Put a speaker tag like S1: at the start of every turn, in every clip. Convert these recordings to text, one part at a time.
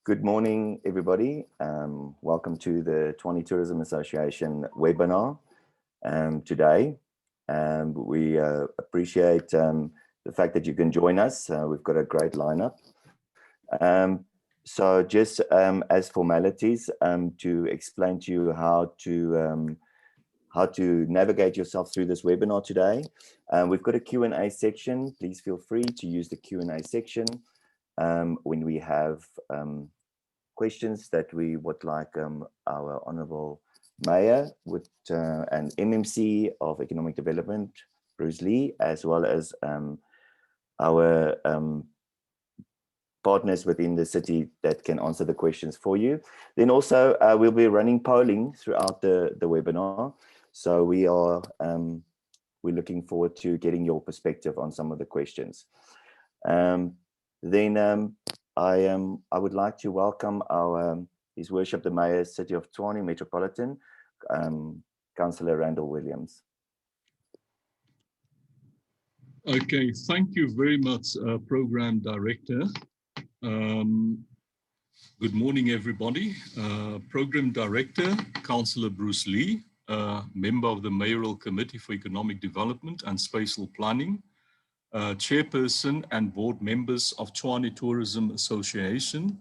S1: Good morning, everybody. Welcome to the Tshwane Tourism Association webinar today. We appreciate the fact that you can join us. We've got a great lineup. So just as formalities, to explain to you how to navigate yourself through this webinar today. We've got a Q&A section. Please feel free to use the Q&A section when we have questions that we would like our Honourable Mayor and MMC of Economic Development, Bruce Lee, as well as our partners within the city that can answer the questions for you. Then also we'll be running polling throughout the webinar. So we're looking forward to getting your perspective on some of the questions. I would like to welcome His Worship the Mayor, City of Tshwane, Metropolitan, Councillor Randall Williams.
S2: Okay, thank you very much, Program Director. Good morning, everybody. Program Director, Councillor Bruce Lee, member of the Mayoral Committee for Economic Development and Spatial Planning, Chairperson and board members of Tshwane Tourism Association,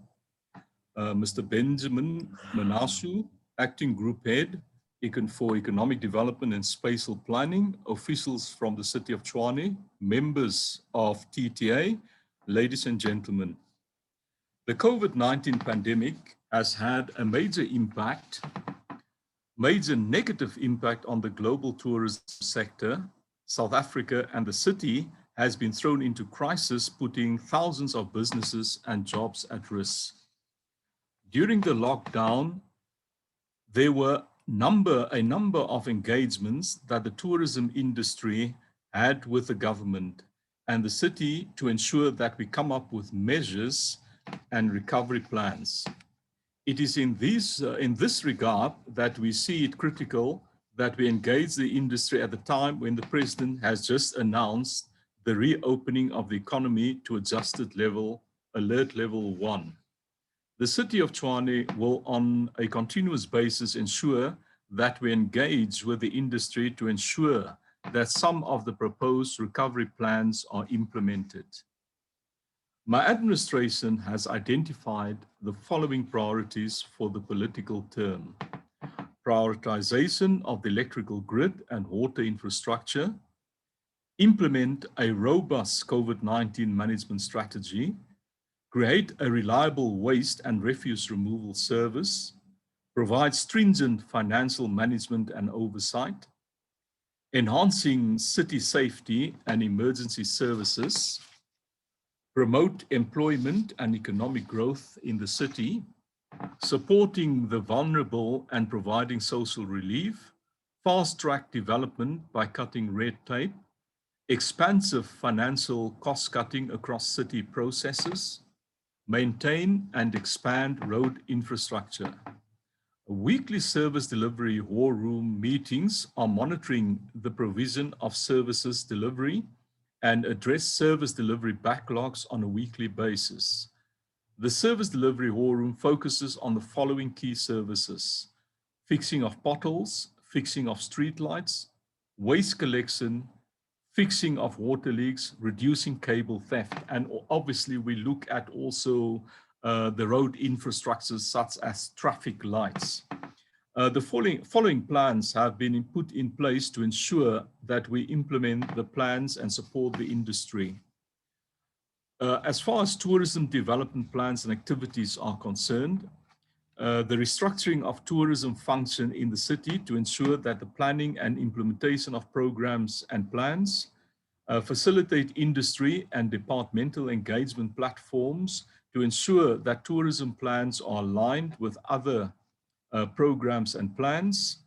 S2: Mr. Benjamin Manasu, Acting Group Head for Economic Development and Spatial Planning, officials from the City of Tshwane, members of TTA, ladies and gentlemen. The COVID-19 pandemic has had a major negative impact on the global tourism sector. South Africa and the city has been thrown into crisis, putting thousands of businesses and jobs at risk. During the lockdown, there were a number of engagements that the tourism industry had with the government and the city to ensure that we come up with measures and recovery plans. It is in this regard that we see it critical that we engage the industry at the time when the President has just announced the reopening of the economy to adjusted level, alert level 1. The City of Tshwane will on a continuous basis ensure that we engage with the industry to ensure that some of the proposed recovery plans are implemented. My administration has identified the following priorities for the political term: prioritization of the electrical grid and water infrastructure, implement a robust COVID-19 management strategy, create a reliable waste and refuse removal service, provide stringent financial management and oversight, enhancing city safety and emergency services, promote employment and economic growth in the city, supporting the vulnerable and providing social relief, fast-track development by cutting red tape, expansive financial cost-cutting across city processes, maintain and expand road infrastructure. Weekly service delivery war room meetings are monitoring the provision of services delivery and address service delivery backlogs on a weekly basis. The service delivery war room focuses on the following key services: fixing of potholes, fixing of streetlights, waste collection, fixing of water leaks, reducing cable theft, and obviously we look at also the road infrastructures such as traffic lights. The following plans have been put in place to ensure that we implement the plans and support the industry. As far as tourism development plans and activities are concerned, the restructuring of tourism function in the city to ensure that the planning and implementation of programs and plans facilitate industry and departmental engagement platforms to ensure that tourism plans are aligned with other programs and plans,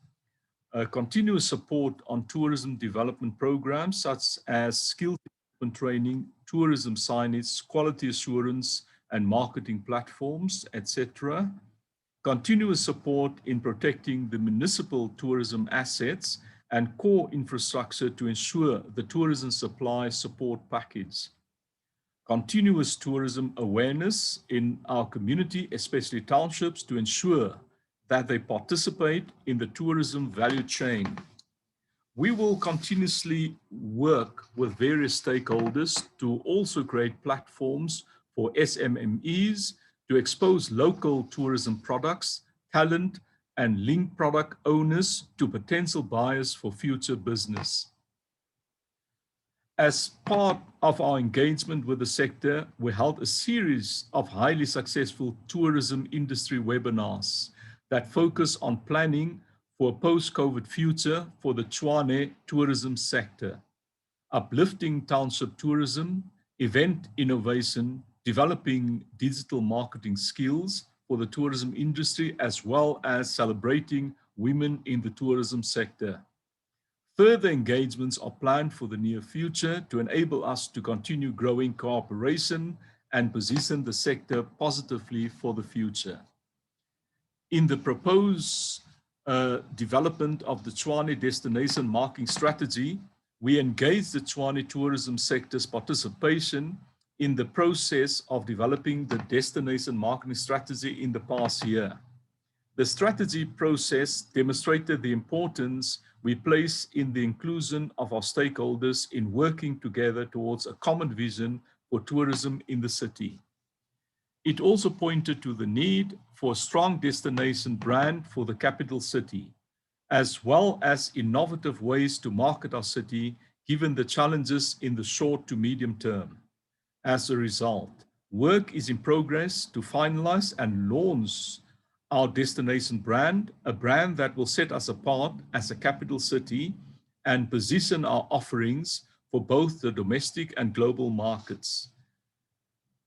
S2: continuous support on tourism development programs such as skill development training, tourism signage, quality assurance and marketing platforms, etc. Continuous support in protecting the municipal tourism assets and core infrastructure to ensure the tourism supply support package. continuous tourism awareness in our community, especially townships, to ensure that they participate in the tourism value chain. We will continuously work with various stakeholders to also create platforms for SMMEs to expose local tourism products, talent, and link product owners to potential buyers for future business. As part of our engagement with the sector, we held a series of highly successful tourism industry webinars that focus on planning for a post-COVID future for the Tshwane tourism sector, uplifting township tourism, event innovation, developing digital marketing skills for the tourism industry, as well as celebrating women in the tourism sector. Further engagements are planned for the near future to enable us to continue growing cooperation and position the sector positively for the future. In the proposed development of the Tshwane destination marketing strategy, we engaged the Tshwane tourism sector's participation in the process of developing the destination marketing strategy in the past year. The strategy process demonstrated the importance we place in the inclusion of our stakeholders in working together towards a common vision for tourism in the city. It also pointed to the need for a strong destination brand for the capital city, as well as innovative ways to market our city, given the challenges in the short to medium term. As a result, work is in progress to finalize and launch our destination brand, a brand that will set us apart as a capital city and position our offerings for both the domestic and global markets.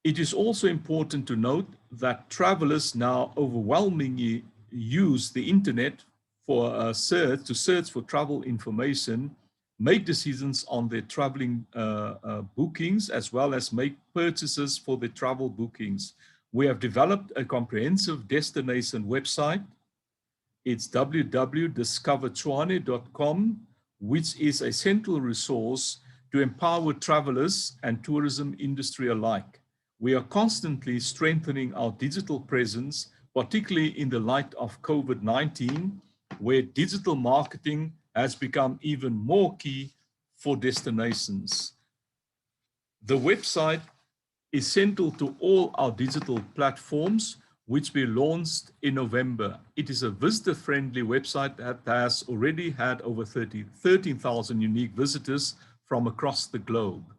S2: It is also important to note that travelers now overwhelmingly use the internet for search for travel information, make decisions on their traveling bookings, as well as make purchases for their travel bookings. We have developed a comprehensive destination website. It's www.discovertshwane.com, which is a central resource to empower travelers and tourism industry alike. We are constantly strengthening our digital presence, particularly in the light of COVID-19, where digital marketing has become even more key for destinations. The website is central to all our digital platforms, which we launched in November. It is a visitor-friendly website that has already had over 13,000 unique visitors from across the globe.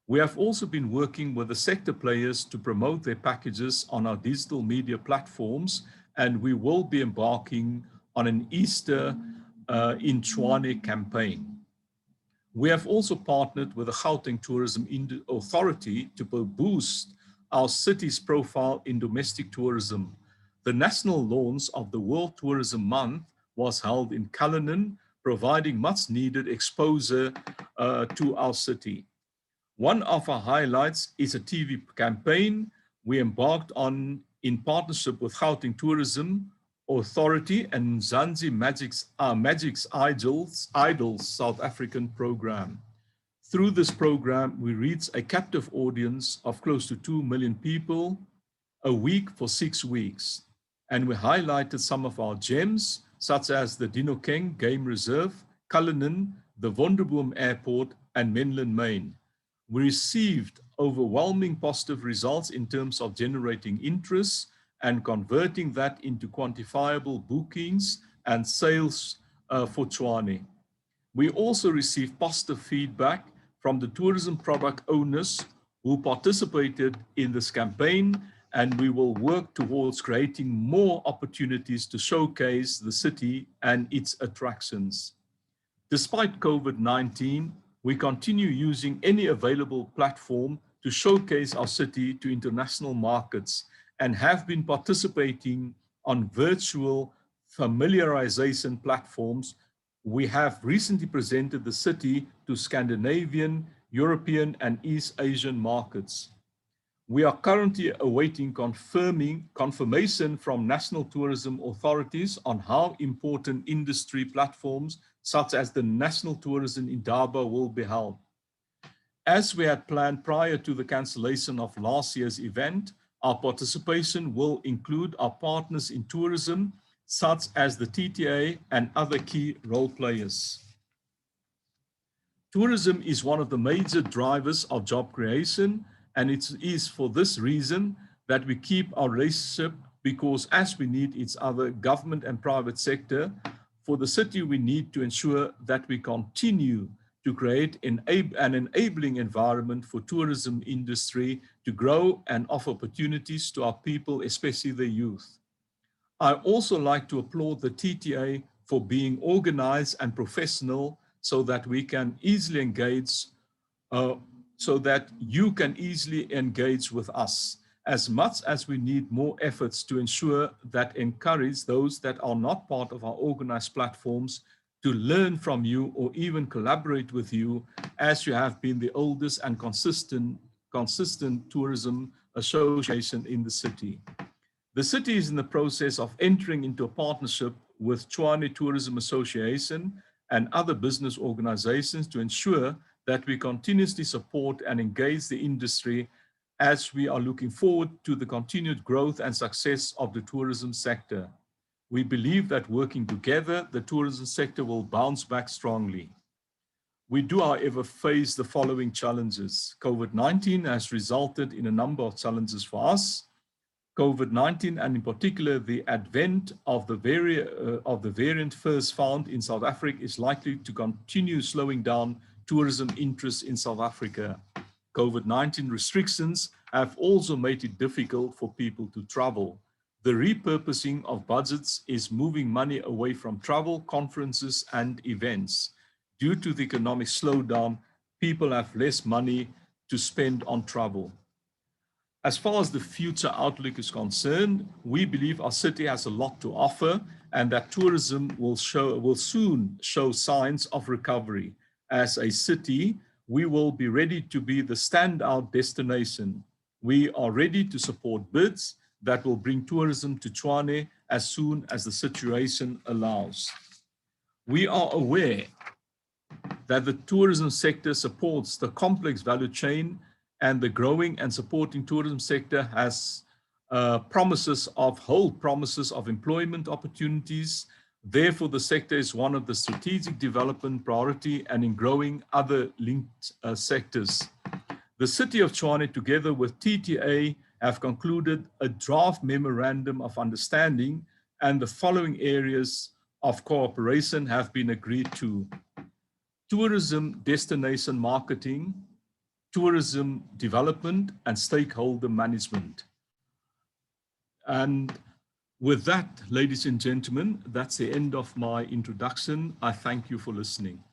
S2: We have also been working with the sector players to promote their packages on our digital media platforms, and we will be embarking on an Easter in Tshwane campaign. We have also partnered with the Gauteng Tourism Authority to boost our city's profile in domestic tourism. The national launch of the World Tourism Month was held in Cullinan, providing much needed exposure to our city. One of our highlights is a TV campaign we embarked on in partnership with Gauteng Tourism Authority and Mzansi Magic's Idols South African program. Through this program, we reach a captive audience of close to 2 million people a week for 6 weeks. And we highlighted some of our gems, such as the Dinokeng Game Reserve, Cullinan, the Wonderboom Airport, and Menlyn Main. We received overwhelming positive results in terms of generating interest and converting that into quantifiable bookings and sales for Tshwane. We also received positive feedback from the tourism product owners who participated in this campaign, and we will work towards creating more opportunities to showcase the city and its attractions. Despite COVID-19, we continue using any available platform to showcase our city to international markets and have been participating on virtual familiarization platforms. We have recently presented the city to Scandinavian, European, and East Asian markets. We are currently awaiting confirmation from national tourism authorities on how important industry platforms such as the National Tourism Indaba will be held. As we had planned prior to the cancellation of last year's event, our participation will include our partners in tourism, such as the TTA and other key role players. Tourism is one of the major drivers of job creation, and it is for this reason that we keep our relationship, because as we need each other, government and private sector, for the city we need to ensure that we continue to create an enabling environment for tourism industry to grow and offer opportunities to our people, especially the youth. I also like to applaud the TTA for being organized and professional so that we can easily engage, so that you can easily engage with us, as much as we need more efforts to ensure that encourage those that are not part of our organized platforms to learn from you or even collaborate with you, as you have been the oldest and consistent tourism association in the city. The city is in the process of entering into a partnership with Tshwane Tourism Association and other business organizations to ensure that we continuously support and engage the industry, as we are looking forward to the continued growth and success of the tourism sector. We believe that working together, the tourism sector will bounce back strongly. We do, however, face the following challenges. COVID-19 has resulted in a number of challenges for us. COVID-19, and in particular the advent of the variant first found in South Africa, is likely to continue slowing down tourism interest in South Africa. COVID-19 restrictions have also made it difficult for people to travel. The repurposing of budgets is moving money away from travel, conferences, and events. Due to the economic slowdown, people have less money to spend on travel. As far as the future outlook is concerned, we believe our city has a lot to offer and that tourism will soon show signs of recovery. As a city, we will be ready to be the standout destination. We are ready to support bids that will bring tourism to Tshwane as soon as the situation allows. We are aware that the tourism sector supports the complex value chain, and the growing and supporting tourism sector has promises of employment opportunities. Therefore, the sector is one of the strategic development priority and in growing other linked sectors. The City of Tshwane, together with TTA, have concluded a draft memorandum of understanding, and the following areas of cooperation have been agreed to: tourism destination marketing, tourism development, and stakeholder management. And with that, ladies and gentlemen, that's the end of my introduction. I thank you for listening.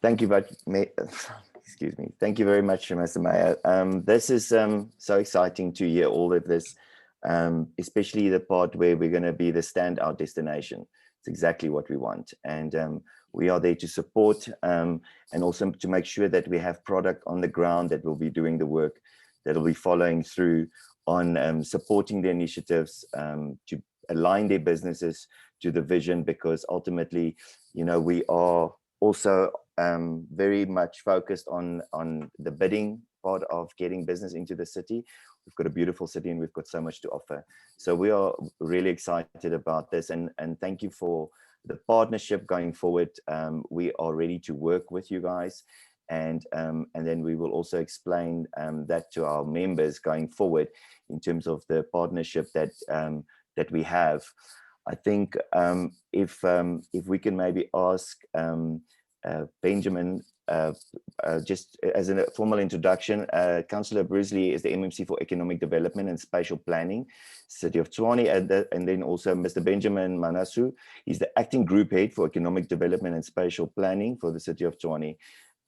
S1: Thank you, excuse me. Thank you very much, Mr. Mayor. This is so exciting to hear all of this, especially the part where we're going to be the standout destination. It's exactly what we want. And we are there to support and also to make sure that we have product on the ground that will be doing the work, that will be following through on supporting the initiatives to align their businesses to the vision, because ultimately, you know, we are also very much focused on the bidding part of getting business into the city. We've got a beautiful city and we've got so much to offer. So we are really excited about this, and thank you for the partnership going forward. We are ready to work with you guys, and then we will also explain that to our members going forward in terms of the partnership that that we have. I think if we can maybe ask Benjamin, just as a formal introduction, Councillor Brisley is the MMC for Economic Development and Spatial Planning, City of Tshwane, and then also Mr. Benjamin Manasu, he's the Acting Group Head for Economic Development and Spatial Planning for the City of Tshwane.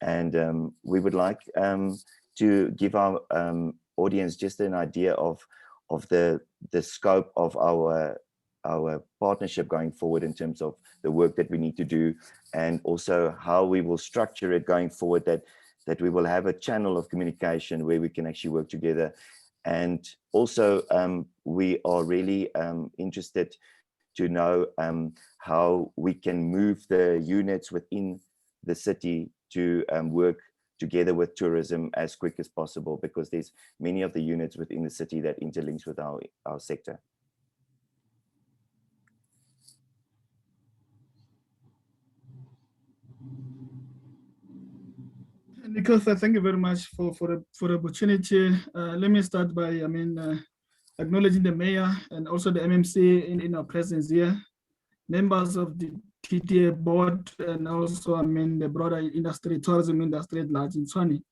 S1: And we would like to give our audience just an idea of the scope of our partnership going forward in terms of the work that we need to do, and also how we will structure it going forward, that we will have a channel of communication where we can actually work together. And also we are really interested to know how we can move the units within the city to work together with tourism as quick as possible, because there's many of the units within the city that interlinks with our sector.
S3: Nico, thank you very much for the opportunity. Let me start by, acknowledging the mayor and also the MMC in our presence here, members of the TTA board, and also, the broader industry, tourism industry at large in Tshwane.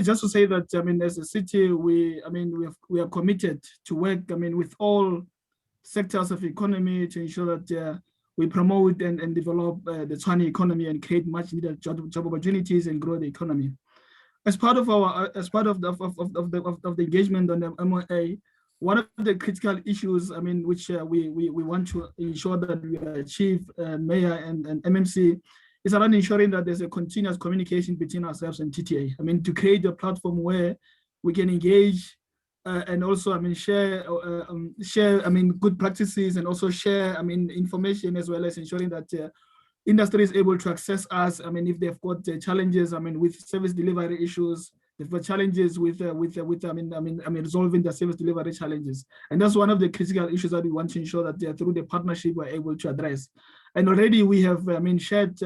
S3: Just to say that, as a city, we are committed to work, with all sectors of economy to ensure that we promote and develop the Tshwane economy and create much needed job opportunities and grow the economy. As part of the engagement on the MOA, one of the critical issues, which we want to ensure that we achieve, Mayor and MMC, is around ensuring that there's a continuous communication between ourselves and TTA. To create a platform where we can engage and also, share good practices, and also share, information, as well as ensuring that industry is able to access us. If they've got challenges, with service delivery issues, they've got challenges with resolving the service delivery challenges. And that's one of the critical issues that we want to ensure that through the partnership we're able to address. And already we have, shared,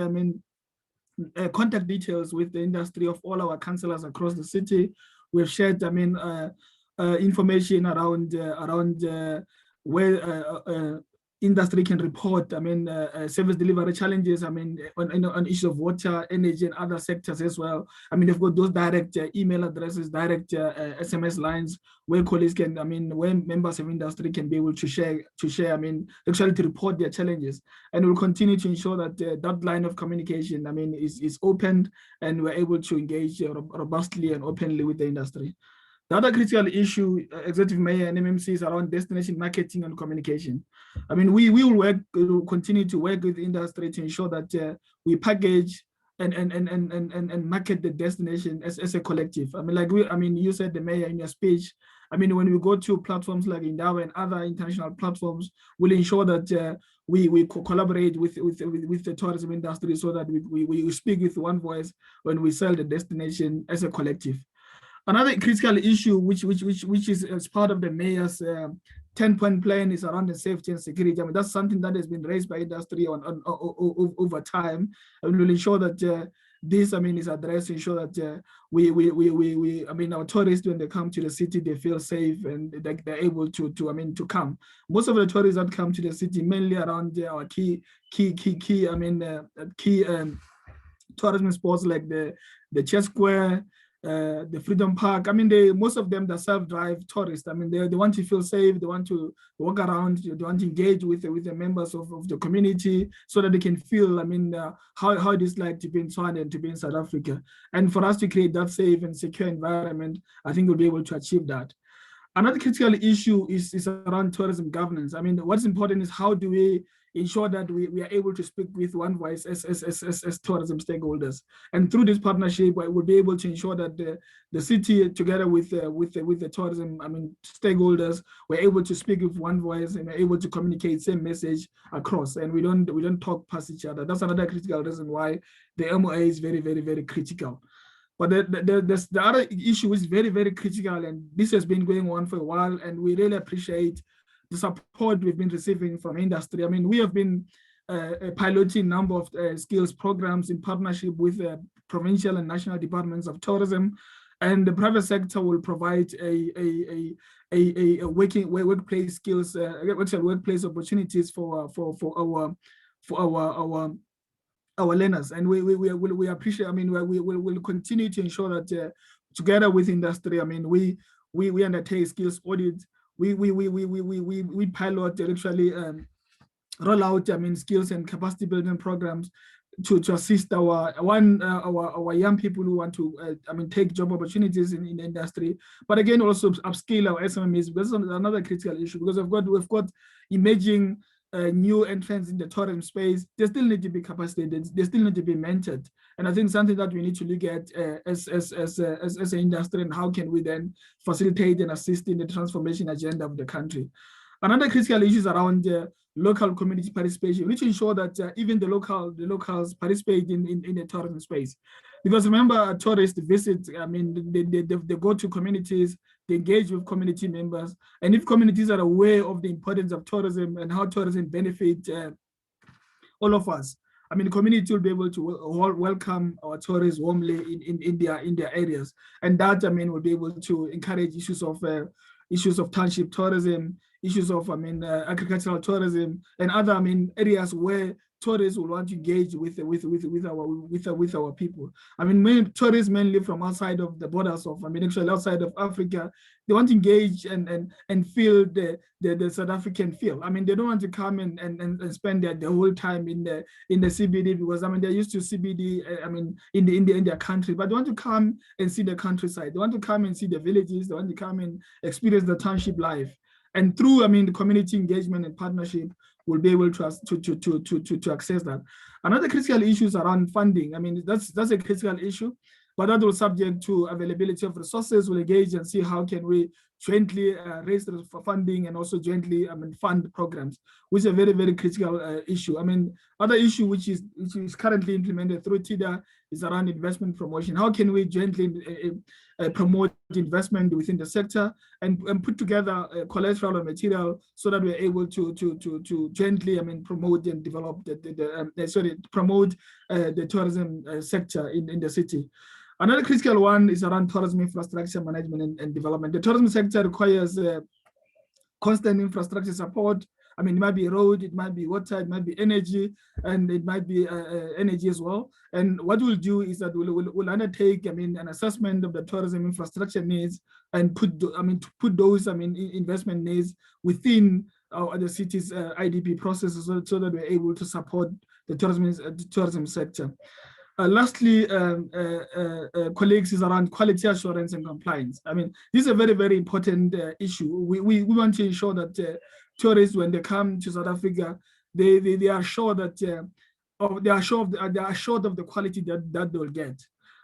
S3: contact details with the industry of all our councillors across the city. We've shared, information around where industry can report, service delivery challenges, on issues of water, energy, and other sectors as well. They've got those direct email addresses, direct SMS lines where colleagues can, where members of industry can be able to share, actually to report their challenges. And we'll continue to ensure that that line of communication, is opened, and we're able to engage robustly and openly with the industry. The other critical issue, Executive Mayor and MMC, is around destination marketing and communication. We will continue to work with the industry to ensure that we package and market the destination as a collective. You said, the mayor, in your speech, when we go to platforms like Indawo and other international platforms, we'll ensure that we collaborate with the tourism industry, so that we speak with one voice when we sell the destination as a collective. Another critical issue, which is as part of the mayor's 10-point plan, is around the safety and security. That's something that has been raised by industry over time, and we'll ensure that this, is addressed to ensure that our tourists, when they come to the city, they feel safe and they're able to come. Most of the tourists that come to the city, mainly around our key tourism spots like the Chess Square, the Freedom Park. Most of them, are self-drive tourists. They want to feel safe, they want to walk around, they want to engage with the members of the community, so that they can feel, how it is like to be in Tshwane and to be in South Africa. And for us to create that safe and secure environment, I think we'll be able to achieve that. Another critical issue is around tourism governance. What's important is how do we ensure that we are able to speak with one voice as tourism stakeholders. And through this partnership, we'll be able to ensure that the city, together with the tourism stakeholders, we're able to speak with one voice and are able to communicate same message across. And we don't talk past each other. That's another critical reason why the MOA is very, very, very critical. But the other issue is very, very critical, and this has been going on for a while, and we really appreciate the support we've been receiving from industry. We have been piloting a number of skills programs in partnership with provincial and national departments of tourism, and the private sector will provide a workplace skills, workplace opportunities for our learners. And we appreciate. we will continue to ensure that together with industry, we undertake skills audits. We pilot, actually roll out skills and capacity building programs to assist our young people who want to take job opportunities in the industry, but again also upskill our SMEs. This is another critical issue, because we've got emerging new entrants in the tourism space. They still need to be capacitated, they still need to be mentored, and I think something that we need to look at as an industry, and how can we then facilitate and assist in the transformation agenda of the country. Another critical issue is around local community participation. We need to ensure that even the locals participate in the tourism space. Because remember, tourists visit, I mean, they go to communities, they engage with community members. And if communities are aware of the importance of tourism and how tourism benefits all of us, I mean, the community will be able to welcome our tourists warmly in their areas. And that, I mean, will be able to encourage issues of township tourism, issues of, I mean, agricultural tourism, and other, I mean, areas where tourists will want to engage with our people. I mean, tourists mainly from outside of the borders of, I mean, actually outside of Africa, they want to engage and feel the South African feel. I mean, they don't want to come and spend the whole time in the CBD, because, I mean, they're used to CBD, I mean, in their country, but they want to come and see the countryside. They want to come and see the villages. They want to come and experience the township life. And through, I mean, the community engagement and partnership, we'll be able to access that. Another critical issue is around funding. I mean, that's a critical issue, but that will subject to availability of resources. We'll engage and see how can we jointly raise the funding and also jointly, I mean, fund programs, which is a very, very critical issue. I mean, other issue which is currently implemented through TDA is around investment promotion. How can we jointly promote investment within the sector and put together collateral or material so that we're able to jointly, I mean, promote and develop promote the tourism sector in the city. Another critical one is around tourism infrastructure management and development. The tourism sector requires constant infrastructure support. I mean, it might be road, it might be water, it might be energy, and it might be energy as well. And what we'll do is that we'll undertake, I mean, an assessment of the tourism infrastructure needs and put those, I mean, investment needs within the city's IDP processes so that we're able to support the tourism sector. Lastly, colleagues, is around quality assurance and compliance. I mean, this is a very, very important issue. We want to ensure that tourists, when they come to South Africa, they are sure that they are assured of the quality that they'll get.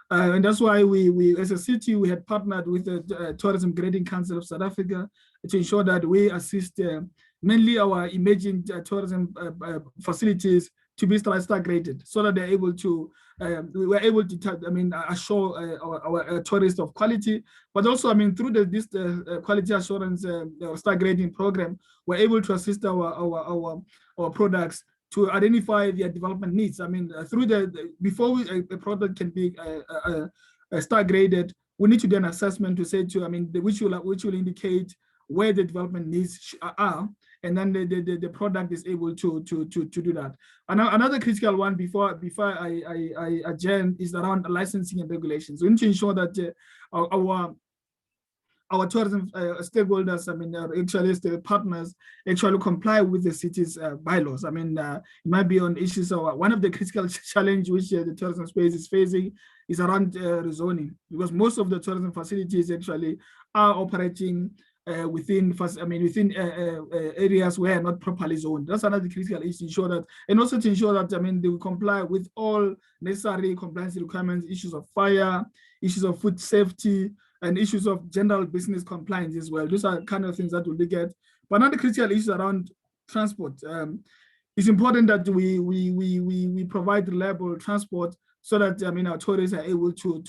S3: And that's why we as a city, we had partnered with the Tourism Grading Council of South Africa to ensure that we assist mainly our emerging tourism facilities to be star graded, so that they're able to, we were able to, I mean, assure our tourists of quality, but also, I mean, through this quality assurance star grading program, we're able to assist our products to identify their development needs. I mean, through before a product can be star graded, we need to do an assessment to say to, I mean, which will indicate where the development needs are, and then the product is able to do that. And another critical one before I adjourn is around licensing and regulations. We need to ensure that our tourism stakeholders, I mean, actually the partners, actually comply with the city's bylaws. I mean, it might be on issues of one of the critical challenge which the tourism space is facing is around rezoning, because most of the tourism facilities actually are operating within areas where are not properly zoned. That's another critical issue to ensure that, and also to ensure that, I mean, they will comply with all necessary compliance requirements, issues of fire, issues of food safety, and issues of general business compliance as well. Those are kind of things that we'll look at. But another critical issue around transport. It's important that we provide reliable transport so that, I mean, our tourists are able to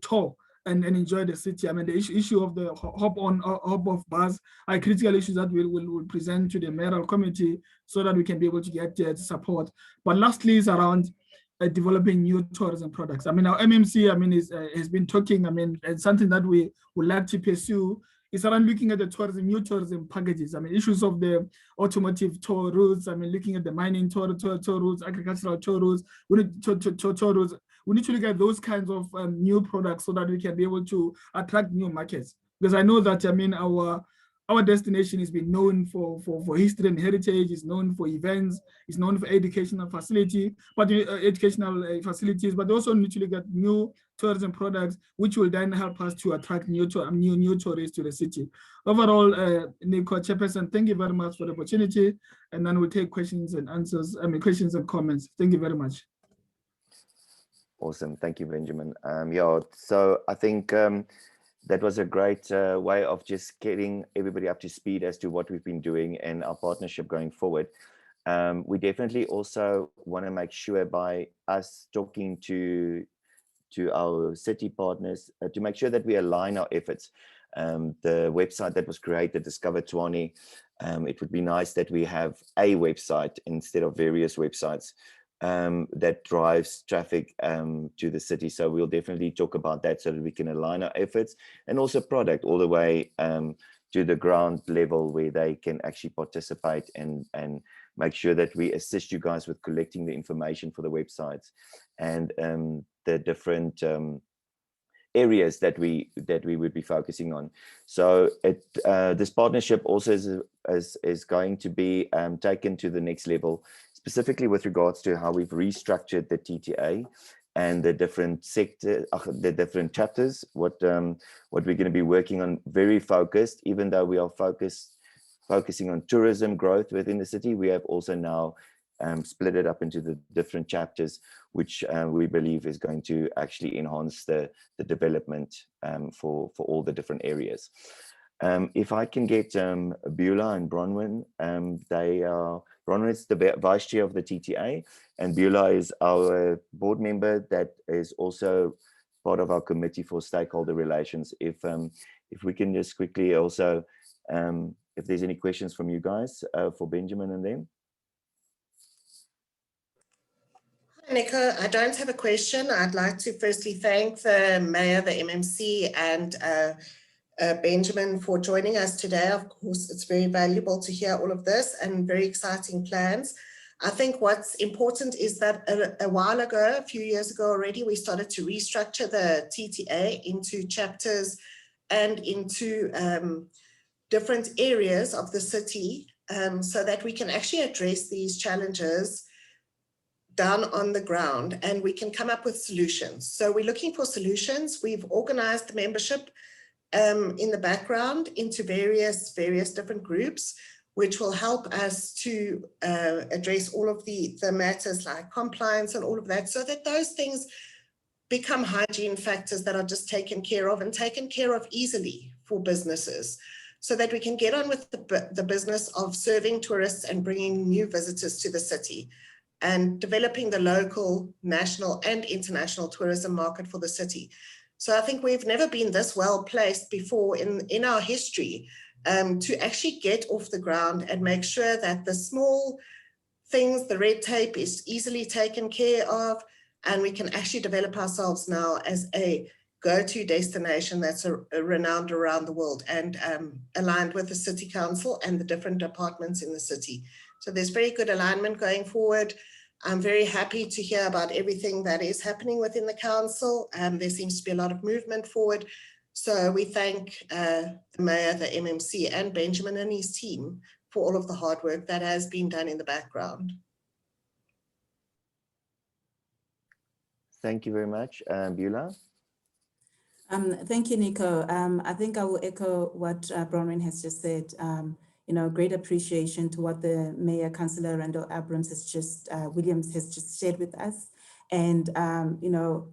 S3: tour and enjoy the city. I mean, the issue of the hop on, hop off bus are critical issues that we'll present to the mayoral committee so that we can be able to get support. But lastly is around developing new tourism products. I mean, our MMC, I mean, has been talking, I mean, and something that we would like to pursue is around looking at the new tourism packages. I mean, issues of the automotive tour routes. I mean, looking at the mining tour routes, agricultural tour routes, tour routes. We need to look at those kinds of new products so that we can be able to attract new markets. Because I know that, I mean, our destination has been known for history and heritage, is known for events, is known for educational facilities, but also need to look at new tourism products, which will then help us to attract new tourists to the city. Overall, Nico, Chairperson, thank you very much for the opportunity, and then we'll take questions and answers, I mean, questions and comments. Thank you very much.
S1: Awesome, thank you, Benjamin. Yeah, so I think that was a great way of just getting everybody up to speed as to what we've been doing and our partnership going forward. We definitely also want to make sure by us talking to our city partners to make sure that we align our efforts. The website that was created, Discover Tshwane, it would be nice that we have a website instead of various websites that drives traffic to the city. So we'll definitely talk about that so that we can align our efforts, and also product all the way to the ground level where they can actually participate and make sure that we assist you guys with collecting the information for the websites and the different areas that we would be focusing on. So this partnership also is going to be taken to the next level, specifically with regards to how we've restructured the TTA and the different sector, the different chapters. What we're going to be working on, very focused, even though we are focusing on tourism growth within the city, we have also now split it up into the different chapters, which we believe is going to actually enhance the development for all the different areas. If I can get Beulah and Bronwyn, Bronwyn is the vice chair of the TTA, and Beulah is our board member that is also part of our committee for stakeholder relations. If we can just quickly also, if there's any questions from you guys for Benjamin and them.
S4: Hi, Nico. I don't have a question. I'd like to firstly thank the Mayor, the MMC, and Benjamin for joining us today. Of course, it's very valuable to hear all of this and very exciting plans. I think what's important is that a while ago, a few years ago already, we started to restructure the TTA into chapters and into different areas of the city so that we can actually address these challenges down on the ground and we can come up with solutions. So we're looking for solutions. We've organized the membership in the background into various different groups, which will help us to address all of the matters like compliance and all of that, so that those things become hygiene factors that are just taken care of and taken care of easily for businesses, so that we can get on with the business of serving tourists and bringing new visitors to the city and developing the local, national and international tourism market for the city. So I think we've never been this well placed before in our history to actually get off the ground and make sure that the small things, the red tape is easily taken care of, and we can actually develop ourselves now as a go-to destination that's renowned around the world and aligned with the City Council and the different departments in the city. So there's very good alignment going forward. I'm very happy to hear about everything that is happening within the council. There seems to be a lot of movement forward. So we thank the Mayor, the MMC, and Benjamin and his team for all of the hard work that has been done in the background.
S1: Thank you very much. Beulah?
S5: Thank you, Nico. I think I will echo what Bronwyn has just said. Great appreciation to what the Mayor, Councillor Randall Williams has just shared with us. And,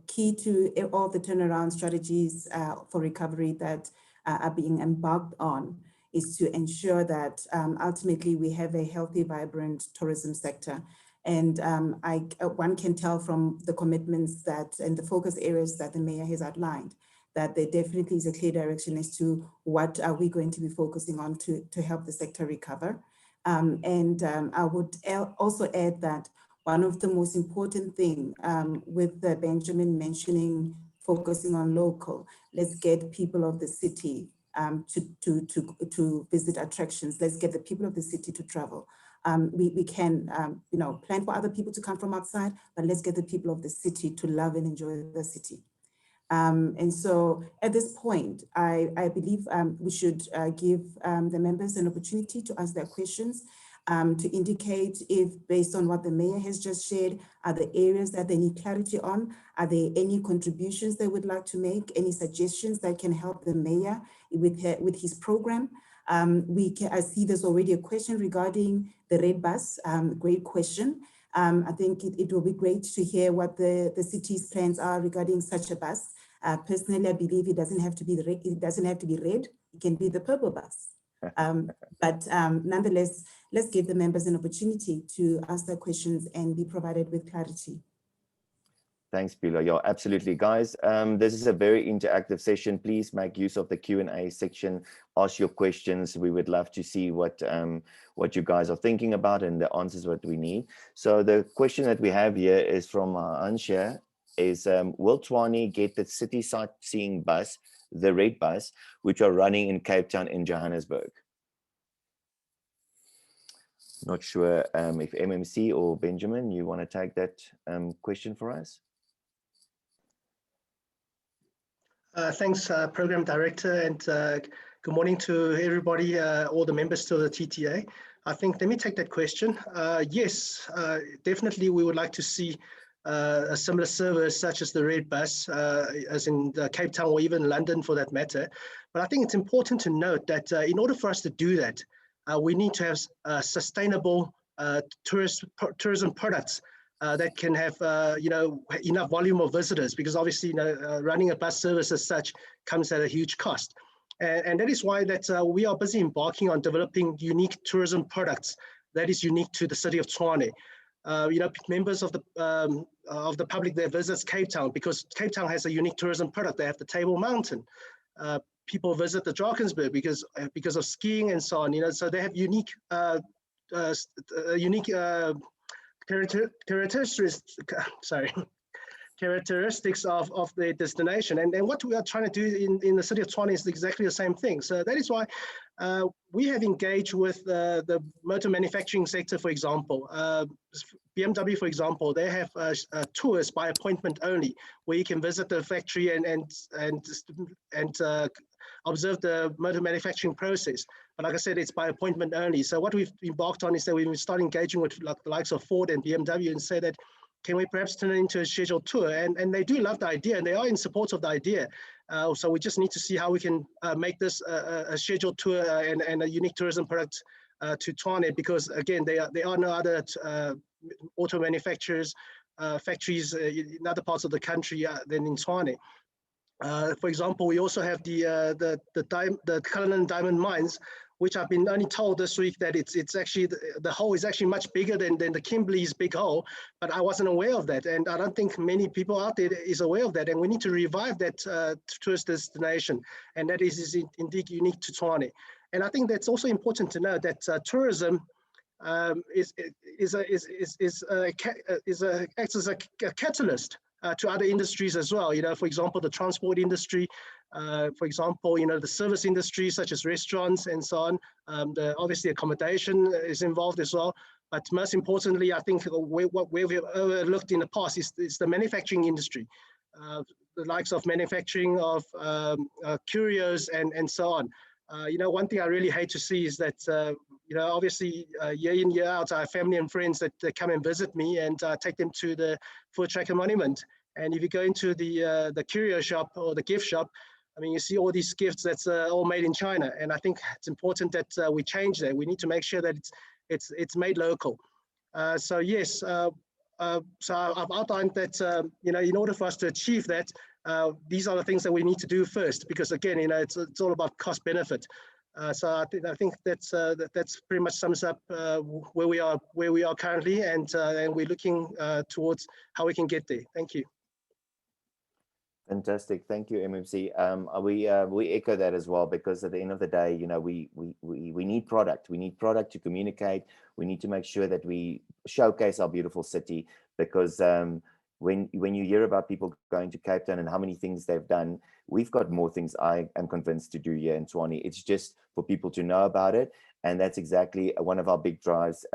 S5: key to all the turnaround strategies for recovery that are being embarked on is to ensure that ultimately we have a healthy, vibrant tourism sector. And one can tell from the commitments and the focus areas that the Mayor has outlined that there definitely is a clear direction as to what are we going to be focusing on to help the sector recover. I would also add that one of the most important things with Benjamin mentioning focusing on local, let's get people of the city to visit attractions. Let's get the people of the city to travel. We can plan for other people to come from outside, but let's get the people of the city to love and enjoy the city. And so at this point, I believe we should give the members an opportunity to ask their questions, to indicate if, based on what the Mayor has just shared, are there areas that they need clarity on? Are there any contributions they would like to make? Any suggestions that can help the Mayor with his program? I see there's already a question regarding the red bus, great question. I think it will be great to hear what the city's plans are regarding such a bus. Personally, I believe it doesn't have to be red. It can be the purple bus. But nonetheless, let's give the members an opportunity to ask their questions and be provided with clarity.
S1: Thanks, Bila. Yeah, absolutely. Guys, this is a very interactive session. Please make use of the Q&A section. Ask your questions. We would love to see what you guys are thinking about and the answers what we need. So the question that we have here is from Ansha, is will Tshwane get the city sightseeing bus, the red bus, which are running in Cape Town and Johannesburg? Not sure if MMC or Benjamin, you want to take that question for us?
S6: Thanks, Program Director, and good morning to everybody, all the members to the TTA. I think, let me take that question. Yes, definitely we would like to see a similar service such as the red bus, as in Cape Town or even London for that matter. But I think it's important to note that in order for us to do that, we need to have sustainable tourism products that can have enough volume of visitors, because obviously running a bus service as such comes at a huge cost. And that is why that we are busy embarking on developing unique tourism products that is unique to the city of Tshwane. Members of the public that visits Cape Town, because Cape Town has a unique tourism product. They have the Table Mountain. People visit the Drakensberg because of skiing and so on. So they have unique characteristics of the destination, and what we are trying to do in the city of Tshwane is exactly the same thing. So that is why we have engaged with the motor manufacturing sector, for example. BMW, for example, they have tours by appointment only, where you can visit the factory and observe the motor manufacturing process. But like I said, it's by appointment only. So what we've embarked on is that we start engaging with the likes of Ford and BMW and say that, can we perhaps turn it into a scheduled tour? And they do love the idea, and they are in support of the idea. So we just need to see how we can make this a scheduled tour and a unique tourism product to Tshwane, because again, there are no other auto manufacturers, factories in other parts of the country than in Tshwane. For example, we also have the Cullinan Diamond Mines, which I've been only told this week that it's actually, the hole is actually much bigger than the Kimberley's big hole, but I wasn't aware of that. And I don't think many people out there is aware of that. And we need to revive that tourist destination. And that is indeed unique to Tshwane. And I think that's also important to know that tourism acts as a catalyst to other industries as well. For example, the transport industry, for example, the service industry such as restaurants and so on. Obviously accommodation is involved as well. But most importantly, I think what we've overlooked in the past is the manufacturing industry, the likes of manufacturing of curios and so on. One thing I really hate to see is that, obviously year in, year out, I have family and friends that come and visit me, and take them to the Foot Tracker Monument. And if you go into the curio shop or the gift shop, I mean, you see all these gifts that's all made in China. And I think it's important that we change that. We need to make sure that it's made local. So yes, so I've outlined that, in order for us to achieve that, these are the things that we need to do first, because again, it's all about cost benefit. So I think that's pretty much sums up where we are currently, and we're looking towards how we can get there. Thank you.
S1: Fantastic, thank you, MMC. We echo that as well, because at the end of the day, we need product. We need product to communicate. We need to make sure that we showcase our beautiful city, because when you hear about people going to Cape Town and how many things they've done, we've got more things, I am convinced, to do here in Tshwane. It's just for people to know about it, and that's exactly one of our big drives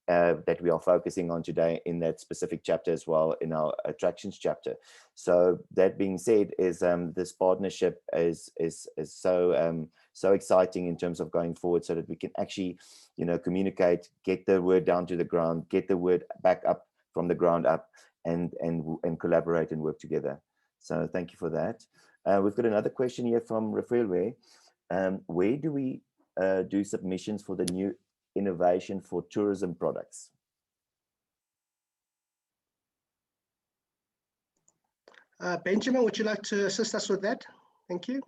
S1: that we are focusing on today in that specific chapter as well, in our attractions chapter. So that being said, is this partnership is so exciting in terms of going forward, so that we can actually communicate, get the word down to the ground, get the word back up from the ground up, and collaborate and work together. So thank you for that. We've got another question here from Rafael. Where do we do submissions for the new innovation for tourism products?
S6: Benjamin, would you like to assist us with that? Thank you.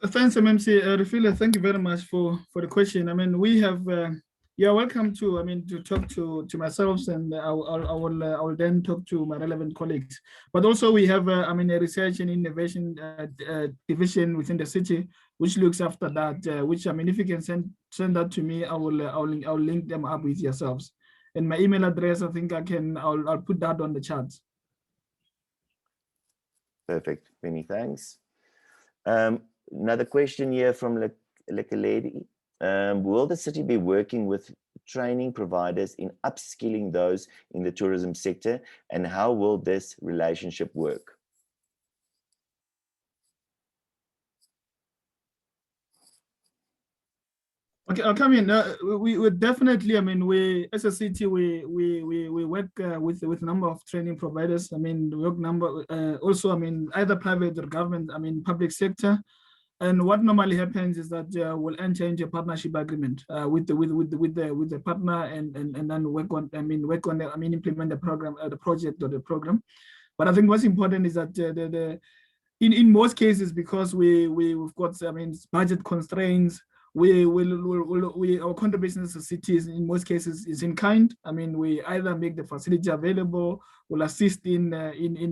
S3: Thanks, MMC. Refila, thank you very much for the question. I mean, we have, you're welcome to, I mean, to talk to myself, and I will then talk to my relevant colleagues. But also we have, I mean, a research and innovation division within the city, which looks after that, which, I mean, if you can send that to me, I'll link them up with yourselves. And my email address, I think I'll put that on the chat.
S1: Perfect. Many thanks. Another question here from a lady. Will the city be working with training providers in upskilling those in the tourism sector, and how will this relationship work?
S3: Okay, I'll come in. We would definitely, I mean, we as a city, we work with a number of training providers. I mean, we work also, I mean, either private or government, I mean, public sector. And what normally happens is that we'll enter into a partnership agreement with the partner, and then work on implement the program, the project or the program. But I think what's important is that in most cases, because we've got, I mean, budget constraints, our contribution as a city is in most cases is in kind. I mean, we either make the facility available, will assist in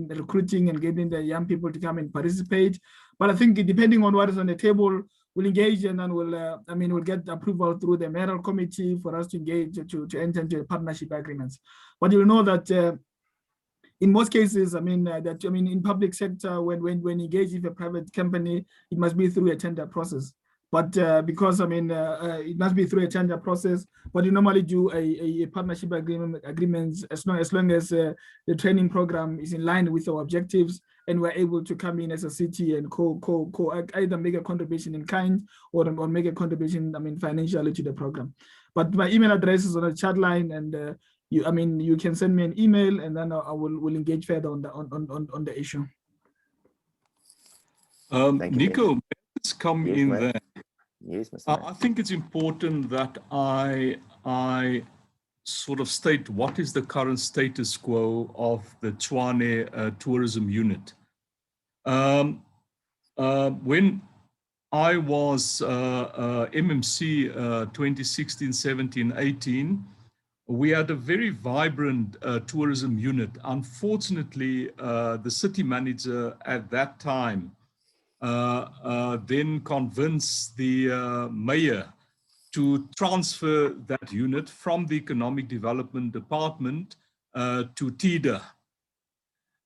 S3: recruiting and getting the young people to come and participate. But I think depending on what is on the table, we'll engage, and then we'll get approval through the mayoral committee for us to engage to enter into partnership agreements. But you'll know that in most cases, I mean, in public sector, when engaged with a private company, it must be through a tender process. But because, I mean, it must be through a tender process, but you normally do a partnership agreements as long as the training program is in line with our objectives, and we're able to come in as a city and either make a contribution in kind or make a contribution, I mean, financially to the program. But my email address is on the chat line, and you can send me an email, and then I will engage further on the issue.
S2: Nico, let's come
S1: yes,
S2: in
S1: man.
S2: there.
S1: Yes, Mr.
S2: I think it's important that I sort of state what is the current status quo of the Tshwane Tourism Unit. When I was MMC 2016, 17, 18, we had a very vibrant tourism unit. Unfortunately, the city manager at that time then convinced the mayor to transfer that unit from the Economic Development Department to TDA.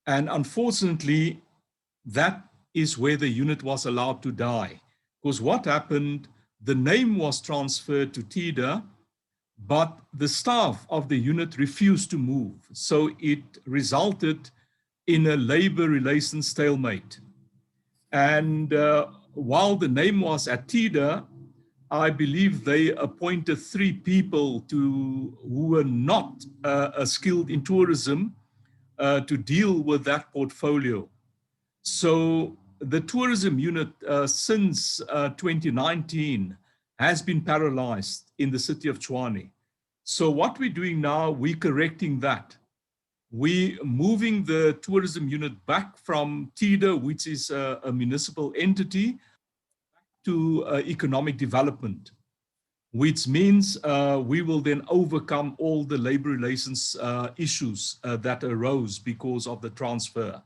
S2: And unfortunately, that is where the unit was allowed to die. Because what happened, the name was transferred to TDA, but the staff of the unit refused to move. So it resulted in a labor relations stalemate. And while the name was at TDA, I believe they appointed 3 people who were not skilled in tourism to deal with that portfolio. So the tourism unit since 2019 has been paralyzed in the city of Tshwane. So what we're doing now, we're correcting that. We're moving the tourism unit back from TDA, which is a municipal entity, to economic development, which means we will then overcome all the labor relations issues that arose because of the transfer.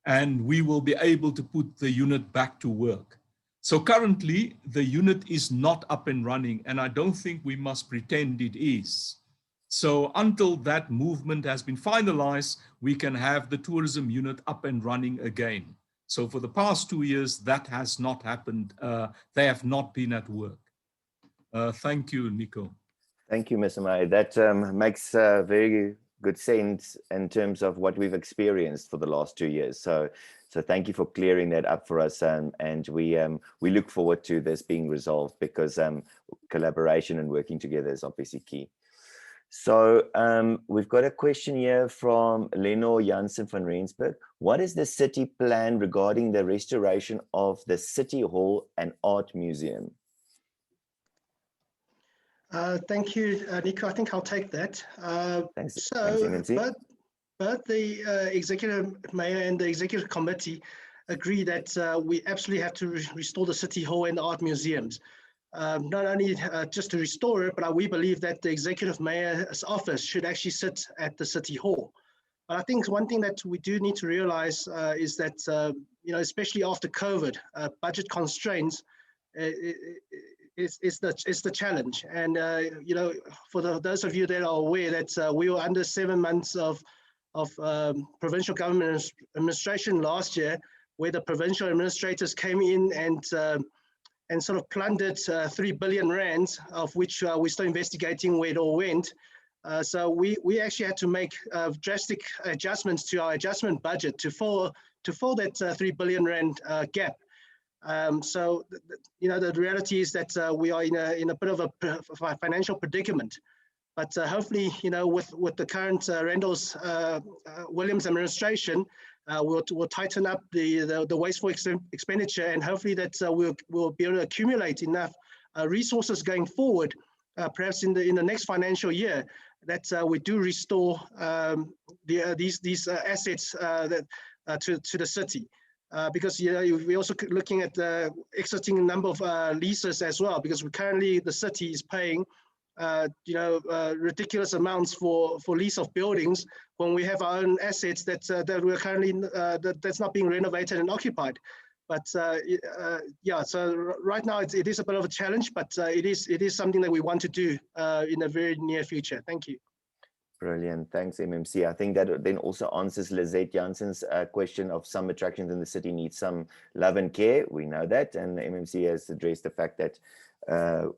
S2: And we will be able to put the unit back to work. So currently, the unit is not up and running, and I don't think we must pretend it is. So until that movement has been finalized, we can have the tourism unit up and running again. So for the past 2 years, that has not happened. They have not been at work. Thank you, Nico.
S1: Thank you, Mr. May. That makes very good sense in terms of what we've experienced for the last 2 years. So thank you for clearing that up for us, and we look forward to this being resolved, because collaboration and working together is obviously key. So we've got a question here from Lenore Janssen van Rensburg. What is the city plan regarding the restoration of the City Hall and Art Museum?
S6: Thank you, Nico. I think I'll take that.
S1: Thanks,
S6: So,
S1: MMC.
S6: both the executive mayor and the executive committee agree that we absolutely have to restore the City Hall and the art museums. Not only just to restore it, but we believe that the executive mayor's office should actually sit at the City Hall. But I think one thing that we do need to realize is that, especially after COVID, budget constraints is the challenge. And, for those of you that are aware that we were under 7 months of provincial government administration last year, where the provincial administrators came in and sort of plundered 3 billion rands, of which we're still investigating where it all went. So we actually had to make drastic adjustments to our adjustment budget to fill that 3 billion rand gap. So the reality is that we are in a bit of a financial predicament. But hopefully, with the current Randall's Williams administration, we'll tighten up the wasteful expenditure, and hopefully that we'll be able to accumulate enough resources going forward, perhaps in the next financial year, that we do restore these assets to the city. Because we're also looking at exiting a number of leases as well, because currently the city is paying ridiculous amounts for lease of buildings when we have our own assets that we're currently that's not being renovated and occupied. But yeah, so right now it is a bit of a challenge, but it is something that we want to do in the very near future. Thank you.
S1: Brilliant. Thanks, MMC. I think that then also answers Lizette Jansen's question of some attractions in the city need some love and care. We know that, and the MMC has addressed the fact that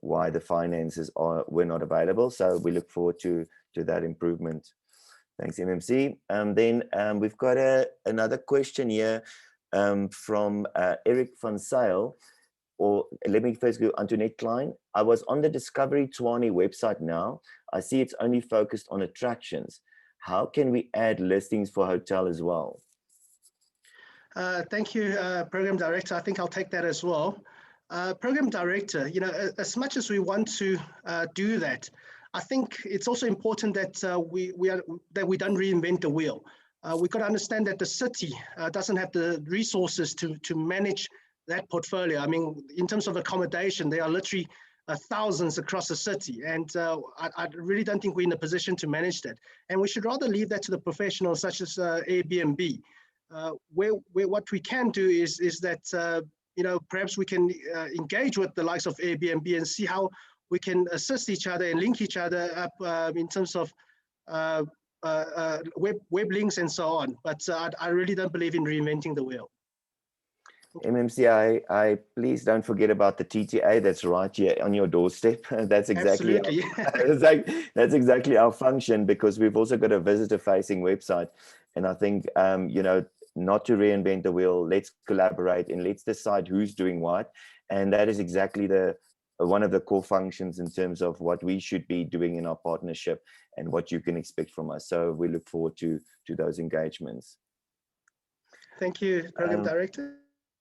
S1: why the finances were not available. So we look forward to that improvement. Thanks, MMC. Then we've got another question here from Eric van Sale. Or let me first go Antoinette Klein. I was on the Discovery Tshwane website now. I see it's only focused on attractions. How can we add listings for hotel as well?
S6: Thank you, Program Director. I think I'll take that as well. Program Director, as much as we want to do that, I think it's also important that we don't reinvent the wheel. We've got to understand that the city doesn't have the resources to manage that portfolio. I mean, in terms of accommodation, there are literally thousands across the city, and I really don't think we're in a position to manage that. And we should rather leave that to the professionals such as Airbnb. Where what we can do is that perhaps we can engage with the likes of Airbnb and see how we can assist each other and link each other up in terms of web links and so on. But I really don't believe in reinventing the wheel.
S1: MMC, I please don't forget about the TTA that's right here on your doorstep. That's exactly that's exactly our function, because we've also got a visitor-facing website, and I think not to reinvent the wheel. Let's collaborate and let's decide who's doing what, and that is exactly one of the core functions in terms of what we should be doing in our partnership and what you can expect from us. So we look forward to those engagements.
S6: Thank you, Program Director.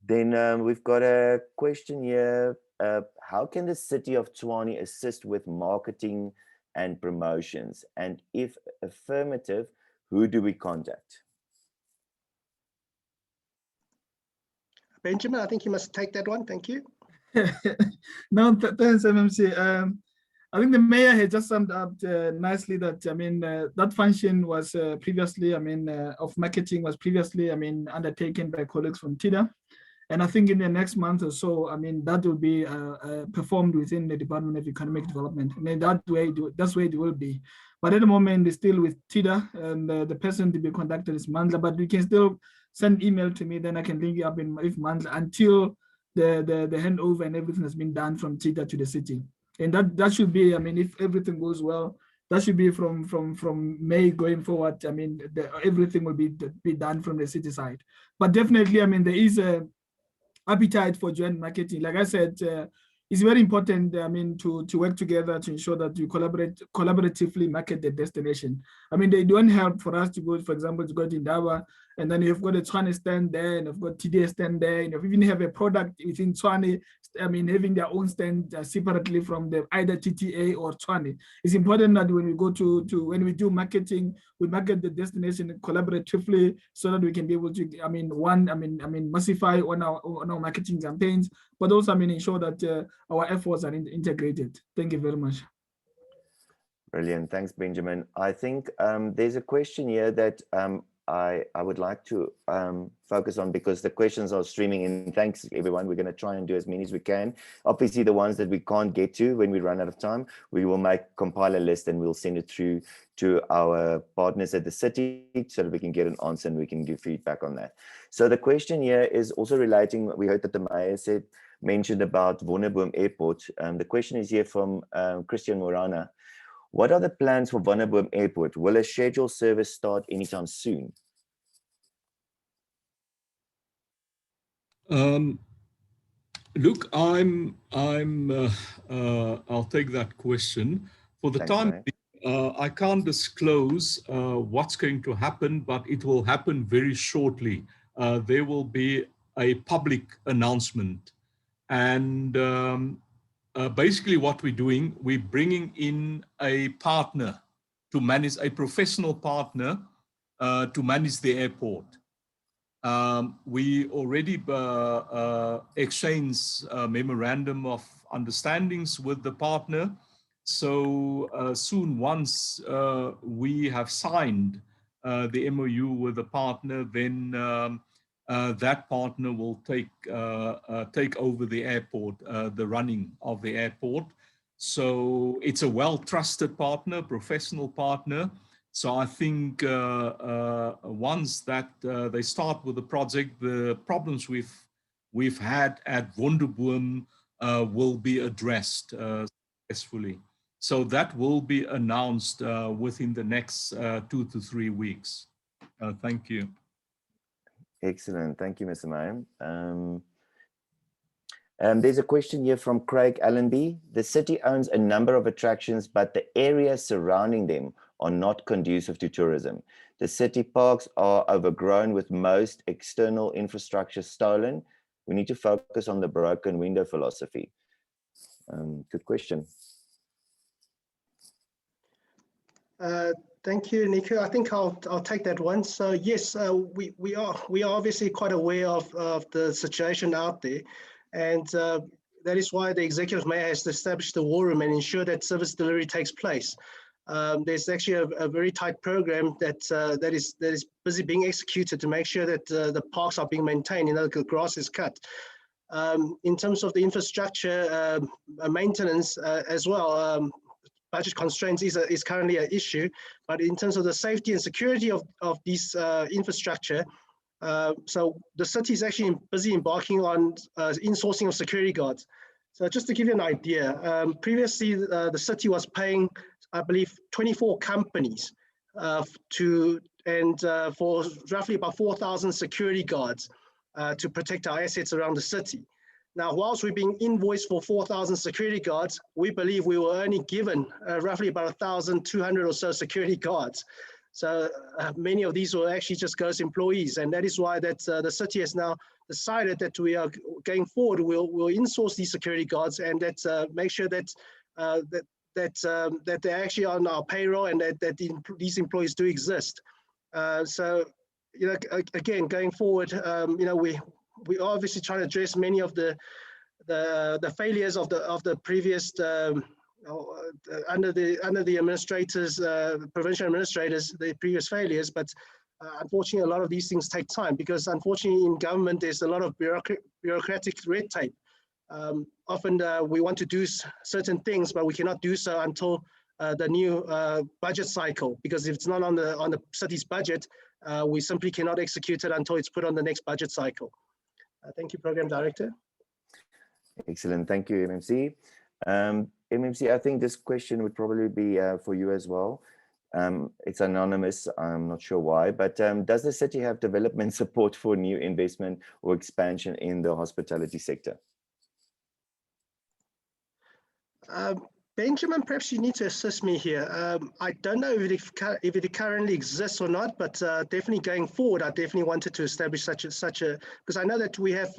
S1: Then we've got a question here. How can the City of Tshwane assist with marketing and promotions? And if affirmative, who do we contact?
S6: Benjamin, I think you must take that one. Thank you.
S3: No, thanks, MMC. I think the mayor had just summed up nicely that, that function was previously, of marketing was previously, undertaken by colleagues from TIDA. And I think in the next month or so, that will be performed within the Department of Economic Development. That's where it will be. But at the moment, it's still with TIDA, and the person to be contacted is Mandla. But you can still send email to me, then I can link you up with Mandla until the handover and everything has been done from TIDA to the city. And that should be, if everything goes well, that should be from May going forward. Everything will be done from the city side. But definitely, there is a appetite for joint marketing. Like I said, it's very important, to work together to ensure that you collaboratively market the destination. They don't help for us to go, for example, to go to Indaba, and then you've got a Tshwane stand there, and you've got TTA stand there, and you even have a product within Tshwane having their own stand separately from the either TTA or Tshwane. It's important that when we go when we do marketing, we market the destination collaboratively so that we can be able to, massify on our marketing campaigns, but also, ensure that our efforts are integrated. Thank you very much.
S1: Brilliant. Thanks, Benjamin. I think there's a question here that I would like to focus on, because the questions are streaming in. Thanks, everyone. We're going to try and do as many as we can. Obviously, the ones that we can't get to when we run out of time, we will compile a list and we'll send it through to our partners at the city so that we can get an answer and we can give feedback on that. So the question here is also relating, we heard that the mayor mentioned about Wonderboom Airport. The question is here from Christian Morana. What are the plans for Wonderboom Airport? Will a scheduled service start anytime soon?
S2: Look, I'll take that question. For the time being, I can't disclose what's going to happen, but it will happen very shortly. There will be a public announcement, and basically what we're doing, we're bringing in a partner to manage, a professional partner to manage the airport. We already exchanged a memorandum of understandings with the partner. So soon, once we have signed the MOU with the partner, then that partner will take over the airport, the running of the airport. So it's a well-trusted partner, professional partner. So I think once that they start with the project, the problems we've had at Wonderboom will be addressed successfully. So that will be announced within the next 2 to 3 weeks. Thank you.
S1: Excellent. Thank you, Mr. Mayor. There's a question here from Craig Allenby. The city owns a number of attractions, but the areas surrounding them are not conducive to tourism. The city parks are overgrown with most external infrastructure stolen. We need to focus on the broken window philosophy. Good question.
S6: Thank you, Nico. I think I'll take that one. So yes, we are obviously quite aware of the situation out there, and that is why the executive mayor has established the war room and ensure that service delivery takes place. There's actually a very tight program that is busy being executed to make sure that the parks are being maintained, the grass is cut. In terms of the infrastructure maintenance as well, budget constraints is currently an issue, but in terms of the safety and security of these infrastructure, so the city is actually busy embarking on insourcing of security guards. So just to give you an idea, previously the city was paying, I believe, 24 companies for roughly about 4,000 security guards to protect our assets around the city. Now, whilst we're being invoiced for 4,000 security guards, we believe we were only given roughly about 1,200 or so security guards. So many of these were actually just ghost employees, and that is why the city has now decided that we are going forward. We'll insource these security guards and make sure that they're actually on our payroll and that these employees do exist. So again, going forward, we are obviously trying to address many of the failures of the previous under the administrators, provincial administrators, the previous failures. But unfortunately, a lot of these things take time because unfortunately in government there's a lot of bureaucratic red tape. Often we want to do certain things, but we cannot do so until the new budget cycle, because if it's not on the city's budget, we simply cannot execute it until it's put on the next budget cycle. Thank you, Program Director.
S1: Excellent. Thank you, MMC. MMC, I think this question would probably be for you as well. It's anonymous. I'm not sure why, but does the city have development support for new investment or expansion in the hospitality sector?
S6: Benjamin, perhaps you need to assist me here. I don't know if it currently exists or not, but definitely going forward, I definitely wanted to establish such a because I know that we have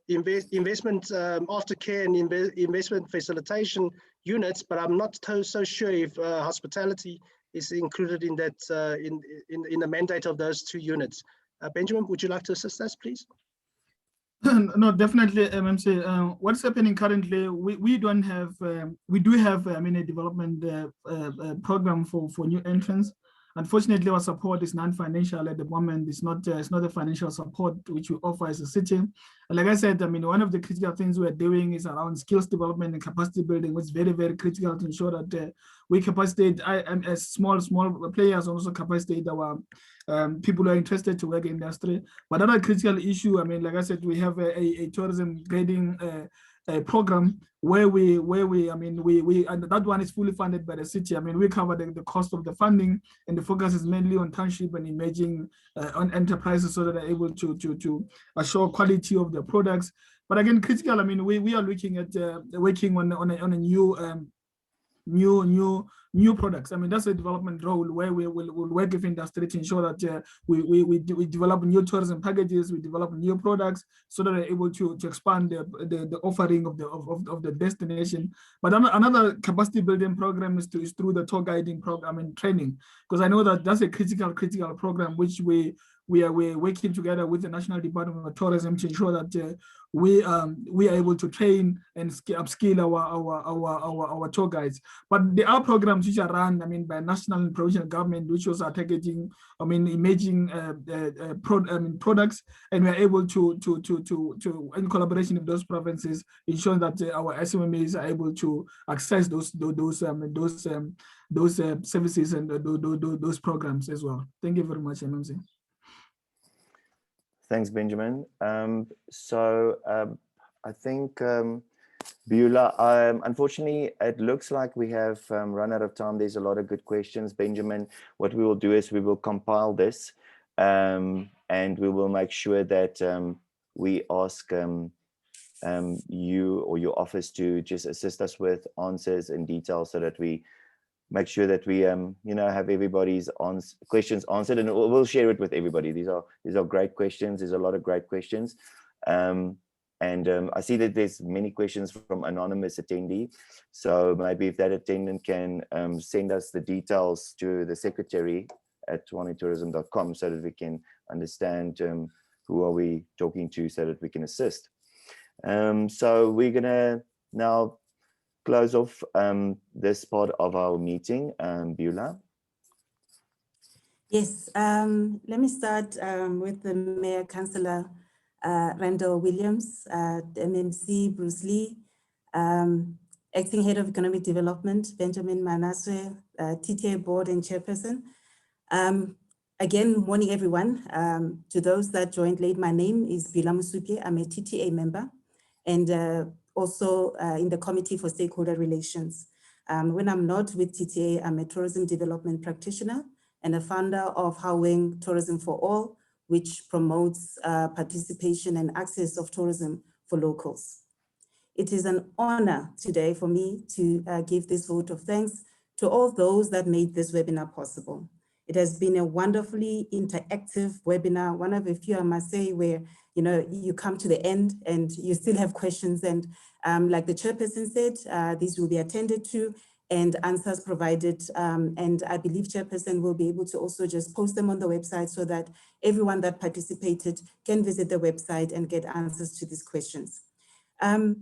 S6: investment aftercare and investment facilitation units, but I'm not so sure if hospitality is included in that in the mandate of those two units. Benjamin, would you like to assist us, please?
S3: No, definitely, MMC. What's happening currently? We don't have. We do have. I mean, a development program for new entrants. Unfortunately, our support is non-financial at the moment. It's not a financial support which we offer as a city. And like I said, I mean, one of the critical things we're doing is around skills development and capacity building, which is very, very critical to ensure that we capacitate as small players, also capacitate our people who are interested to work in industry. But another critical issue, I mean, like I said, we have a tourism grading program where we and that one is fully funded by the city. I mean, we cover the cost of the funding, and the focus is mainly on township and emerging on enterprises so that they're able to assure quality of their products. But again, critical, I mean, we are looking at working on a new products. I mean, that's a development role where we will work with industry to ensure that we develop new tourism packages, we develop new products so that they're able to expand the offering of the destination. But another capacity building program is through the tour guiding program and training, because I know that that's a critical program which we're working together with the National Department of Tourism to ensure that we are able to train and upskill our tour guides. But there are programs which are run, I mean, by national and provincial government, which also are targeting, I mean, emerging products, and we're able to in collaboration with those provinces, ensuring that our SMMEs are able to access those services and those programs as well. Thank you very much, MMC.
S1: Thanks, Benjamin. I think, Beulah, unfortunately, it looks like we have run out of time. There's a lot of good questions. Benjamin, what we will do is we will compile this and we will make sure that we ask you or your office to just assist us with answers in detail so that we make sure that we have everybody's questions answered, and we'll share it with everybody. These are great questions. There's a lot of great questions. I see that there's many questions from anonymous attendee. So maybe if that attendant can send us the details to the secretary at tswanetourism.com so that we can understand who are we talking to so that we can assist. So we're gonna now close off this part of our meeting. Beulah.
S5: Yes, let me start with the Mayor Councillor Randall Williams, MMC Bruce Lee, Acting Head of Economic Development, Benjamin Manaswe, TTA Board and Chairperson. Again, morning everyone. To those that joined late, my name is Beulah Musupye. I'm a TTA member and also in the Committee for Stakeholder Relations. When I'm not with TTA, I'm a tourism development practitioner and a founder of Haweng Tourism for All, which promotes participation and access of tourism for locals. It is an honor today for me to give this vote of thanks to all those that made this webinar possible. It has been a wonderfully interactive webinar, one of a few, I must say, where you come to the end and you still have questions. And like the chairperson said, these will be attended to and answers provided. And I believe chairperson will be able to also just post them on the website so that everyone that participated can visit the website and get answers to these questions. A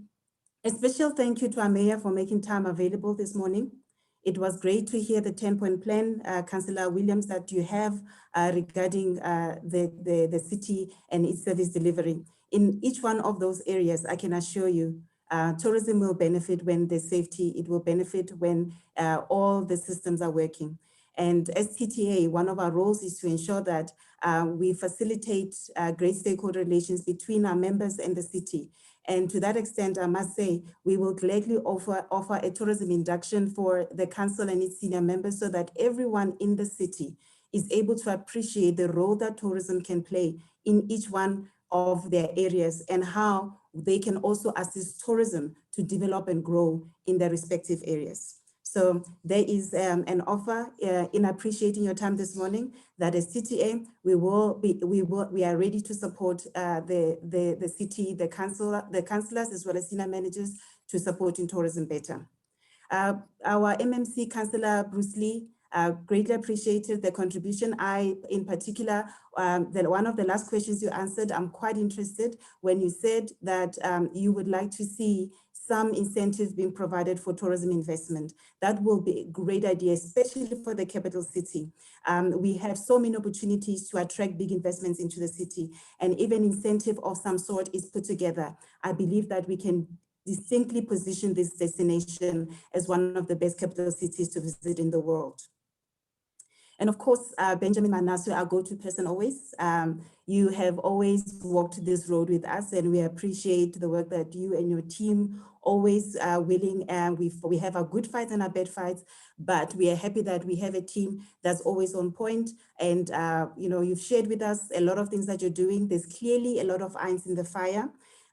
S5: special thank you to our mayor for making time available this morning. It was great to hear the 10-point plan, Councillor Williams, that you have regarding the city and its service delivery. In each one of those areas, I can assure you, tourism will benefit when there's safety. It will benefit when all the systems are working. And as TTA, one of our roles is to ensure that we facilitate great stakeholder relations between our members and the city. And to that extent, I must say, we will gladly offer a tourism induction for the council and its senior members so that everyone in the city is able to appreciate the role that tourism can play in each one of their areas and how they can also assist tourism to develop and grow in their respective areas. So there is an offer in appreciating your time this morning that as TTA, we are ready to support the city, the councillors, as well as senior managers to support in tourism better. Our MMC Councillor Bruce Lee greatly appreciated the contribution. In particular, one of the last questions you answered, I'm quite interested when you said that you would like to see some incentives being provided for tourism investment. That will be a great idea, especially for the capital city. We have so many opportunities to attract big investments into the city, and even incentive of some sort is put together. I believe that we can distinctly position this destination as one of the best capital cities to visit in the world. And of course, Benjamin Manasseh, our go-to person always. You have always walked this road with us, and we appreciate the work that you and your team always willing. We have our good fights and our bad fights, but we are happy that we have a team that's always on point. And you've shared with us a lot of things that you're doing. There's clearly a lot of irons in the fire.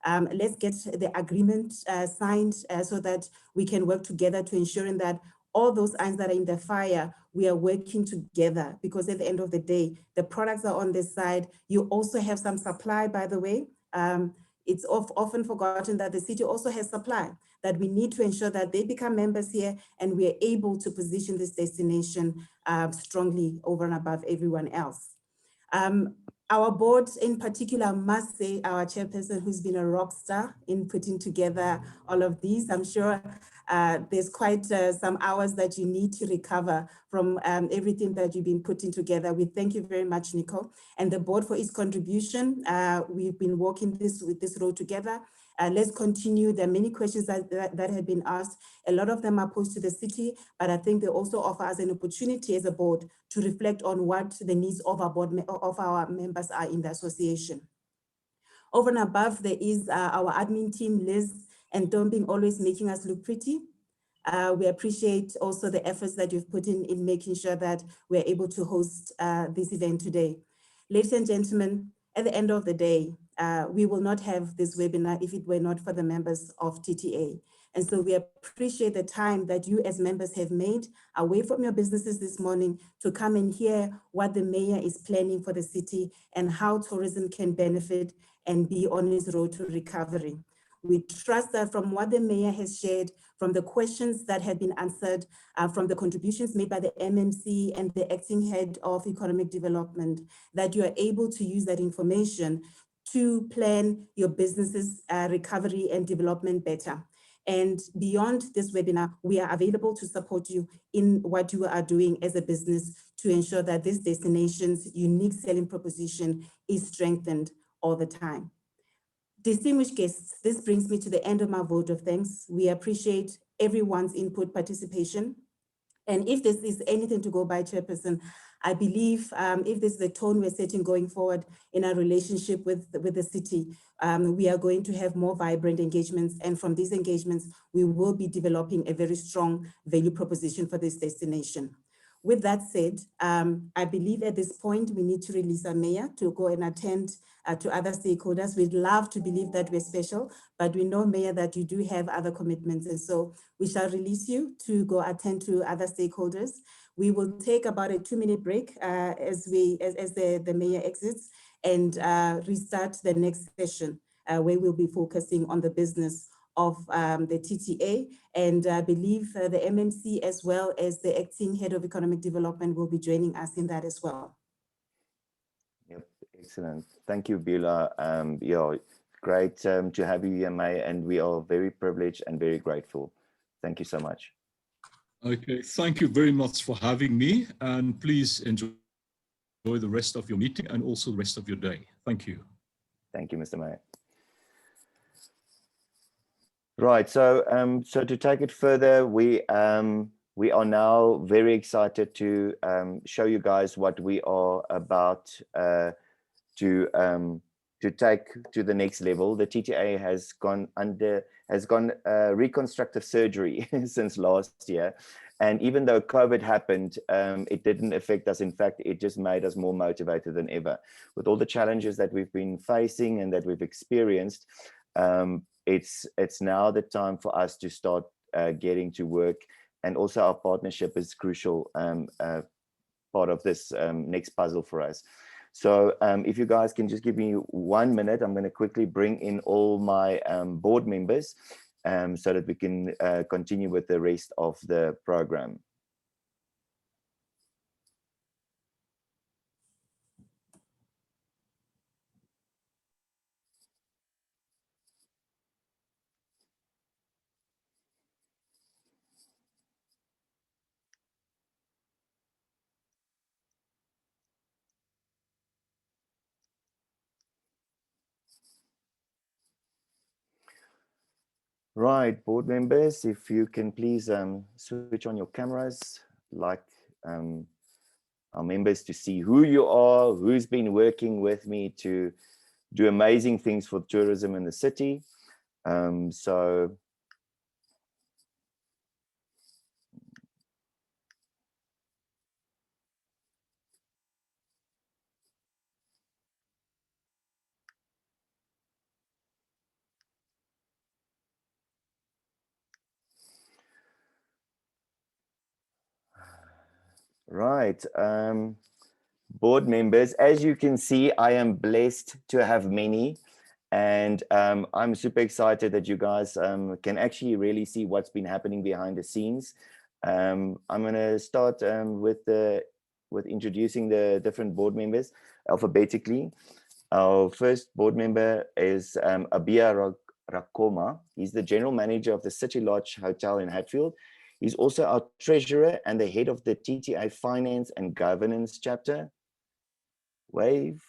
S5: Let's get the agreement signed so that we can work together to ensuring that all those irons that are in the fire, we are working together, because at the end of the day, the products are on this side. You also have some supply, by the way. It's often forgotten that the city also has supply, that we need to ensure that they become members here and we are able to position this destination strongly over and above everyone else. Our board in particular, must say, our chairperson, who's been a rock star in putting together all of these. I'm sure there's quite some hours that you need to recover from everything that you've been putting together. We thank you very much, Nico, and the board for its contribution. We've been walking this road together. Let's continue. There are many questions that have been asked. A lot of them are posed to the city, but I think they also offer us an opportunity as a board to reflect on what the needs of our members are in the association. Over and above, there is our admin team, Liz and Dombing, always making us look pretty. We appreciate also the efforts that you've put in making sure that we're able to host this event today. Ladies and gentlemen, at the end of the day, we will not have this webinar if it were not for the members of TTA. And so we appreciate the time that you as members have made away from your businesses this morning to come and hear what the mayor is planning for the city and how tourism can benefit and be on its road to recovery. We trust that from what the mayor has shared, from the questions that have been answered, from the contributions made by the MMC and the acting head of economic development, that you are able to use that information to plan your business's recovery and development better. And beyond this webinar, we are available to support you in what you are doing as a business to ensure that this destination's unique selling proposition is strengthened all the time. Distinguished guests, this brings me to the end of my vote of thanks. We appreciate everyone's input, participation. And if this is anything to go by, Chairperson, I believe if this is the tone we're setting going forward in our relationship with the city, we are going to have more vibrant engagements. And from these engagements, we will be developing a very strong value proposition for this destination. With that said, I believe at this point, we need to release our mayor to go and attend to other stakeholders. We'd love to believe that we're special, but we know, Mayor, that you do have other commitments. And so we shall release you to go attend to other stakeholders. We will take about a 2-minute break as the mayor exits and restart the next session where we'll be focusing on the business of the TTA, and I believe the MMC as well as the acting head of economic development will be joining us in that as well.
S1: Yep, excellent. Thank you, Beulah. Yeah, great to have you here, Mayor, and we are very privileged and very grateful. Thank you so much.
S2: Okay, thank you very much for having me, and please enjoy the rest of your meeting and also the rest of your day. Thank you.
S1: Thank you, Mr. Mayor. Right, so so to take it further, we are now very excited to show you guys what we are about to take to the next level. The TTA has gone reconstructive surgery since last year, and even though COVID happened, it didn't affect us. In fact, it just made us more motivated than ever. With all the challenges that we've been facing and that we've experienced, It's now the time for us to start getting to work, and also our partnership is crucial part of this next puzzle for us. So if you guys can just give me 1 minute, I'm going to quickly bring in all my board members so that we can continue with the rest of the program. Right, board members, if you can please switch on your cameras, like our members to see who you are, who's been working with me to do amazing things for tourism in the city. Right, board members, as you can see, I am blessed to have many, and I'm super excited that you guys can actually really see what's been happening behind the scenes. I'm going to start with introducing the different board members alphabetically. Our first board member is Abia Rakoma. He's the general manager of the City Lodge Hotel in Hatfield. He's also our treasurer and the head of the TTA Finance and Governance chapter. Wave.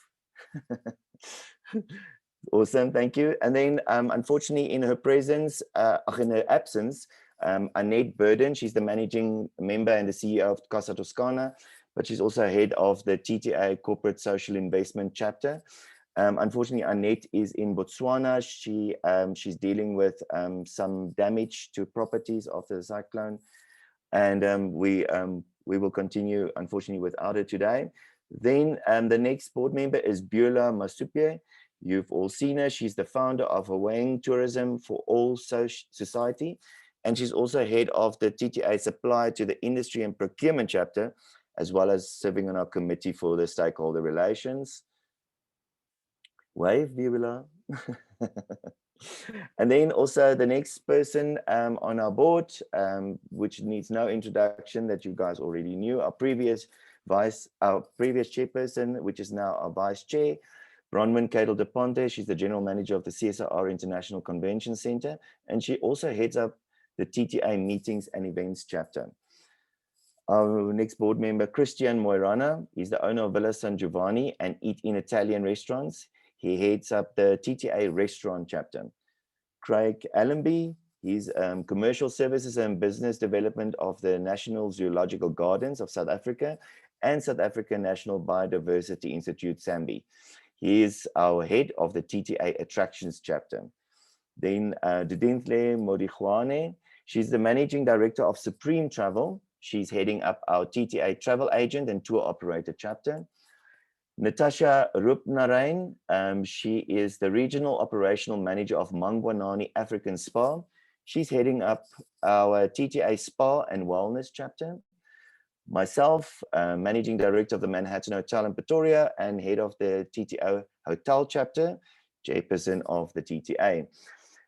S1: Awesome, thank you. And then unfortunately in her presence, in her absence, Annette Burden, she's the managing member and the CEO of Casa Toscana, but she's also head of the TTA Corporate Social Investment chapter. Unfortunately, Annette is in Botswana. She's dealing with some damage to properties after the cyclone. And we will continue, unfortunately, without her today. Then the next board member is Beulah Masupie. You've all seen her. She's the founder of Hawaiian Tourism for All Society. And she's also head of the TTA Supply to the Industry and Procurement chapter, as well as serving on our committee for the stakeholder relations. Wave, Beulah. And then also the next person on our board, which needs no introduction, that you guys already knew, our previous chairperson, which is now our vice chair, Bronwyn Cadel de Ponte. She's the general manager of the CSR International Convention Center, and she also heads up the TTA Meetings and Events chapter. Our next board member, Christian Moirana, he's the owner of Villa San Giovanni and Eat in Italian restaurants. He heads up the TTA Restaurant chapter. Craig Allenby, he's Commercial Services and Business Development of the National Zoological Gardens of South Africa and South Africa National Biodiversity Institute, SAMBI. He is our head of the TTA Attractions chapter. Then Dudintle Modijuane, she's the Managing Director of Supreme Travel. She's heading up our TTA Travel Agent and Tour Operator chapter. Natasha Rupnarain, she is the Regional Operational Manager of Mangwanani African Spa. She's heading up our TTA Spa and Wellness chapter. Myself, Managing Director of the Manhattan Hotel in Pretoria and head of the TTA Hotel chapter, chairperson of the TTA.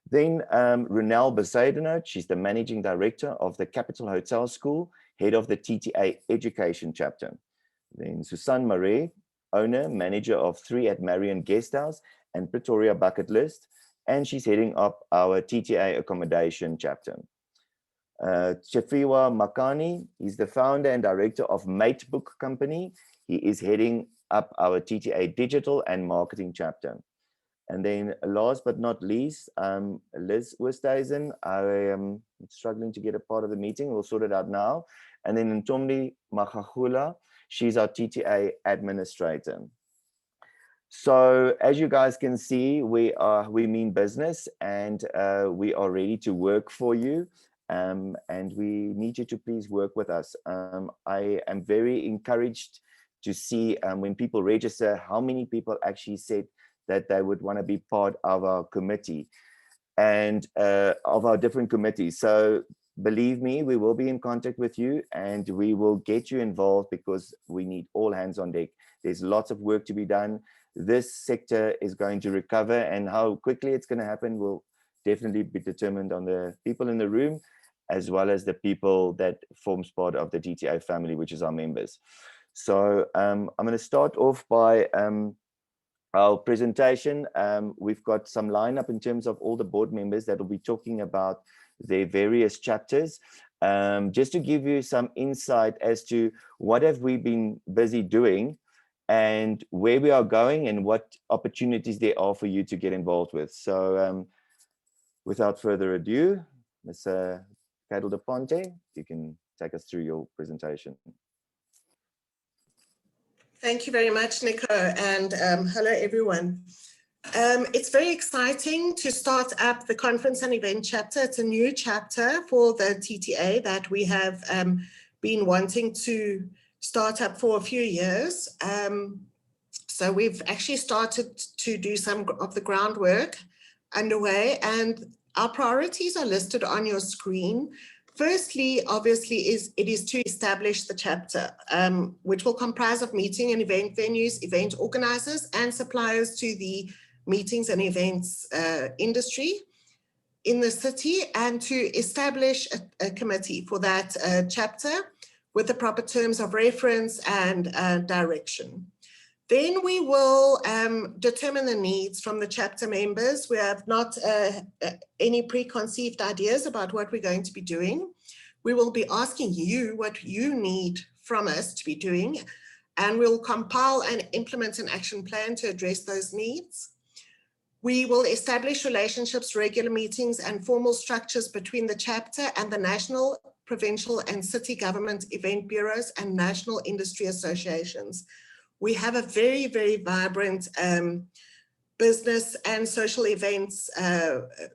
S1: Then Runel Besaidenout, she's the Managing Director of the Capital Hotel School, head of the TTA Education chapter. Then Susan Marais, owner, manager of 3 at Marion Guesthouse and Pretoria Bucket List, and she's heading up our TTA Accommodation chapter. Chefiwa Makani, he's the founder and director of Mate Book Company. He is heading up our TTA Digital and Marketing chapter. And then last but not least, Liz Westhuizen. I am struggling to get a part of the meeting. We'll sort it out now. And then Ntombi Magagula, she's our TTA administrator. So as you guys can see, we mean business, and we are ready to work for you. And we need you to please work with us. I am very encouraged to see when people register, how many people actually said that they would want to be part of our committee and of our different committees. So believe me, we will be in contact with you and we will get you involved because we need all hands on deck. There's lots of work to be done. This sector is going to recover, and how quickly it's going to happen will definitely be determined on the people in the room, as well as the people that forms part of the TTA family, which is our members. So I'm going to start off by our presentation. We've got some lineup in terms of all the board members that will be talking about their various chapters. Just to give you some insight as to what have we been busy doing and where we are going and what opportunities there are for you to get involved with. So without further ado, Ms. Cadel de Ponte, you can take us through your presentation.
S4: Thank you very much, Nico, and hello, everyone. It's very exciting to start up the conference and event chapter. It's a new chapter for the TTA that we have been wanting to start up for a few years. So we've actually started to do some of the groundwork underway, and our priorities are listed on your screen. Firstly, obviously, it is to establish the chapter, which will comprise of meeting and event venues, event organizers, and suppliers to the meetings and events industry in the city, and to establish a committee for that chapter with the proper terms of reference and direction. Then we will determine the needs from the chapter members. We have not any preconceived ideas about what we're going to be doing. We will be asking you what you need from us to be doing, and we'll compile and implement an action plan to address those needs. We will establish relationships, regular meetings, and formal structures between the chapter and the national, provincial, and city government event bureaus and national industry associations. We have a very, very vibrant business and social events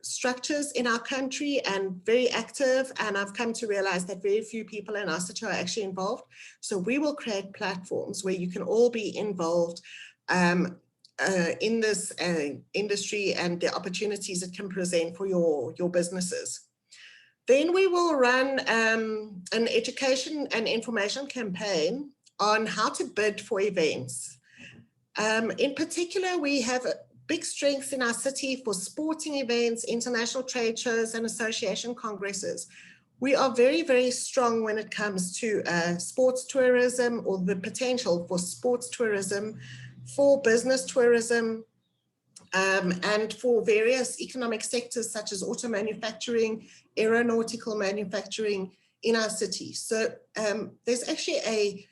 S4: structures in our country, and very active. And I've come to realize that very few people in our city are actually involved. So we will create platforms where you can all be involved in this industry and the opportunities it can present for your businesses. Then we will run an education and information campaign on how to bid for events. In particular, we have big strengths in our city for sporting events, international trade shows, and association congresses. We are very, very strong when it comes to sports tourism, or the potential for sports tourism, for business tourism, and for various economic sectors such as auto manufacturing, aeronautical manufacturing in our city. So there's actually a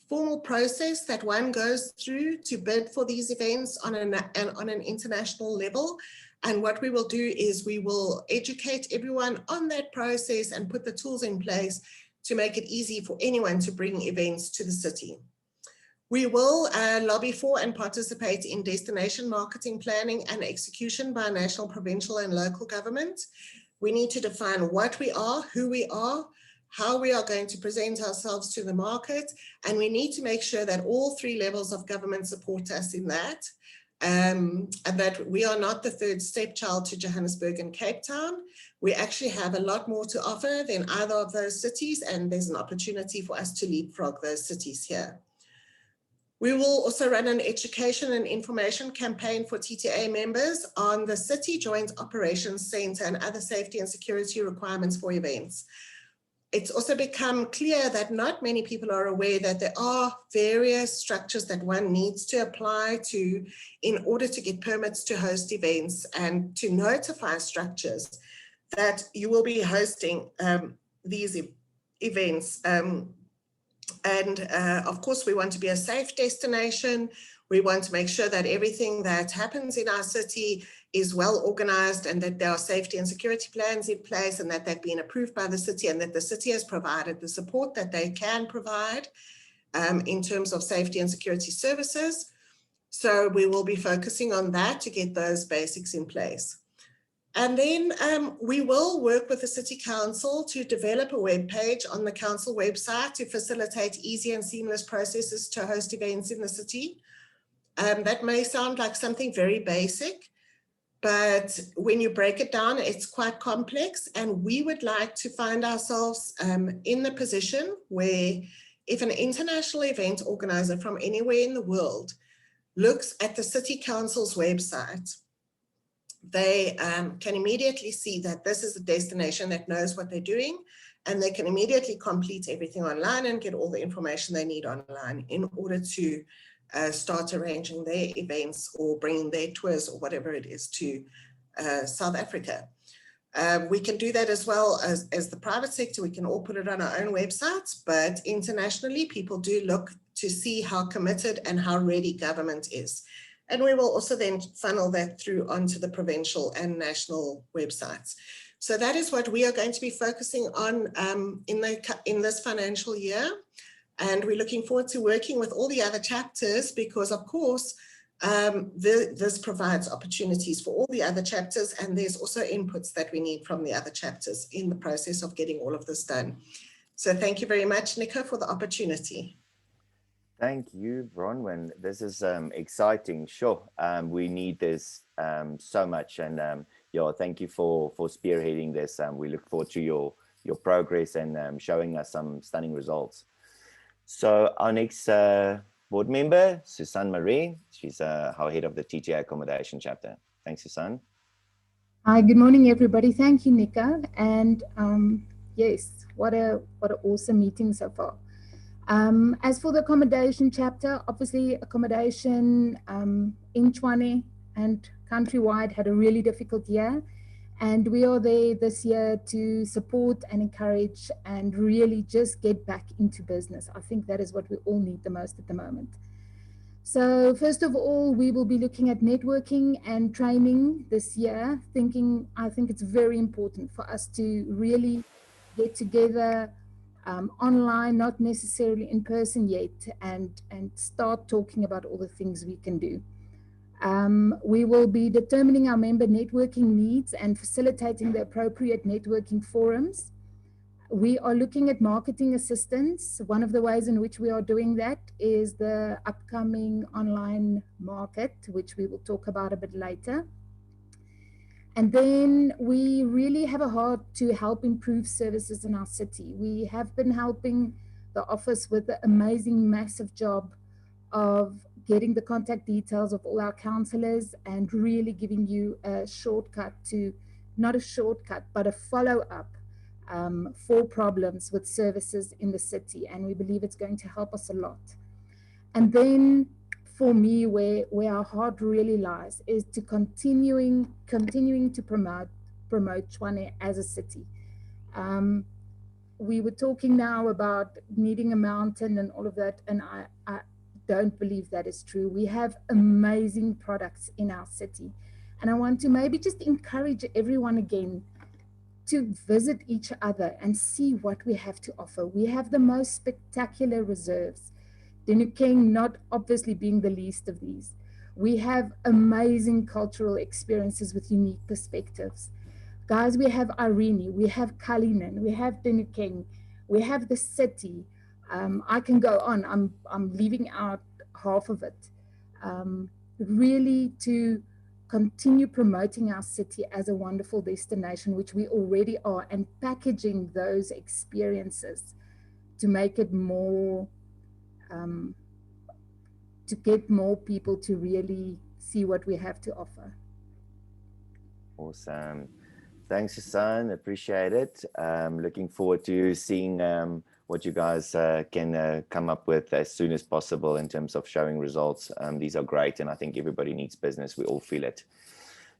S4: formal process that one goes through to bid for these events on an international level. And what we will do is we will educate everyone on that process and put the tools in place to make it easy for anyone to bring events to the city. We will lobby for and participate in destination marketing planning and execution by national, provincial, and local government. We need to define what we are, who we are, how we are going to present ourselves to the market, and we need to make sure that all three levels of government support us in that, and that we are not the third stepchild to Johannesburg and Cape Town. We actually have a lot more to offer than either of those cities, and there's an opportunity for us to leapfrog those cities here. We will also run an education and information campaign for TTA members on the City Joint Operations Centre and other safety and security requirements for events. It's also become clear that not many people are aware that there are various structures that one needs to apply to in order to get permits to host events, and to notify structures that you will be hosting these events. Of course, we want to be a safe destination. We want to make sure that everything that happens in our city is well organized, and that there are safety and security plans in place, and that they've been approved by the city, and that the city has provided the support that they can provide in terms of safety and security services. So we will be focusing on that to get those basics in place. And then we will work with the City Council to develop a web page on the council website to facilitate easy and seamless processes to host events in the city. That may sound like something very basic, but when you break it down, it's quite complex. And we would like to find ourselves in the position where if an international event organizer from anywhere in the world looks at the City Council's website, they can immediately see that this is a destination that knows what they're doing, and they can immediately complete everything online and get all the information they need online in order to start arranging their events or bringing their tours or whatever it is to South Africa. We can do that as well as the private sector. We can all put it on our own websites, but internationally, people do look to see how committed and how ready government is. And we will also then funnel that through onto the provincial and national websites. So that is what we are going to be focusing on in this financial year. And we're looking forward to working with all the other chapters because, of course, this provides opportunities for all the other chapters, and there's also inputs that we need from the other chapters in the process of getting all of this done. So thank you very much, Nico, for the opportunity.
S1: Thank you, Bronwyn. This is exciting. Sure, we need this so much, and yeah, thank you for spearheading this. We look forward to your progress and showing us some stunning results. So our next board member, Susan Marie, she's our head of the TTA Accommodation Chapter. Thanks, Susan.
S7: Hi, good morning, everybody. Thank you, Nico. And yes, what an awesome meeting so far. As for the accommodation chapter, obviously accommodation in Tshwane and countrywide had a really difficult year. And we are there this year to support and encourage and really just get back into business. I think that is what we all need the most at the moment. So first of all, we will be looking at networking and training this year, I think it's very important for us to really get together online, not necessarily in person yet, and start talking about all the things we can do. We will be determining our member networking needs and facilitating the appropriate networking forums. We are looking at marketing assistance. One of the ways in which we are doing that is the upcoming online market, which we will talk about a bit later. And then we really have a heart to help improve services in our city. We have been helping the office with the amazing, massive job of getting the contact details of all our councillors and really giving you a shortcut to, not a shortcut, but a follow-up for problems with services in the city. And we believe it's going to help us a lot. And then for me, where our heart really lies is to continuing to promote Tshwane as a city. We were talking now about needing a mountain and all of that, and I don't believe that is true. We have amazing products in our city. And I want to maybe just encourage everyone again to visit each other and see what we have to offer. We have the most spectacular reserves, Dinukeng not obviously being the least of these. We have amazing cultural experiences with unique perspectives. Guys, we have Irene, we have Kalinin, we have Dinukeng, we have the city. I can go on, I'm leaving out half of it. Really to continue promoting our city as a wonderful destination, which we already are, and packaging those experiences to make it more, to get more people to really see what we have to offer.
S1: Awesome. Thanks, Susan. Appreciate it. Looking forward to seeing what you guys can come up with as soon as possible in terms of showing results. These are great, and I think everybody needs business. We all feel it.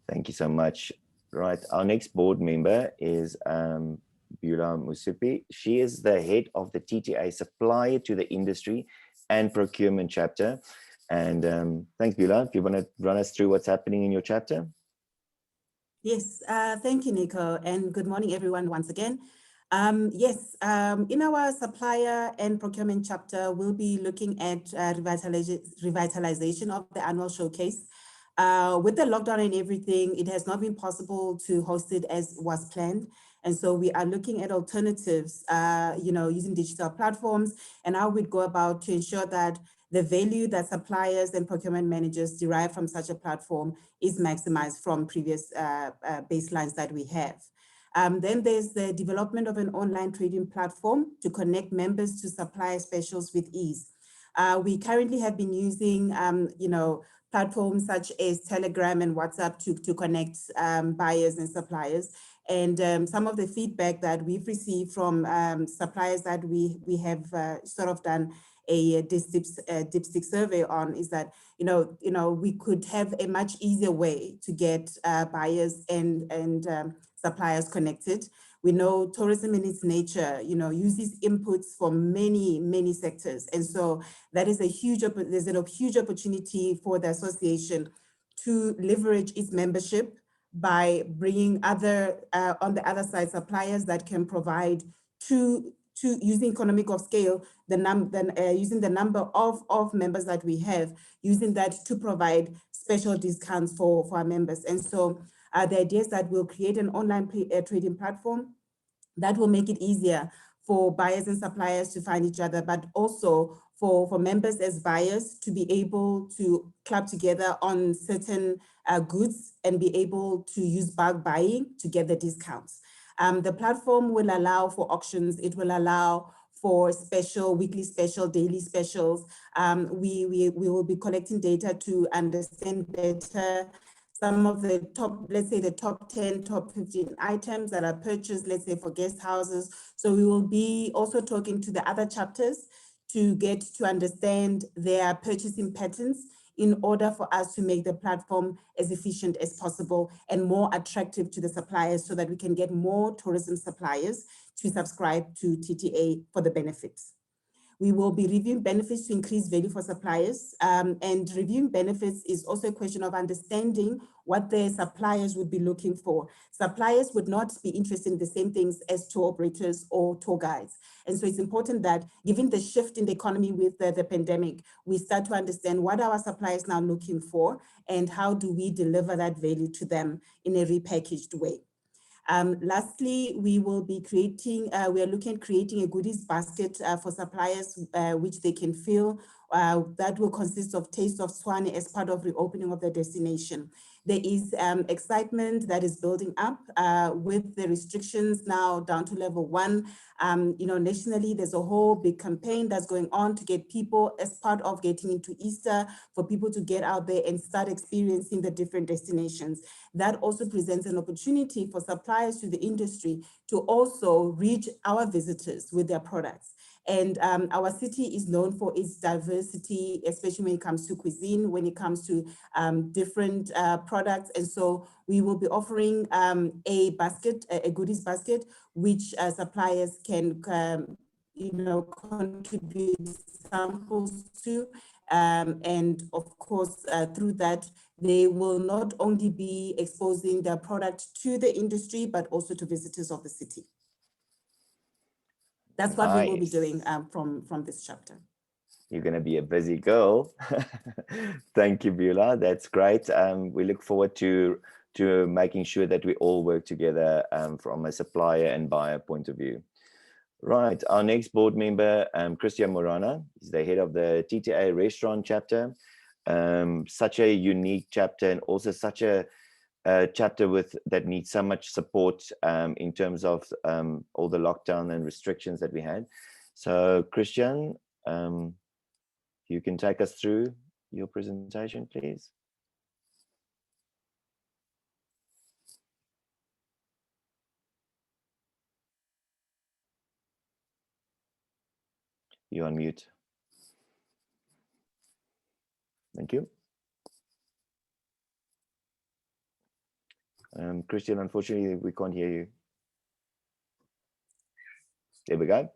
S1: Thank you so much. Right, our next board member is Bula Musupi. She is the head of the TTA Supplier to the Industry and Procurement Chapter. And thanks, Bula. If you want to run us through what's happening in your chapter.
S5: Yes, thank you, Nico, and good morning, everyone, once again. Yes, in our supplier and procurement chapter, we'll be looking at revitalization of the annual showcase. With the lockdown and everything, it has not been possible to host it as was planned. And so we are looking at alternatives, using digital platforms and how we'd go about to ensure that the value that suppliers and procurement managers derive from such a platform is maximized from previous baselines that we have. Then there's the development of an online trading platform to connect members to supplier specials with ease. We currently have been using, platforms such as Telegram and WhatsApp to connect buyers and suppliers. And some of the feedback that we've received from suppliers that we have sort of done a dipstick survey on is that, we could have a much easier way to get buyers and suppliers connected. We know tourism in its nature, uses inputs from many sectors. And so that is there's a huge opportunity for the association to leverage its membership by bringing other, on the other side, suppliers that can provide to using economic of scale, using the number of members that we have, using that to provide special discounts for our members. And so the idea is that we'll create an online trading platform that will make it easier for buyers and suppliers to find each other, but also for members as buyers to be able to club together on certain goods and be able to use bulk buying to get the discounts. The platform will allow for auctions. It will allow for special, weekly special, daily specials. We will be collecting data to understand better some of the top, let's say the top 10, top 15 items that are purchased, let's say for guest houses. So we will be also talking to the other chapters to get to understand their purchasing patterns in order for us to make the platform as efficient as possible and more attractive to the suppliers so that we can get more tourism suppliers to subscribe to TTA for the benefits. We will be reviewing benefits to increase value for suppliers, and reviewing benefits is also a question of understanding what the suppliers would be looking for. Suppliers would not be interested in the same things as tour operators or tour guides. And so it's important that given the shift in the economy with the pandemic, we start to understand what our suppliers now looking for and how do we deliver that value to them in a repackaged way. Lastly, we will be creating, we are looking at creating a goodies basket for suppliers, which they can fill. That will consist of Taste of Tshwane as part of reopening of the destination. There is excitement that is building up with the restrictions now down to level 1. Nationally, there's a whole big campaign that's going on to get people as part of getting into Easter, for people to get out there and start experiencing the different destinations. That also presents an opportunity for suppliers to the industry to also reach our visitors with their products. And our city is known for its diversity, especially when it comes to cuisine, when it comes to different products. And so we will be offering a basket, a goodies basket, which suppliers can contribute samples to. And of course, through that, they will not only be exposing their product to the industry, but also to visitors of the city. That's what we will be doing from this chapter.
S1: You're going to be a busy girl. Thank you, Beulah. That's great. We look forward to making sure that we all work together from a supplier and buyer point of view. Right, our next board member, Christian Morana, is the head of the TTA Restaurant Chapter. Such a unique chapter, and also such a chapter that needs so much support in terms of all the lockdown and restrictions that we had. So Christian, you can take us through your presentation, please. You're on mute. Thank you. Christian, unfortunately, we can't hear you. There we go.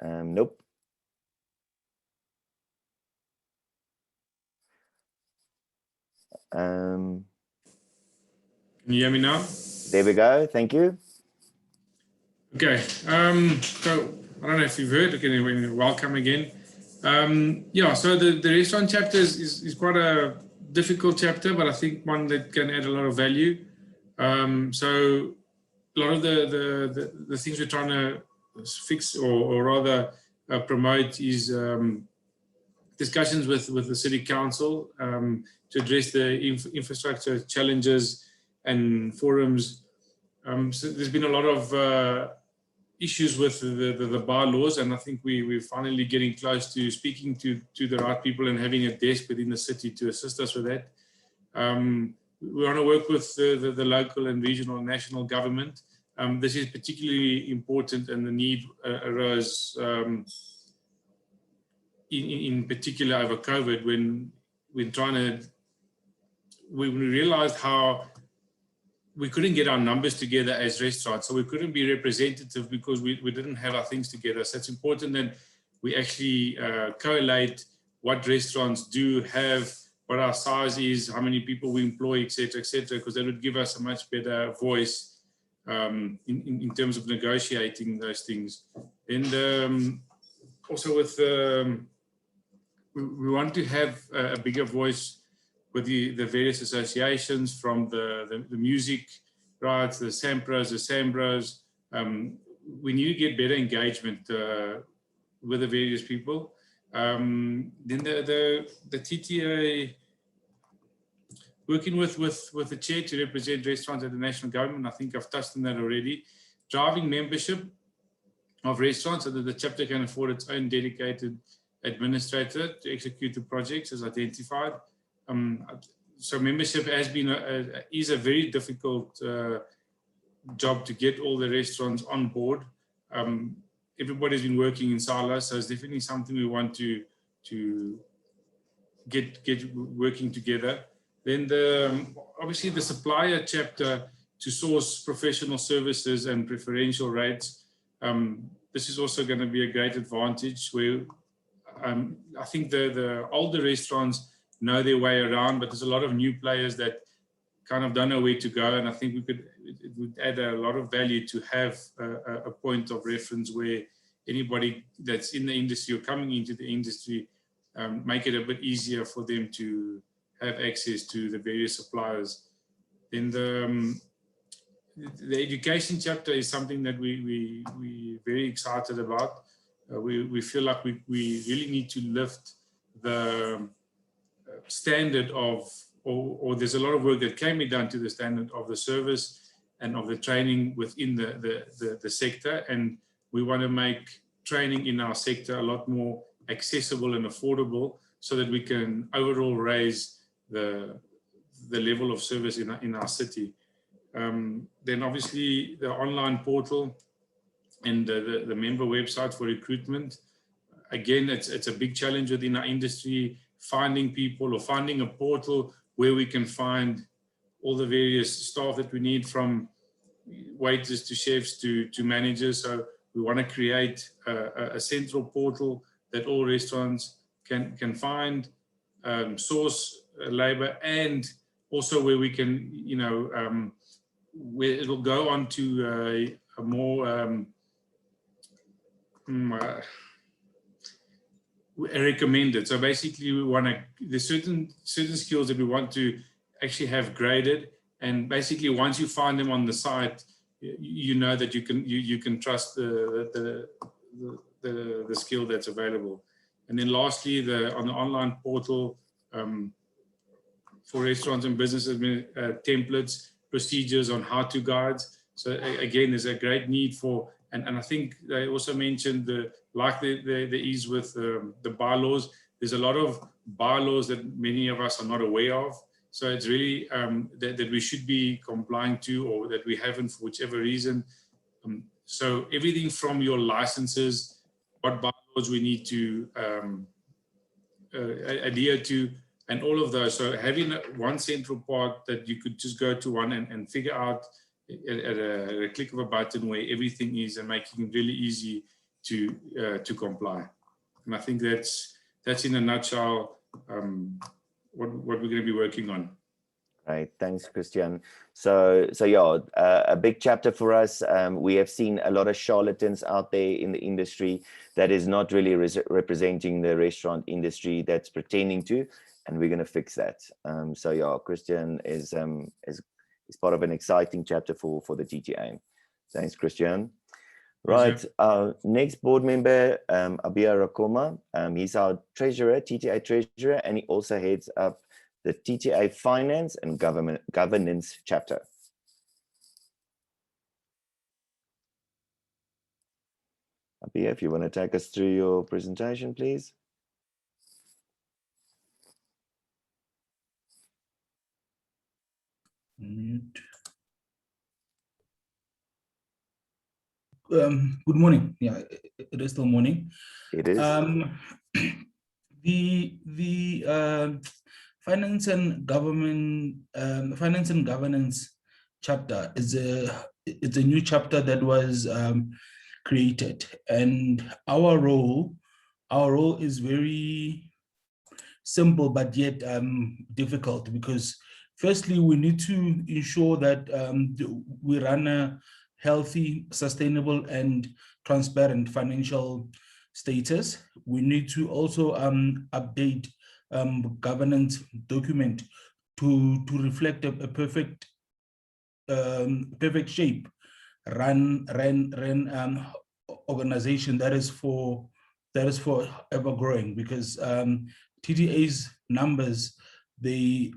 S1: Nope.
S8: Can you hear me now?
S1: There we go. Thank you.
S8: Okay. So I don't know if you've heard. Okay, welcome again. Yeah. So the restaurant chapter is quite a difficult chapter, but I think one that can add a lot of value. So a lot of the things we're trying to fix or rather promote is discussions with the City Council to address the infrastructure challenges and forums. So there's been a lot of issues with the bylaws, and I think we're finally getting close to speaking to the right people and having a desk within the city to assist us with that. We want to work with the local and regional and national government. This is particularly important, and the need arose in particular over COVID when we realized how we couldn't get our numbers together as restaurants, so we couldn't be representative because we didn't have our things together. So it's important that we actually correlate what restaurants do have, what our size is, how many people we employ, etc., because that would give us a much better voice in terms of negotiating those things. And also with we want to have a bigger voice with the various associations, from the music rights, the SAMPRAs, the SAMBRAs. We need to get better engagement with the various people. Then the TTA, working with the chair to represent restaurants at the national government. I think I've touched on that already. Driving membership of restaurants so that the chapter can afford its own dedicated administrator to execute the projects as identified. So membership has been is a very difficult job to get all the restaurants on board. Everybody's been working in silos, so it's definitely something we want to get working together. Then obviously the supplier chapter to source professional services and preferential rates. This is also going to be a great advantage where I think the older restaurants know their way around, but there's a lot of new players that kind of don't know where to go. And I think it would add a lot of value to have a point of reference where anybody that's in the industry or coming into the industry, make it a bit easier for them to have access to the various suppliers. Then the education chapter is something that we're very excited about. We feel like we really need to lift the standard of, or there's a lot of work that can be done to the standard of the service and of the training within the sector. And we want to make training in our sector a lot more accessible and affordable so that we can overall raise the level of service in our city. Then obviously the online portal and the member website for recruitment. Again, it's a big challenge within our industry, finding people or finding a portal where we can find all the various staff that we need, from waiters to chefs to managers. So we want to create a central portal that all restaurants can find, source labor, and also where we can, where it'll go on to a more recommended. So basically we want to, there's certain skills that we want to actually have graded, and basically once you find them on the site, you know that you can trust the skill that's available. And then lastly, on the online portal for restaurants and businesses, templates, procedures on how-to guides. So again, there's a great need for, and I think they also mentioned like the ease with the bylaws. There's a lot of bylaws that many of us are not aware of. So it's really that we should be complying to, or that we haven't for whichever reason. So everything from your licenses, what bylaws we need to adhere to, and all of those. So having one central part that you could just go to one and figure out at a click of a button where everything is, and making it really easy to comply. And I think that's in a nutshell what we're going to be working on.
S1: Right, thanks, Christian. So yeah, a big chapter for us. We have seen a lot of charlatans out there in the industry that is not really representing the restaurant industry, that's pretending to, and we're going to fix that. So yeah, Christian is part of an exciting chapter for the TTA. Thanks, Christian. Right, our next board member, Abia Rakoma. He's our treasurer, TTA treasurer, and he also heads up the TTA Finance and Governance chapter. Abia, if you want to take us through your presentation, please.
S9: Good morning. Yeah, it is still morning.
S1: It is.
S9: The finance and governance chapter is a new chapter that was created, and our role is very simple but yet difficult, because firstly we need to ensure that we run a healthy, sustainable and transparent financial status. We need to also update governance document to reflect a perfect shape run organization that is ever growing, because TTA's numbers, they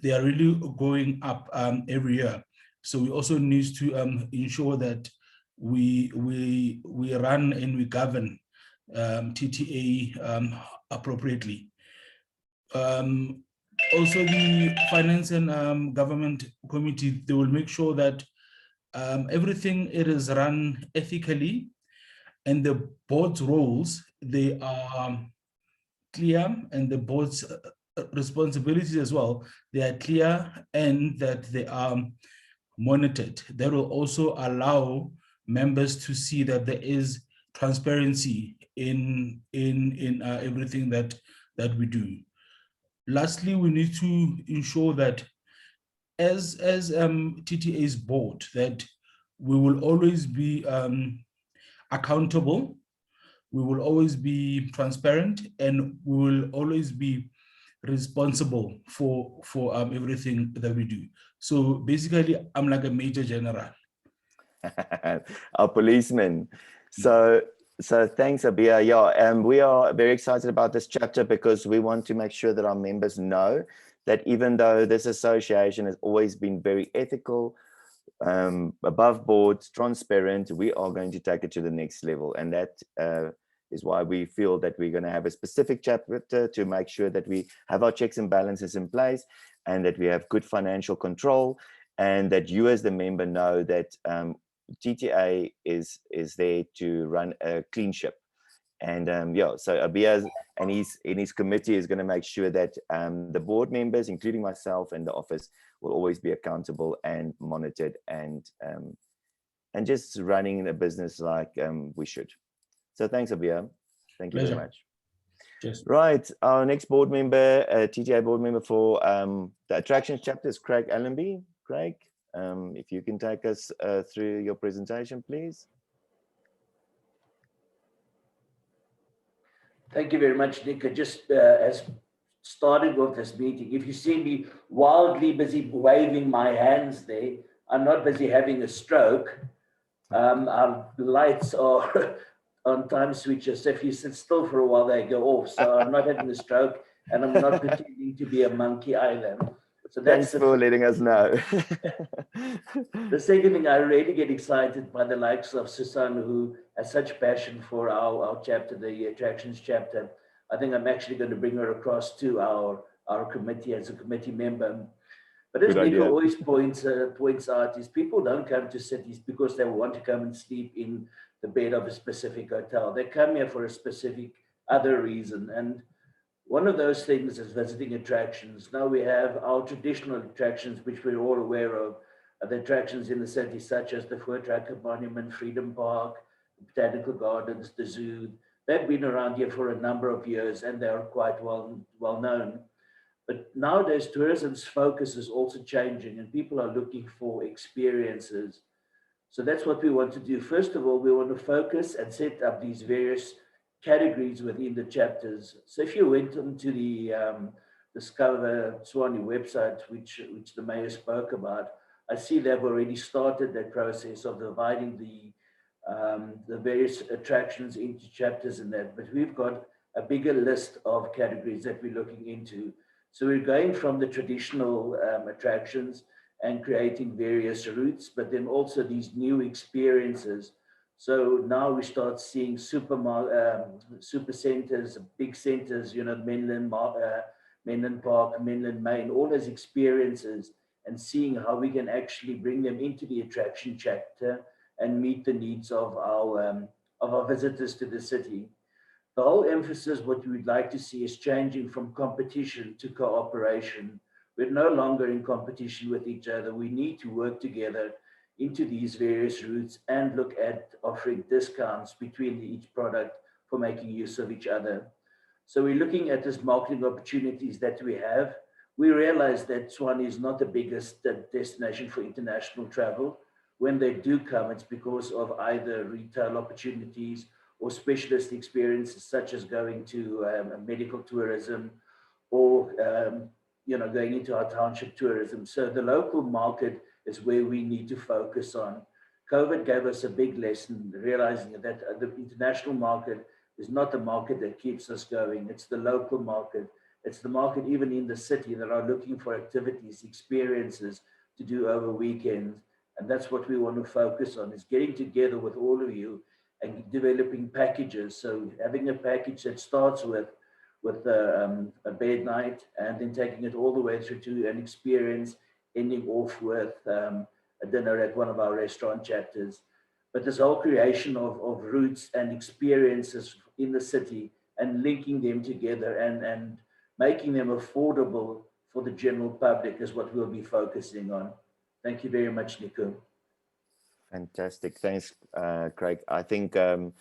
S9: are really going up every year. So we also need to ensure that we run and we govern TTA appropriately. Also, the Finance and Government Committee, they will make sure that everything it is run ethically, and the board's roles, they are clear, and the board's responsibilities as well, they are clear, and that they are monitored. That will also allow members to see that there is transparency in everything that we do. Lastly, we need to ensure that as TTA's board, that we will always be accountable, we will always be transparent, and we will always be responsible for everything that we do. So basically, I'm like a major general.
S1: Our policeman. So thanks, Abia. Yeah, we are very excited about this chapter because we want to make sure that our members know that even though this association has always been very ethical, above board, transparent, we are going to take it to the next level. And that is why we feel that we're going to have a specific chapter to make sure that we have our checks and balances in place, and that we have good financial control, and that you as the member know that TTA is there to run a clean ship. And yeah, so Abia and his committee is going to make sure that the board members, including myself and the office, will always be accountable and monitored, and just running a business like we should. So thanks, Abia. Thank you very much.
S9: Cheers.
S1: Right, our next board member, TTA board member for the attractions chapter is Craig Allenby. Craig, if you can take us through your presentation, please.
S10: Thank you very much, Nico. Just as started with this meeting, if you see me wildly busy waving my hands there, I'm not busy having a stroke. Our lights are on time switches. So if you sit still for a while, they go off. So I'm not having a stroke, and I'm not pretending to be a monkey either. So that's
S1: Thanks for letting us know.
S10: The second thing, I really get excited by the likes of Susan, who has such passion for our chapter, the attractions chapter. I think I'm actually going to bring her across to our committee as a committee member. But as Nico always points out, is people don't come to cities because they want to come and sleep in the bed of a specific hotel. They come here for a specific other reason. And one of those things is visiting attractions. Now we have our traditional attractions, which we're all aware of, the attractions in the city, such as the Voortrekker Monument, Freedom Park, the Botanical Gardens, the zoo. They've been around here for a number of years, and they are quite well known. But nowadays, tourism's focus is also changing, and people are looking for experiences. So that's what we want to do. First of all, we want to focus and set up these various categories within the chapters. So if you went onto the Discover Tshwane website, which the mayor spoke about, I see they've already started that process of dividing the various attractions into chapters and that, but we've got a bigger list of categories that we're looking into. So we're going from the traditional attractions and creating various routes, but then also these new experiences. So now we start seeing super centers, big centers, you know, Menlyn Park, Menlyn Main, all those experiences, and seeing how we can actually bring them into the attraction chapter and meet the needs of our visitors to the city. The whole emphasis, what we would like to see, is changing from competition to cooperation. We're no longer in competition with each other. We need to work together into these various routes and look at offering discounts between each product for making use of each other. So we're looking at this marketing opportunities that we have. We realize that Tshwane is not the biggest destination for international travel. When they do come, it's because of either retail opportunities or specialist experiences, such as going to medical tourism or you know, going into our township tourism. So the local market is where we need to focus on. COVID gave us a big lesson, realizing that the international market is not the market that keeps us going. It's the local market. It's the market even in the city that are looking for activities, experiences to do over weekends. And that's what we want to focus on, is getting together with all of you and developing packages. So having a package that starts with a bed night and then taking it all the way through to an experience, ending off with a dinner at one of our restaurant chapters. But this whole creation of routes and experiences in the city and linking them together and making them affordable for the general public is what we'll be focusing on. Thank you very much, Nico.
S1: Fantastic. Thanks, Craig. I think I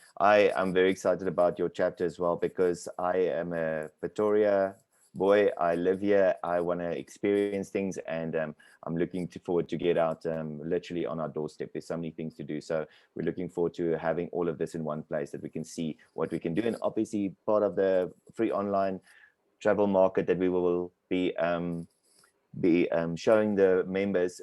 S1: am very excited about your chapter as well, because I am a Pretoria boy. I live here. I want to experience things, and I'm looking forward to get out literally on our doorstep. There's so many things to do. So we're looking forward to having all of this in one place that we can see what we can do. And obviously part of the free online travel market that we will be showing the members,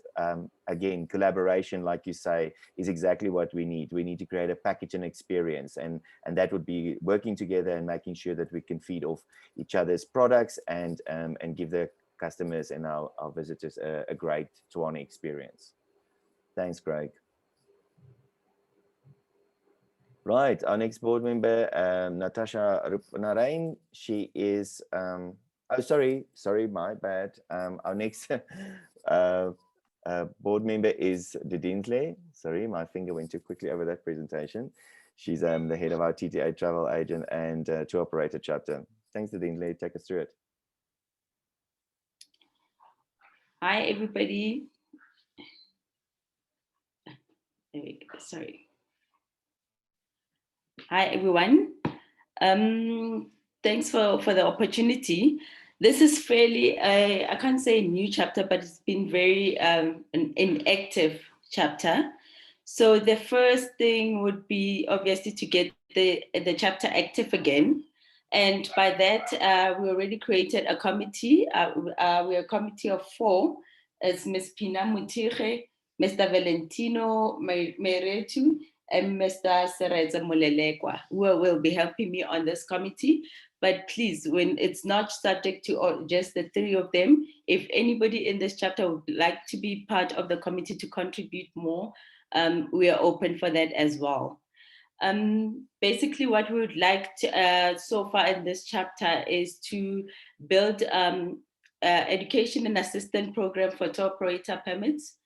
S1: again, collaboration, like you say, is exactly what we need. We need to create a package and experience, and that would be working together and making sure that we can feed off each other's products and give the customers and our visitors a great Tshwane experience. Thanks, Craig. Right, our next board member, Natasha Rupanarain. She is oh, sorry, my bad. Our next board member is Didintle. Sorry, my finger went too quickly over that presentation. She's the head of our TTA travel agent and tour operator chapter. Thanks, Didintle. Take us through it.
S11: Hi, everybody. There we go. Sorry. Hi, everyone. Thanks for the opportunity. This is fairly, I can't say a new chapter, but it's been very an inactive chapter. So the first thing would be obviously to get the chapter active again. And by that, we already created a committee. We're a committee of 4. It's Ms. Pina Mutire, Mr. Valentino Meretu, and Mr. Sereza Mulelekwa, who will be helping me on this committee. But please, when it's not subject to just the 3 of them, if anybody in this chapter would like to be part of the committee to contribute more, we are open for that as well. Basically, what we would like to, so far in this chapter is to build education and assistance program for tour operator permits.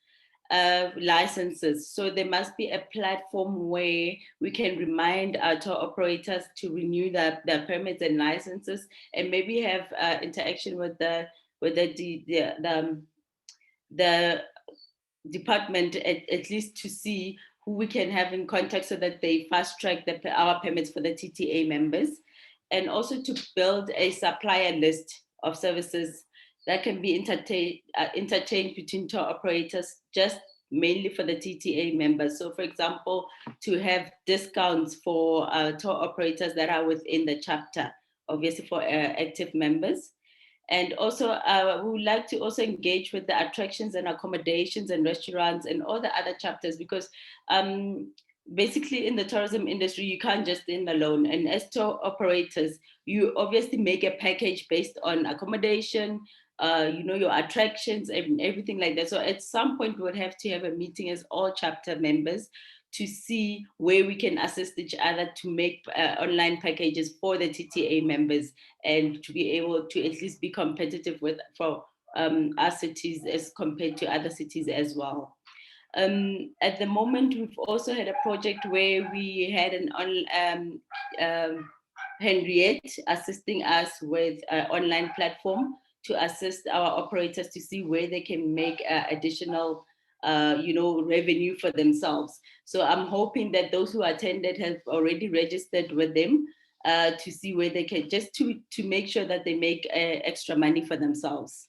S11: Licenses. So there must be a platform where we can remind our tour operators to renew their permits and licenses, and maybe have interaction with the department at least to see who we can have in contact so that they fast track our permits for the TTA members, and also to build a supplier list of services that can be interchanged between tour operators, just mainly for the TTA members. So for example, to have discounts for tour operators that are within the chapter, obviously for active members. And also we would like to also engage with the attractions and accommodations and restaurants and all the other chapters, because basically in the tourism industry, you can't just in alone. And as tour operators, you obviously make a package based on accommodation, your attractions and everything like that. So at some point we would have to have a meeting as all chapter members to see where we can assist each other to make online packages for the TTA members and to be able to at least be competitive for our cities as compared to other cities as well. At the moment, we've also had a project where we had Henriette assisting us with an online platform to assist our operators to see where they can make additional revenue for themselves. So I'm hoping that those who attended have already registered with them to see where they can, just to make sure that they make extra money for themselves.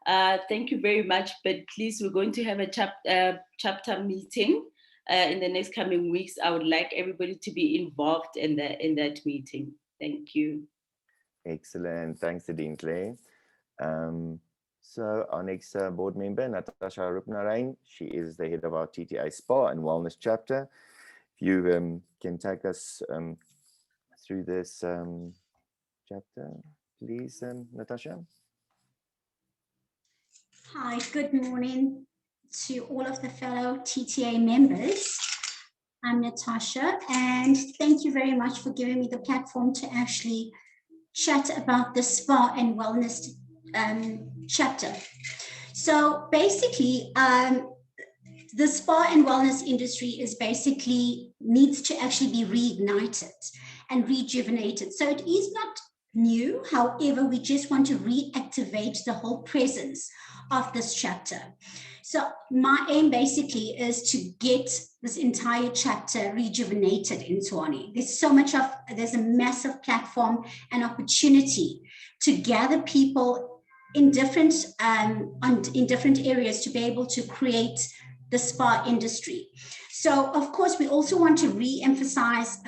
S11: Thank you very much, but please, we're going to have a chapter meeting in the next coming weeks. I would like everybody to be involved in that meeting. Thank you.
S1: Excellent. Thanks, Dinkley. So our next board member, Natasha Rupnarain, she is the head of our TTA Spa and Wellness chapter. If you can take us through this chapter, please, Natasha.
S12: Hi, good morning to all of the fellow TTA members. I'm Natasha, and thank you very much for giving me the platform to actually chat about the spa and wellness chapter. So basically, the spa and wellness industry is basically needs to actually be reignited and rejuvenated. So it is not new, however, we just want to reactivate the whole presence of this chapter. So my aim basically is to get this entire chapter rejuvenated in Tshwane. There's a massive platform and opportunity to gather people in different areas to be able to create the spa industry. So of course, we also want to re-emphasize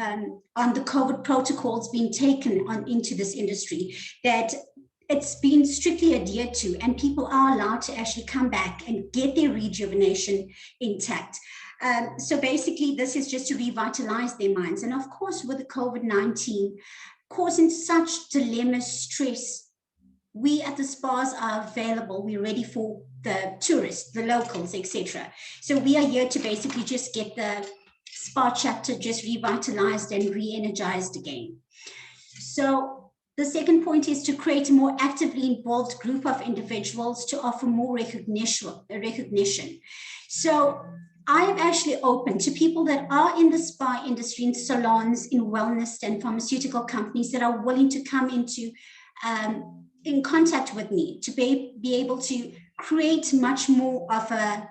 S12: on the COVID protocols being taken into this industry, that it's been strictly adhered to and people are allowed to actually come back and get their rejuvenation intact. So basically, this is just to revitalize their minds. And of course, with the COVID-19 causing such dilemma, stress, we at the spas are available. We're ready for the tourists, the locals, etc. So we are here to basically just get the spa chapter just revitalized and re-energized again. So the second point is to create a more actively involved group of individuals to offer more recognition. So I am actually open to people that are in the spa industry, in salons, in wellness and pharmaceutical companies that are willing to come into in contact with me to be able to create much more of a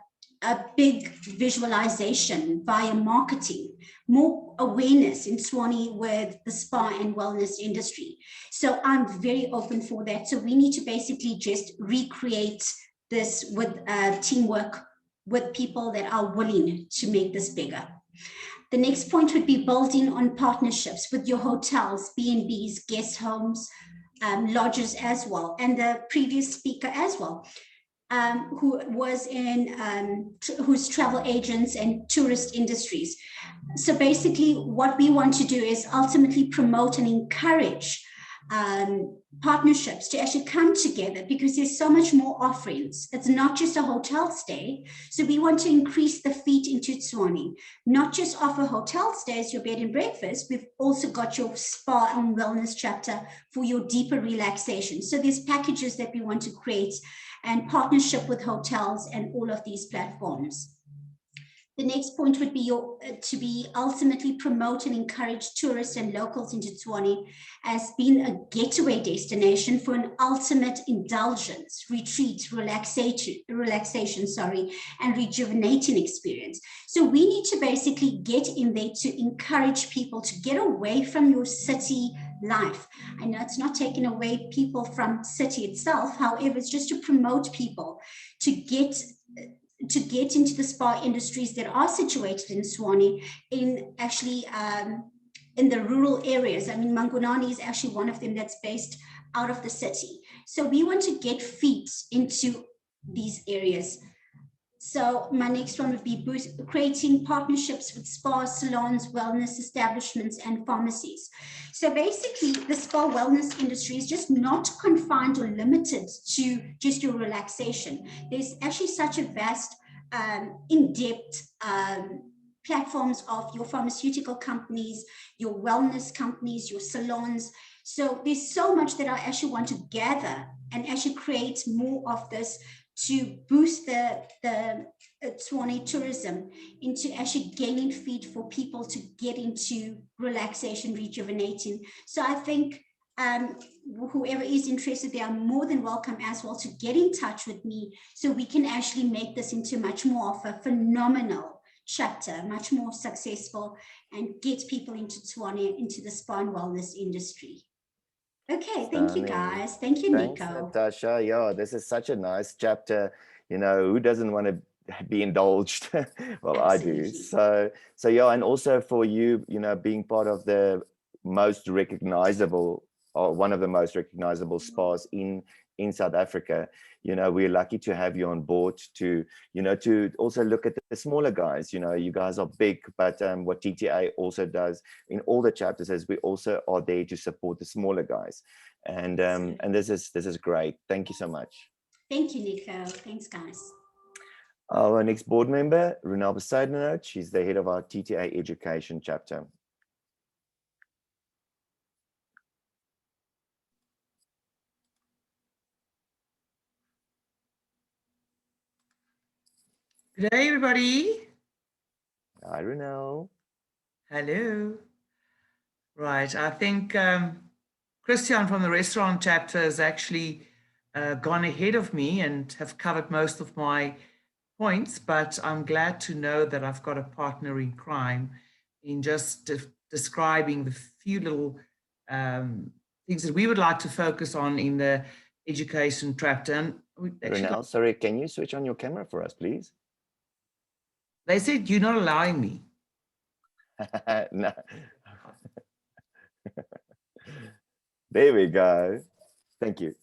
S12: big visualization via marketing, more awareness in Tshwane with the spa and wellness industry. So I'm very open for that. So we need to basically just recreate this with teamwork with people that are willing to make this bigger. The next point would be building on partnerships with your hotels, B&Bs, guest homes, lodges as well, and the previous speaker as well. Who's travel agents and tourist industries. So basically what we want to do is ultimately promote and encourage partnerships to actually come together, because there's so much more offerings. It's not just a hotel stay. So we want to increase the feet into Tshwane, not just offer hotel stays, your bed and breakfast. We've also got your spa and wellness chapter for your deeper relaxation. So there's packages that we want to create and partnership with hotels and all of these platforms. The next point would be to be ultimately promote and encourage tourists and locals into Tshwane as being a getaway destination for an ultimate indulgence, retreat, relaxation, and rejuvenating experience. So we need to basically get in there to encourage people to get away from your city life. I know it's not taking away people from city itself. However, it's just to promote people to get into the spa industries that are situated in Tshwane, in actually in the rural areas. I mean, Mangunani is actually one of them that's based out of the city. So we want to get feet into these areas. So my next one would be creating partnerships with spas, salons, wellness establishments, and pharmacies. So basically, the spa wellness industry is just not confined or limited to just your relaxation. There's actually such a vast, in-depth platforms of your pharmaceutical companies, your wellness companies, your salons. So there's so much that I actually want to gather and actually create more of this to boost the Tshwane tourism into actually gaining feed for people to get into relaxation, rejuvenating. So I think whoever is interested, they are more than welcome as well to get in touch with me so we can actually make this into much more of a phenomenal chapter, much more successful, and get people into Tshwane, into the spa and wellness industry. Okay, thank you guys. Thank you,
S1: Thanks,
S12: Nico.
S1: Natasha. Yeah, this is such a nice chapter. You know, who doesn't want to be indulged? Well,
S12: Absolutely.
S1: I do. So yeah, and also for you, you know, being part of the most recognizable, or one of the most recognizable spas in South Africa. You know, we're lucky to have you on board to, you know, to also look at the smaller guys. You know, you guys are big, but what TTA also does in all the chapters is we also are there to support the smaller guys. And this is great. Thank you so much.
S12: Thank you, Nico. Thanks, guys.
S1: Our next board member, Randall Besaidenout, she's the head of our TTA Education chapter.
S13: Good day, everybody.
S1: Hi, Randall.
S13: Hello. Right, I think Christian from the restaurant chapter has actually gone ahead of me and have covered most of my points, but I'm glad to know that I've got a partner in crime in just describing the few little things that we would like to focus on in the education chapter. And
S1: Randall, sorry, can you switch on your camera for us, please?
S13: They said you're not allowing me.
S1: No. There we go. Thank you.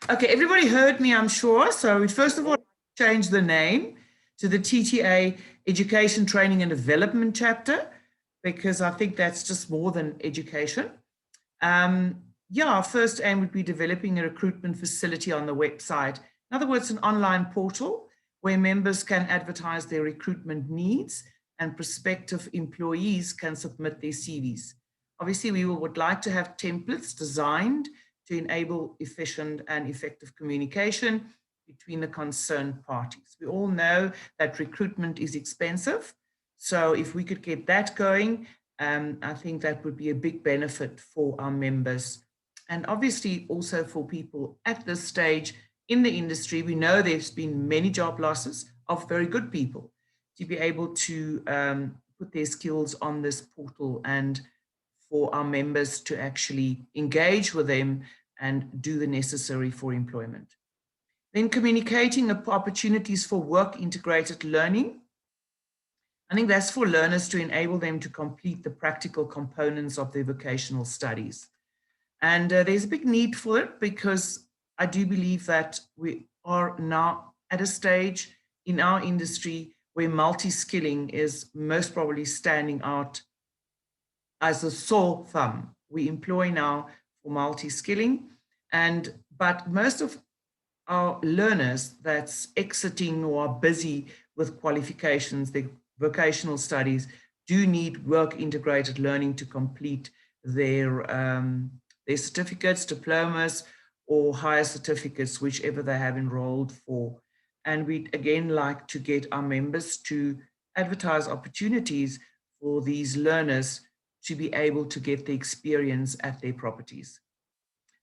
S13: Okay, everybody heard me, I'm sure. So first of all, change the name to the TTA Education, Training and Development chapter, because I think that's just more than education. Yeah, our first aim would be developing a recruitment facility on the website. In other words, an online portal where members can advertise their recruitment needs and prospective employees can submit their CVs. Obviously, we would like to have templates designed to enable efficient and effective communication between the concerned parties. We all know that recruitment is expensive. So if we could get that going, I think that would be a big benefit for our members. And obviously also for people at this stage in the industry, we know there's been many job losses of very good people to be able to put their skills on this portal and for our members to actually engage with them and do the necessary for employment. Then communicating opportunities for work integrated learning. I think that's for learners to enable them to complete the practical components of their vocational studies. And there's a big need for it because I do believe that we are now at a stage in our industry where multi-skilling is most probably standing out as a sore thumb. We employ now for multi-skilling, but most of our learners that's exiting or are busy with qualifications, their vocational studies, do need work integrated learning to complete their certificates, diplomas, or higher certificates, whichever they have enrolled for. And we'd again like to get our members to advertise opportunities for these learners to be able to get the experience at their properties.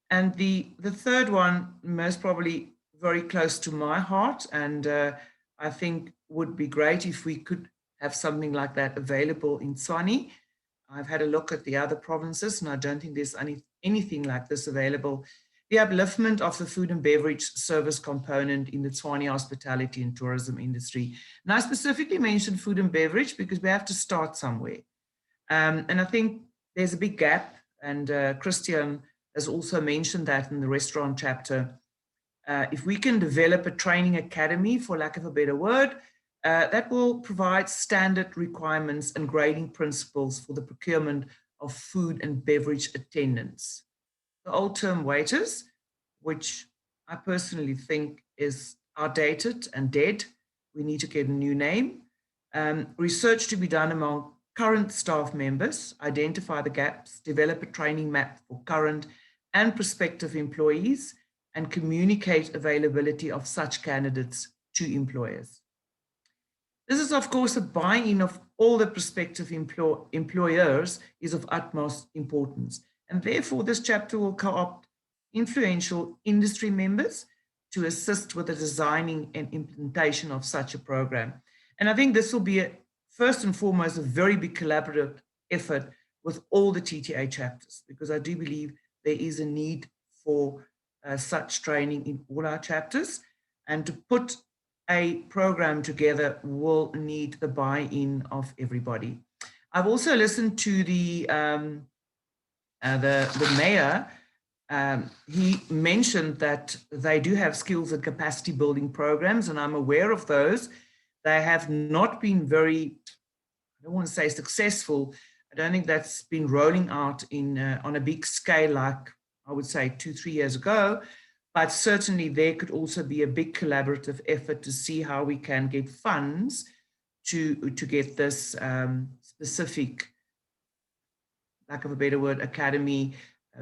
S13: And the third one, most probably very close to my heart, and I think would be great if we could have something like that available in Tshwane. I've had a look at the other provinces and I don't think there's anything like this available. The upliftment of the food and beverage service component in the Tshwane hospitality and tourism industry. And I specifically mentioned food and beverage because we have to start somewhere. And I think there's a big gap, and Christian has also mentioned that in the restaurant chapter. If we can develop a training academy, for lack of a better word, that will provide standard requirements and grading principles for the procurement of food and beverage attendants. The old term waiters, which I personally think is outdated and dead, we need to get a new name. Research to be done among current staff members, identify the gaps, develop a training map for current and prospective employees, and communicate availability of such candidates to employers. This is, of course, a buy-in of all the prospective employers is of utmost importance. And therefore, this chapter will co-opt influential industry members to assist with the designing and implementation of such a program. And I think this will be, first and foremost, a very big collaborative effort with all the TTA chapters, because I do believe there is a need for such training in all our chapters. And to put a program together will need the buy-in of everybody. I've also listened to the mayor. He mentioned that they do have skills and capacity building programs, and I'm aware of those. They have not been very, I don't want to say successful. I don't think that's been rolling out in on a big scale like I would say 2-3 years ago, but certainly there could also be a big collaborative effort to see how we can get funds to get this specific, lack of a better word, academy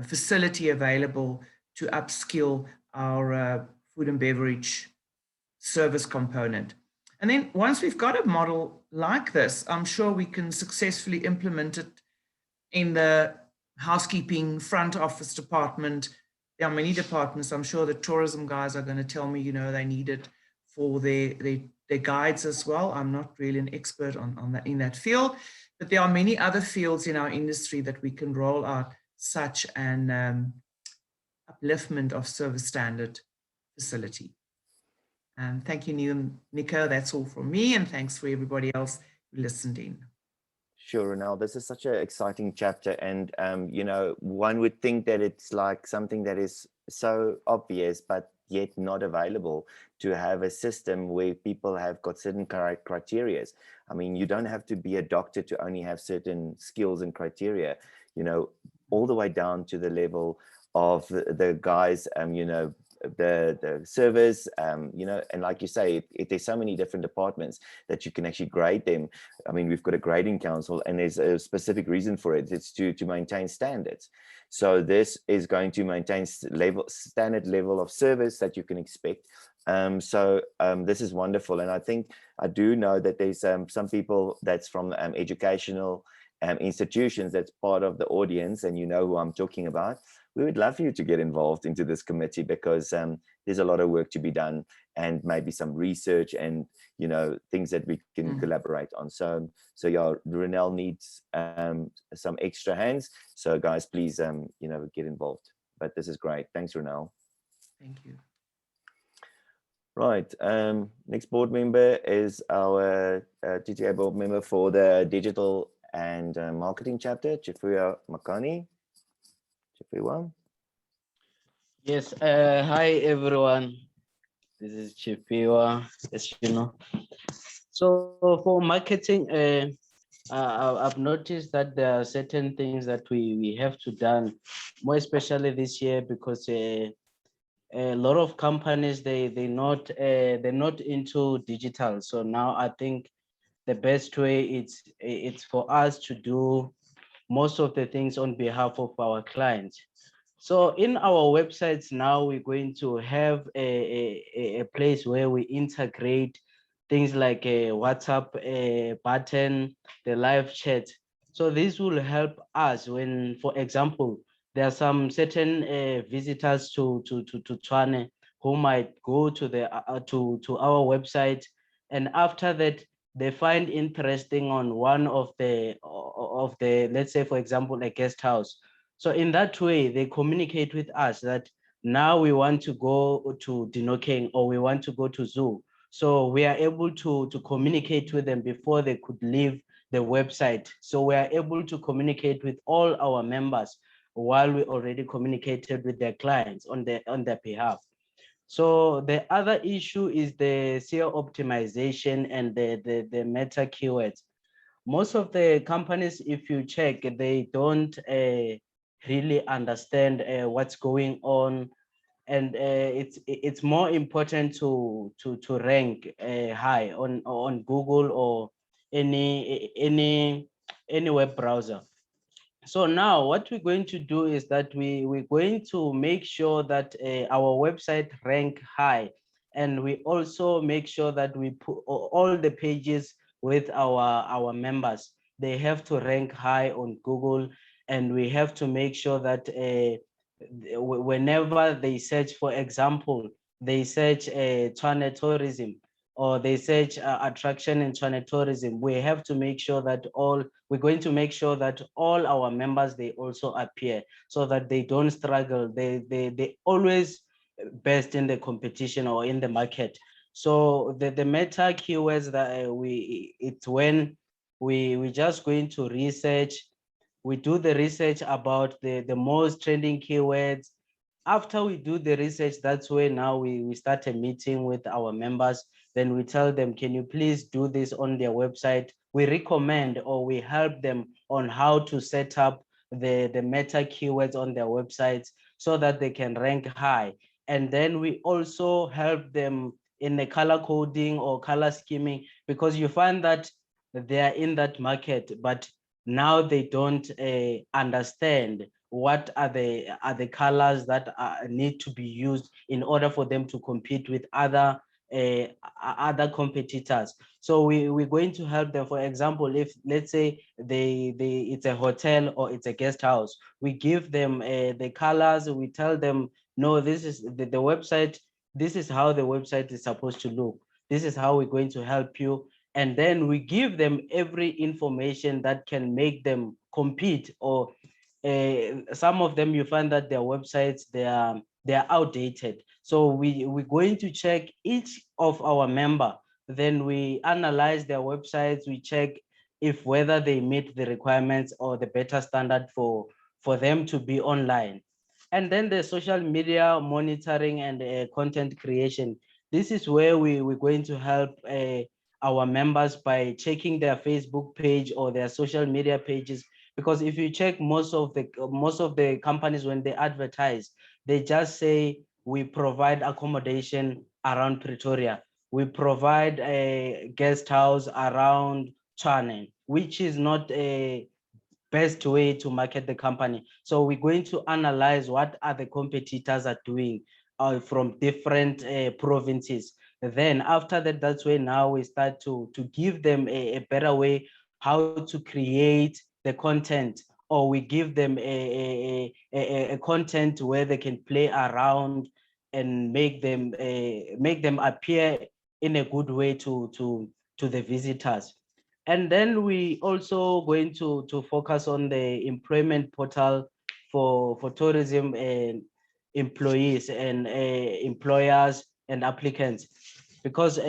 S13: facility available to upskill our food and beverage service component. And then once we've got a model like this, I'm sure we can successfully implement it in the housekeeping front office department. There are many departments. I'm sure the tourism guys are going to tell me, you know, they need it for their guides as well. I'm not really an expert on that in that field, but there are many other fields in our industry that we can roll out such an upliftment of service standard facility. And thank you, Nico. That's all from me, and thanks for everybody else who listened in.
S1: Sure, Randall, this is such an exciting chapter, and you know, one would think that it's like something that is so obvious, but yet not available, to have a system where people have got certain criteria. I mean, you don't have to be a doctor to only have certain skills and criteria, you know, all the way down to the level of the guys, you know, the servers, you know, and like you say, there's so many different departments that you can actually grade them. I mean, we've got a grading council, and there's a specific reason for it. It's to maintain standards. So this is going to maintain standard level of service that you can expect. This is wonderful, and I do know that there's some people that's from educational institutions that's part of the audience, and you know who I'm talking about. We would love you to get involved into this committee, because there's a lot of work to be done, and maybe some research and, you know, things that we can collaborate on. So yeah, Randall needs some extra hands. So guys, please, you know, get involved. But this is great. Thanks, Randall.
S13: Thank you.
S1: Right. Next board member is our TTA board member for the digital and marketing chapter, Chifuya Makani. Chifuya.
S14: Yes, hi everyone. This is Chifuya, as you know. So for marketing, I've noticed that there are certain things that we have to done, more especially this year, because a lot of companies they're not into digital. So now I think the best way it's for us to do most of the things on behalf of our clients. So in our websites now, we're going to have a place where we integrate things like a WhatsApp button, the live chat. So this will help us when, for example, there are some certain visitors to Tshwane who might go to the to our website, and after that they find interesting on one of the let's say, for example, a guest house. So in that way, they communicate with us that now we want to go to Dinokeng or we want to go to Zoo. So we are able to communicate with them before they could leave the website. So we are able to communicate with all our members while we already communicated with their clients on their behalf. So the other issue is the SEO optimization and the meta keywords. Most of the companies, if you check, they don't really understand what's going on, and it's more important to rank high on Google or any web browser. So now what we're going to do is that we're going to make sure that our website rank high, and we also make sure that we put all the pages with our members. They have to rank high on Google, and we have to make sure that whenever they search, for example, they search Tshwane Tourism, or they search attraction in Tshwane Tourism, we have to make sure that we're going to make sure that all our members, they also appear, so that they don't struggle. They always best in the competition or in the market. So the meta keywords that it's when we just going to research. We do the research about the most trending keywords. After we do the research, that's where now we start a meeting with our members. Then we tell them, can you please do this on their website? We recommend, or we help them on how to set up the meta keywords on their websites so that they can rank high. And then we also help them in the color coding or color scheming, because you find that they are in that market, but now they don't understand what are the colors that need to be used in order for them to compete with other competitors. So we're going to help them. For example, if let's say it's a hotel or it's a guest house, we give them the colors. We tell them, no, this is the website. This is how the website is supposed to look. This is how we're going to help you. And then we give them every information that can make them compete. Or some of them, you find that their websites, they are outdated. So we're going to check each of our member. Then we analyze their websites. We check if whether they meet the requirements or the better standard for them to be online. And then the social media monitoring and content creation. This is where we're going to help our members by checking their Facebook page or their social media pages. Because if you check most of the companies, when they advertise, they just say, we provide accommodation around Pretoria. We provide a guest house around Tshwane, which is not a best way to market the company. So we're going to analyze what other competitors are doing from different provinces. Then after that, that's where now we start to give them a better way how to create the content, or we give them a content where they can play around and make them appear in a good way to the visitors. And then we also going to focus on the employment portal for tourism and employees and employers and applicants, because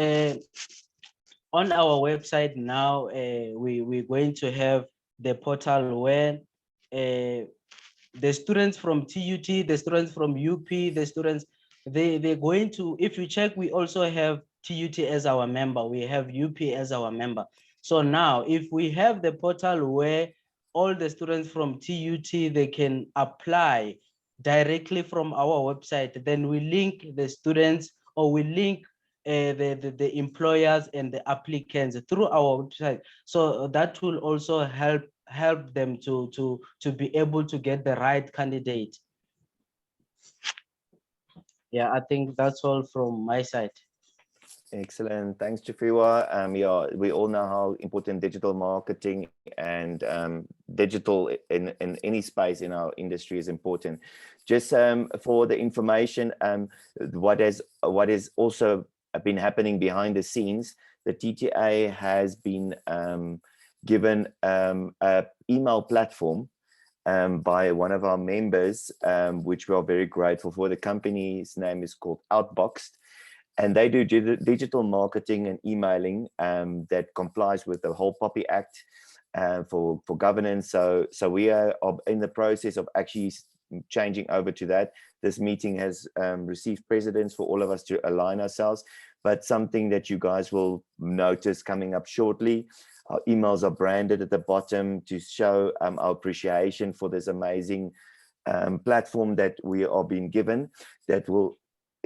S14: on our website now we're going to have the portal where the students from TUT, the students from UP, the students, they're going to, if you check, we also have TUT as our member, we have UP as our member. So now if we have the portal where all the students from TUT, they can apply directly from our website, then we link the students, or we link the employers and the applicants through our website. So that will also help them to be able to get the right candidate. Yeah, I think that's all from my side.
S1: Excellent. Thanks, Chifiwa. Yeah, we all know how important digital marketing and digital in any space in our industry is important. Just for the information, what has also been happening behind the scenes, the TTA has been given an email platform by one of our members, which we are very grateful for. The company's name is called Outboxed. And they do digital marketing and emailing that complies with the whole POPI Act for governance. So we are in the process of actually changing over to that. This meeting has received precedence for all of us to align ourselves, but something that you guys will notice coming up shortly. Our emails are branded at the bottom to show our appreciation for this amazing platform that we are being given, that will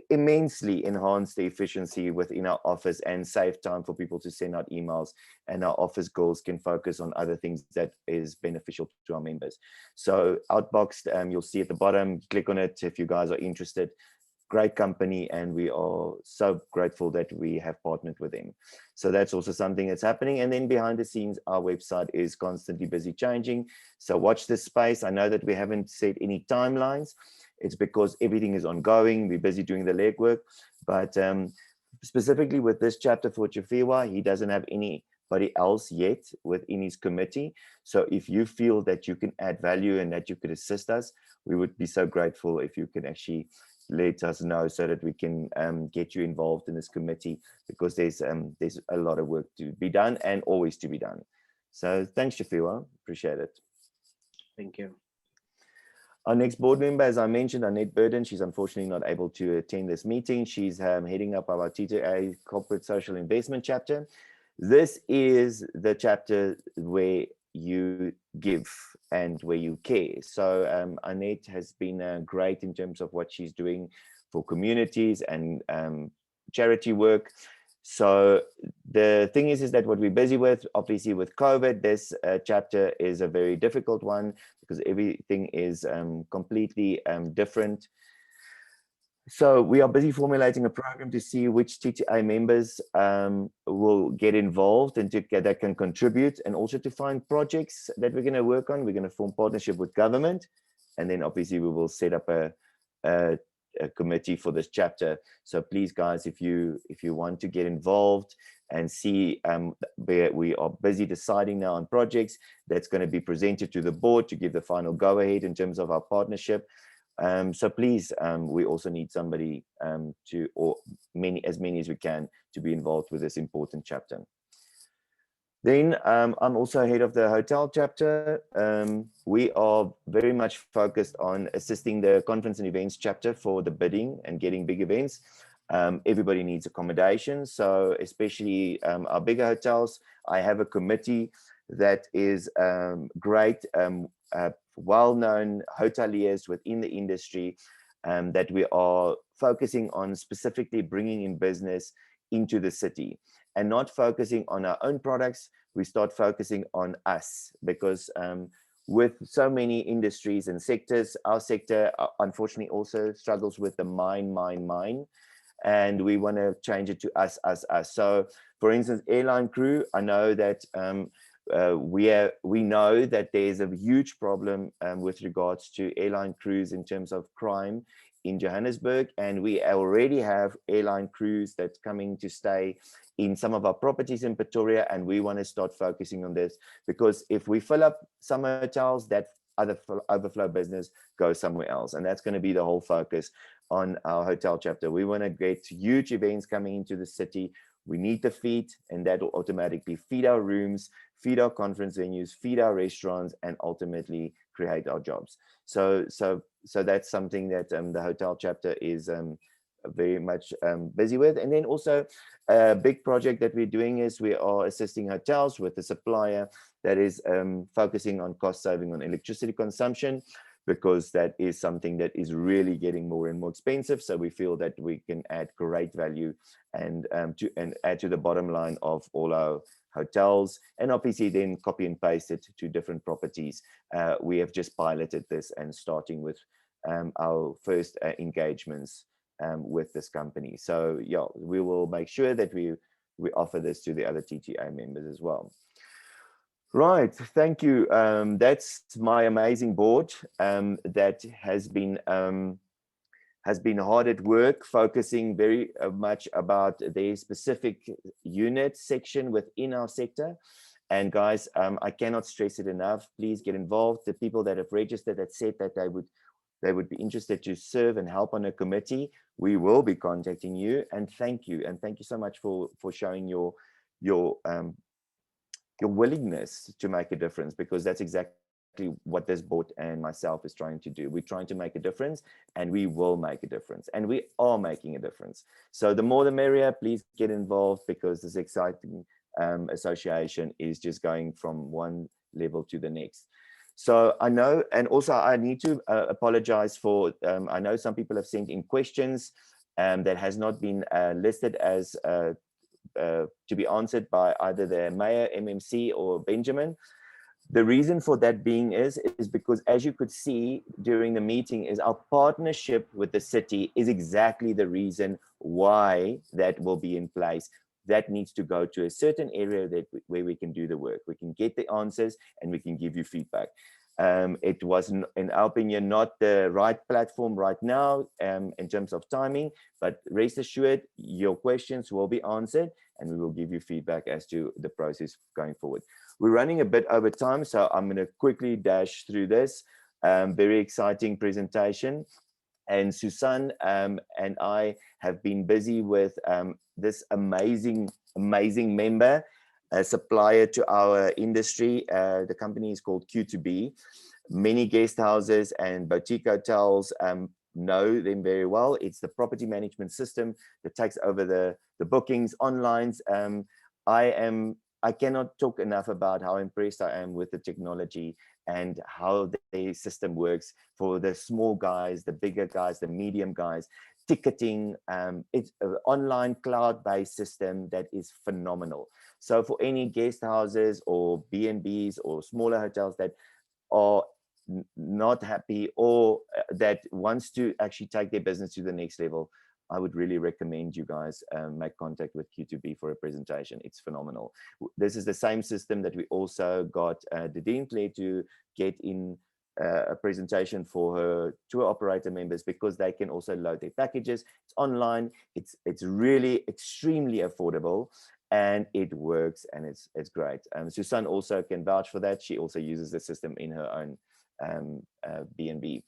S1: immensely enhance the efficiency within our office and save time for people to send out emails, and our office girls can focus on other things that is beneficial to our members. So Outbox, you'll see at the bottom, click on it if you guys are interested. Great company, and we are so grateful that we have partnered with them. So that's also something that's happening. And then behind the scenes, our website is constantly busy changing. So watch this space. I know that we haven't set any timelines. It's because everything is ongoing. We're busy doing the legwork, but specifically with this chapter for Chifewa, he doesn't have anybody else yet within his committee. So if you feel that you can add value and that you could assist us, we would be so grateful if you can actually let us know so that we can get you involved in this committee, because there's a lot of work to be done and always to be done. So thanks, Chifewa. Appreciate it.
S14: Thank you.
S1: Our next board member, as I mentioned, Annette Burden, she's unfortunately not able to attend this meeting. She's heading up our TTA Corporate Social Investment Chapter. This is the chapter where you give and where you care. So Annette has been great in terms of what she's doing for communities and charity work. So the thing is that what we're busy with, obviously with COVID, this chapter is a very difficult one because everything is completely different. So we are busy formulating a program to see which TTA members will get involved and that can contribute, and also to find projects that we're going to work on. We're going to form partnership with government, and then obviously we will set up a committee for this chapter. So please, guys, if you want to get involved and see where we are busy deciding now on projects that's going to be presented to the board to give the final go-ahead in terms of our partnership. So please, we also need somebody or as many as we can to be involved with this important chapter. Then I'm also head of the hotel chapter. We are very much focused on assisting the conference and events chapter for the bidding and getting big events. Everybody needs accommodation. So especially our bigger hotels, I have a committee that is great, well-known hoteliers within the industry that we are focusing on specifically bringing in business into the city, and not focusing on our own products. We start focusing on us, because with so many industries and sectors, our sector unfortunately also struggles with the mine, and we want to change it to us. So for instance, airline crew, I know that we know that there's a huge problem with regards to airline crews in terms of crime in Johannesburg, and we already have airline crews that's coming to stay in some of our properties in Pretoria, and we want to start focusing on this, because if we fill up some hotels, that other overflow business goes somewhere else, and that's going to be the whole focus on our hotel chapter. We want to get huge events coming into the city. We need the feed, and that will automatically feed our rooms, feed our conference venues, feed our restaurants, and ultimately create our jobs. So that's something that the hotel chapter is very much busy with. And then also a big project that we're doing is we are assisting hotels with a supplier that is focusing on cost saving on electricity consumption, because that is something that is really getting more and more expensive. So we feel that we can add great value and add to the bottom line of all our hotels, and obviously then copy and paste it to different properties. We have just piloted this and starting with our first engagements with this company. So yeah, we will make sure that we offer this to the other TTA members as well. Right, thank you. That's my amazing board that has been hard at work, focusing very much about the specific unit section within our sector. And guys, I cannot stress it enough. Please get involved. The people that have registered that said that they would be interested to serve and help on a committee, we will be contacting you. And thank you so much for showing your willingness to make a difference, because that's exactly exactly what this board and myself is trying to do. We're trying to make a difference, and we will make a difference, and we are making a difference. So the more the merrier. Please get involved, because this exciting association is just going from one level to the next. So I know, and also I need to apologize for, I know some people have sent in questions that has not been listed as to be answered by either the mayor, MMC, or Benjamin. The reason for that being is because, as you could see during the meeting, is our partnership with the city is exactly the reason why that will be in place. That needs to go to a certain area where we can do the work. We can get the answers and we can give you feedback. It was, in our opinion, not the right platform right now in terms of timing, but rest assured, your questions will be answered and we will give you feedback as to the process going forward. We're running a bit over time, so I'm going to quickly dash through this. Very exciting presentation. And Susan and I have been busy with this amazing member, a supplier to our industry. The company is called Q2B. Many guest houses and boutique hotels know them very well. It's the property management system that takes over the bookings online. I cannot talk enough about how impressed I am with the technology and how the system works for the small guys, the bigger guys, the medium guys. Ticketing, it's an online cloud-based system that is phenomenal. So for any guest houses or B&Bs or smaller hotels that are not happy or that wants to actually take their business to the next level, I would really recommend you guys make contact with Q2B for a presentation. It's phenomenal. This is the same system that we also got Dedeen Claire to get in a presentation for her tour operator members, because they can also load their packages. It's online. It's really extremely affordable, and it works, and it's great. Susan also can vouch for that. She also uses the system in her own B&B.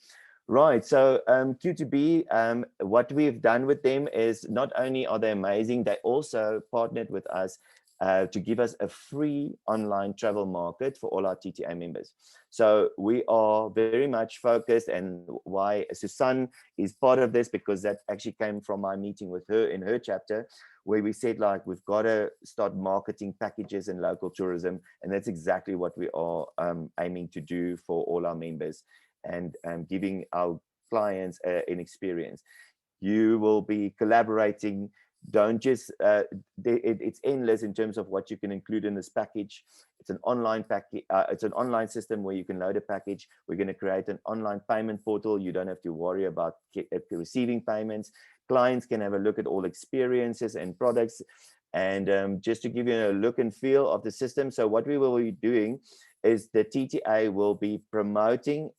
S1: Right, so Q2B, what we've done with them is not only are they amazing, they also partnered with us to give us a free online travel market for all our TTA members. So we are very much focused, and why Susan is part of this, because that actually came from my meeting with her in her chapter, where we said, like, we've got to start marketing packages and local tourism, and that's exactly what we are aiming to do for all our members, and giving our clients an experience. You will be collaborating. Don't just, it's endless in terms of what you can include in this package. It's an online package. It's an online system where you can load a package. We're going to create an online payment portal. You don't have to worry about receiving payments. Clients can have a look at all experiences and products. And just to give you a look and feel of the system. So what we will be doing is the TTA will be promoting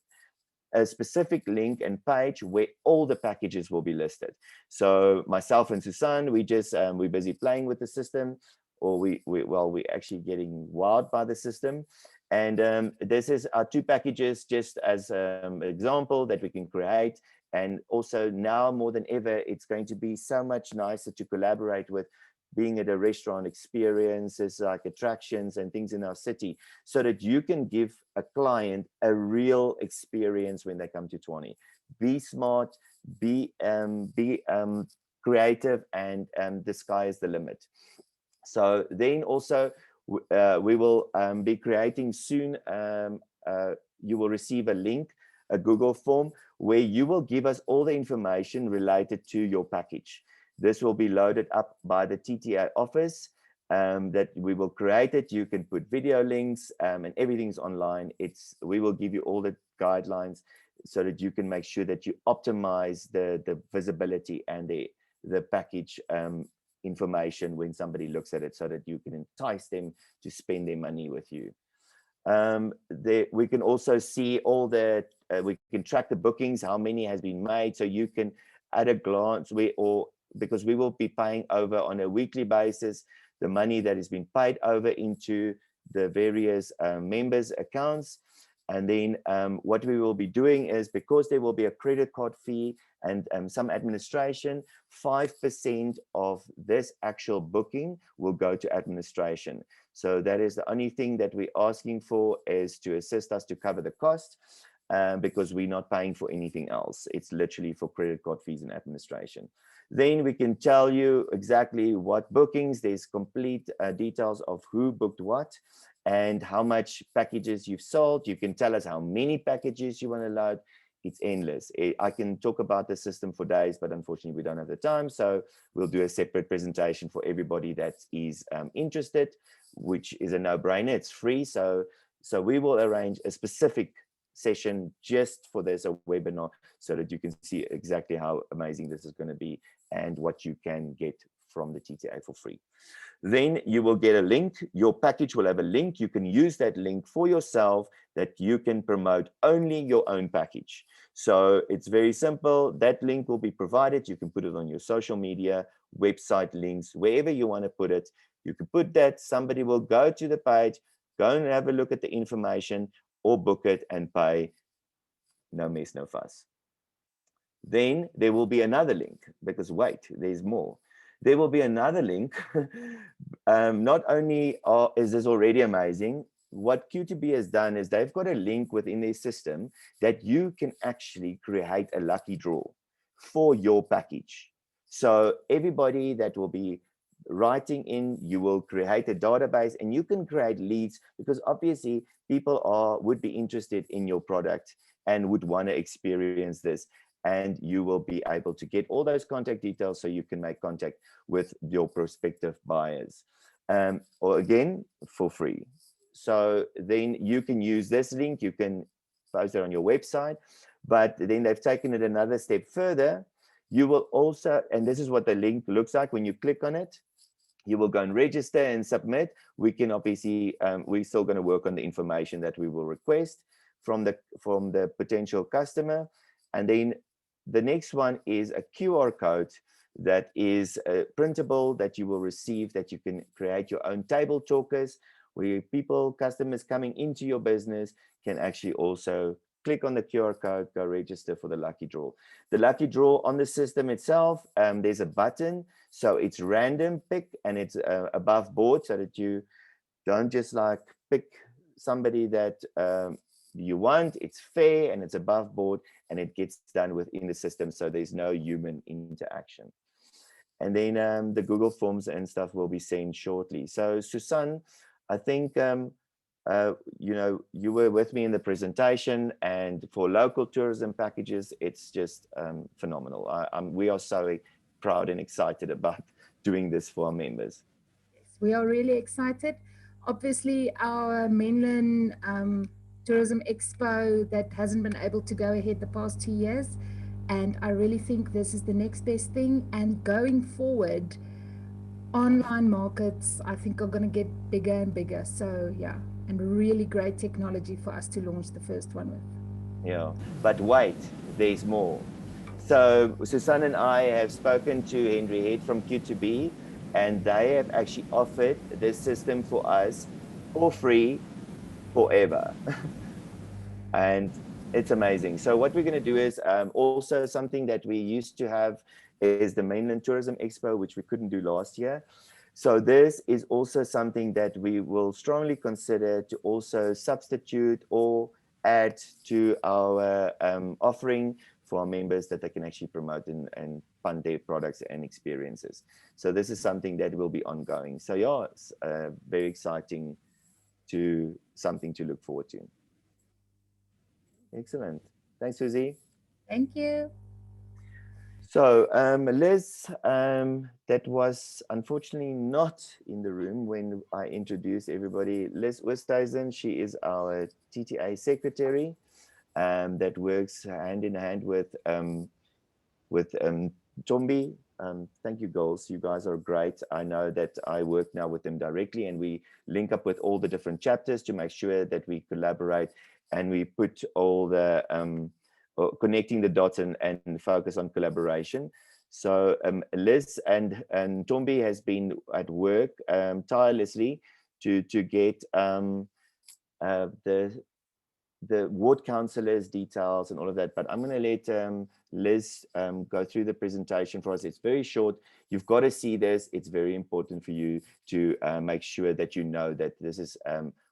S1: a specific link and page where all the packages will be listed. So myself and Susan, we're busy playing with the system, or we're actually getting wowed by the system. And this is our two packages, just as an example that we can create. And also now more than ever, it's going to be so much nicer to collaborate with being at a restaurant, experiences like attractions and things in our city, so that you can give a client a real experience when they come to Tshwane. Be smart, be creative, and the sky is the limit. So then also we will be creating soon, you will receive a link, a Google form, where you will give us all the information related to your package. This will be loaded up by the TTA office, that we will create it. You can put video links and everything's online. We will give you all the guidelines so that you can make sure that you optimize the visibility and the package information when somebody looks at it, so that you can entice them to spend their money with you. We can also see all the, we can track the bookings, how many has been made, so you can at a glance, because we will be paying over on a weekly basis the money that has been paid over into the various members' accounts. And then what we will be doing is, because there will be a credit card fee and some administration, 5% of this actual booking will go to administration. So that is the only thing that we're asking for, is to assist us to cover the cost, because we're not paying for anything else. It's literally for credit card fees and administration. Then we can tell you exactly what bookings, there's complete details of who booked what and how much packages you've sold. You can tell us how many packages you want to load. It's endless. I can talk about the system for days, but unfortunately we don't have the time. So we'll do a separate presentation for everybody that is interested, which is a no-brainer. It's free. So we will arrange a specific session just for this, a webinar, so that you can see exactly how amazing this is going to be and what you can get from the TTA for free. Then you will get a link. Your package will have a link. You can use that link for yourself, that you can promote only your own package. So it's very simple. That link will be provided. You can put it on your social media, website links, wherever you want to put it. You can put that. Somebody will go to the page, go and have a look at the information, or book it and pay. No mess, no fuss. Then there will be another link, because wait, there's more. There will be another link. Not only is this already amazing, what Q2B has done is they've got a link within their system that you can actually create a lucky draw for your package. So everybody that will be writing in, you will create a database, and you can create leads, because obviously people would be interested in your product and would want to experience this. And you will be able to get all those contact details, so you can make contact with your prospective buyers, or again, for free. So then you can use this link, you can post it on your website, but then they've taken it another step further. You will also, and this is what the link looks like when you click on it, you will go and register and submit. We can obviously, we're still going to work on the information that we will request from the potential customer. And then the next one is a QR code that is printable, that you will receive, that you can create your own table talkers, where customers coming into your business can actually also click on the QR code, go register for the lucky draw. The lucky draw on the system itself, there's a button, so it's random pick, and it's above board, so that you don't just like pick somebody that you want. It's fair and it's above board, and it gets done within the system, so there's no human interaction. And then the Google Forms and stuff will be sent shortly. So Susan, I think you were with me in the presentation, and for local tourism packages, it's just phenomenal. We are so proud and excited about doing this for our members.
S7: Yes, we are really excited. Obviously, our mainland Tourism Expo that hasn't been able to go ahead the past 2 years, and I really think this is the next best thing. And going forward, online markets, I think, are going to get bigger and bigger. So yeah, and really great technology for us to launch the first one with.
S1: Yeah, but wait, there's more. So Susan and I have spoken to Henry Head from Q2B, and they have actually offered this system for us for free forever. And it's amazing. So what we're going to do is also something that we used to have is the Mainland Tourism Expo, which we couldn't do last year. So this is also something that we will strongly consider to also substitute or add to our offering for our members, that they can actually promote and fund their products and experiences. So this is something that will be ongoing. So yeah, it's very exciting, something to look forward to. Excellent. Thanks, Susie.
S7: Thank you.
S1: So Liz, that was unfortunately not in the room when I introduced everybody. Liz Westhuizen, she is our TTA secretary, that works hand in hand with Tombi. Thank you, girls. You guys are great. I know that I work now with them directly, and we link up with all the different chapters to make sure that we collaborate, and we put all the connecting the dots and focus on collaboration. So Liz and Tombi has been at work tirelessly to get the the ward councillors details and all of that, but I'm going to let Liz go through the presentation for us. It's very short. You've got to see this. It's very important for you to make sure that you know that this is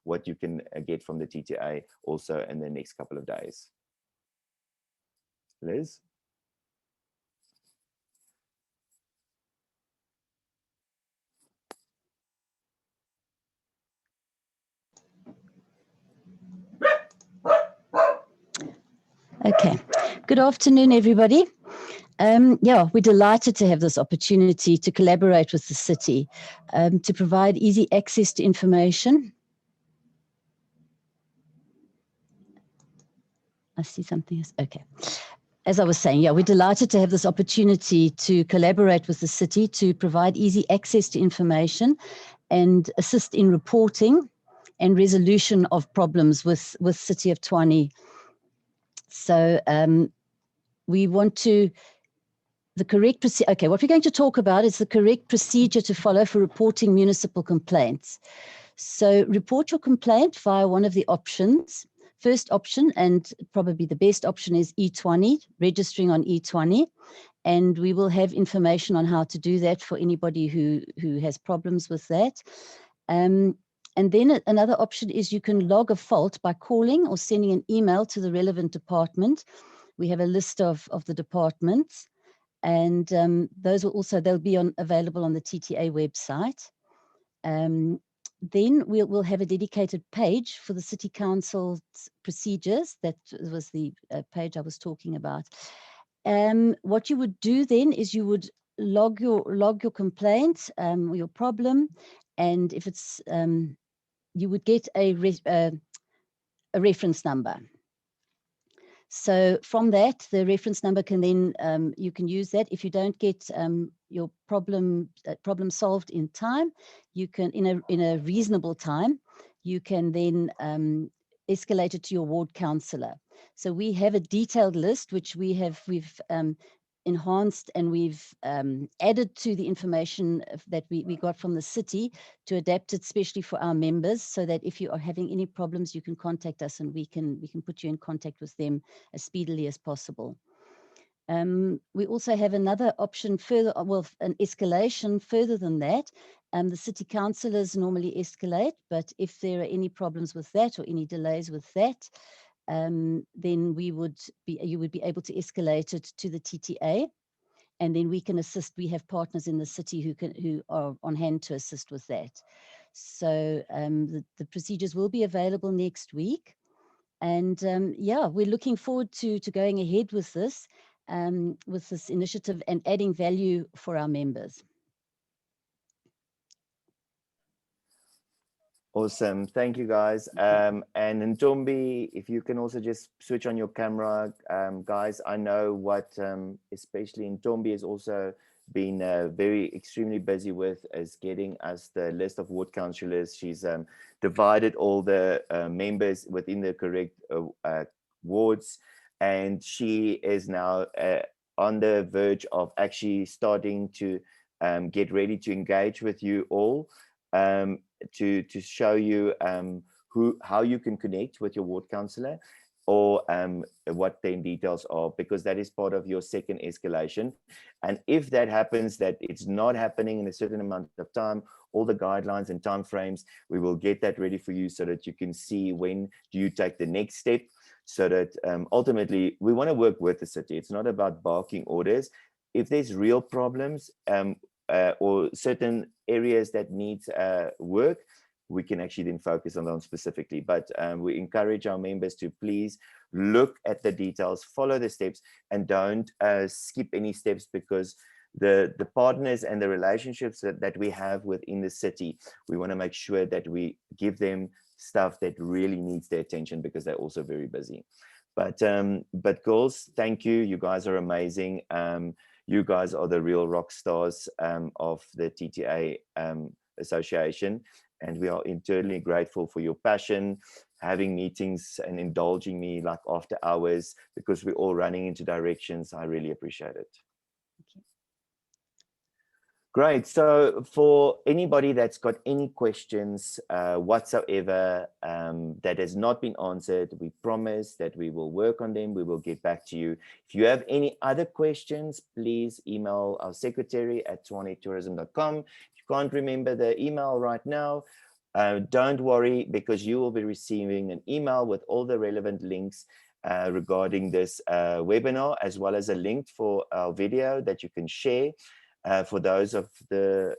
S1: what you can get from the TTA also in the next couple of days. Liz?
S15: Okay, good afternoon, everybody. Yeah, we're delighted to have this opportunity to collaborate with the city to provide easy access to information. I see something else. Okay. As I was saying, yeah, we're delighted to have this opportunity to collaborate with the city to provide easy access to information and assist in reporting and resolution of problems with City of Tshwane. So we want to, okay, what we're going to talk about is the correct procedure to follow for reporting municipal complaints. So report your complaint via one of the options. First option, and probably the best option, is eTshwane, registering on eTshwane. And we will have information on how to do that for anybody who has problems with that. And then another option is you can log a fault by calling or sending an email to the relevant department. We have a list of the departments, and those will also, they'll be available on the TTA website. Then we'll have a dedicated page for the City Council's procedures. That was the page I was talking about. What you would do then is you would log your complaint, your problem, and if it's you would get a reference number. So from that, the reference number can then, you can use that. If you don't get your problem solved in time, you can, in a reasonable time, you can then escalate it to your ward councillor. So we have a detailed list, which we've enhanced, and we've added to the information that we got from the city to adapt it especially for our members, so that if you are having any problems, you can contact us and we can put you in contact with them as speedily as possible. We also have another option further, well, an escalation further than that. The city councillors normally escalate, but if there are any problems with that or any delays with that, then you would be able to escalate it to the TTA, and then we can assist. We have partners in the city who are on hand to assist with that. So the procedures will be available next week, and yeah, we're looking forward to going ahead with this initiative and adding value for our members.
S1: Awesome. Thank you, guys. And Ntombi, if you can also just switch on your camera, guys. I know what, especially Ntombi has also been very extremely busy with is getting us the list of ward councillors. She's divided all the members within the correct wards, and she is now on the verge of actually starting to get ready to engage with you all. To show you how you can connect with your ward councillor, or what their details are, because that is part of your second escalation. And if that happens, that it's not happening in a certain amount of time, all the guidelines and timeframes, we will get that ready for you so that you can see when do you take the next step, so that ultimately we want to work with the city. It's not about barking orders. If there's real problems, or certain areas that need work, we can actually then focus on them specifically. But we encourage our members to please look at the details, follow the steps, and don't skip any steps, because the partners and the relationships that we have within the city, we want to make sure that we give them stuff that really needs their attention, because they're also very busy. But girls, thank you. You guys are amazing. You guys are the real rock stars of the TTA Association, and we are eternally grateful for your passion, having meetings and indulging me like after hours, because we're all running into directions. I really appreciate it. Great. So for anybody that's got any questions whatsoever that has not been answered, we promise that we will work on them. We will get back to you. If you have any other questions, please email our secretary at tshwanetourism.com. If you can't remember the email right now, don't worry, because you will be receiving an email with all the relevant links regarding this webinar, as well as a link for our video that you can share. For those of the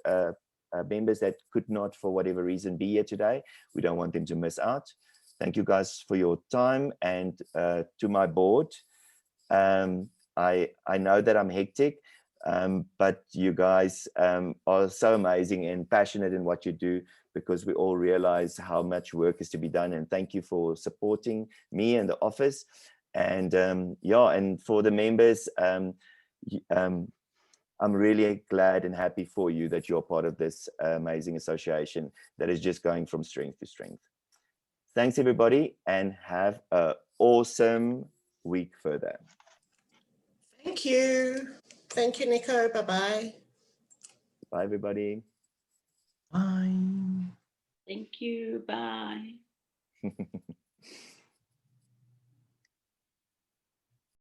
S1: members that could not, for whatever reason, be here today, we don't want them to miss out. Thank you guys for your time, and to my board. I know that I'm hectic, but you guys are so amazing and passionate in what you do, because we all realize how much work is to be done. And thank you for supporting me and the office. And yeah, and for the members, I'm really glad and happy for you that you're part of this amazing association that is just going from strength to strength. Thanks, everybody, and have an awesome week further.
S4: Thank you. Thank you, Nico. Bye-bye.
S1: Bye, everybody.
S2: Bye.
S11: Thank you. Bye.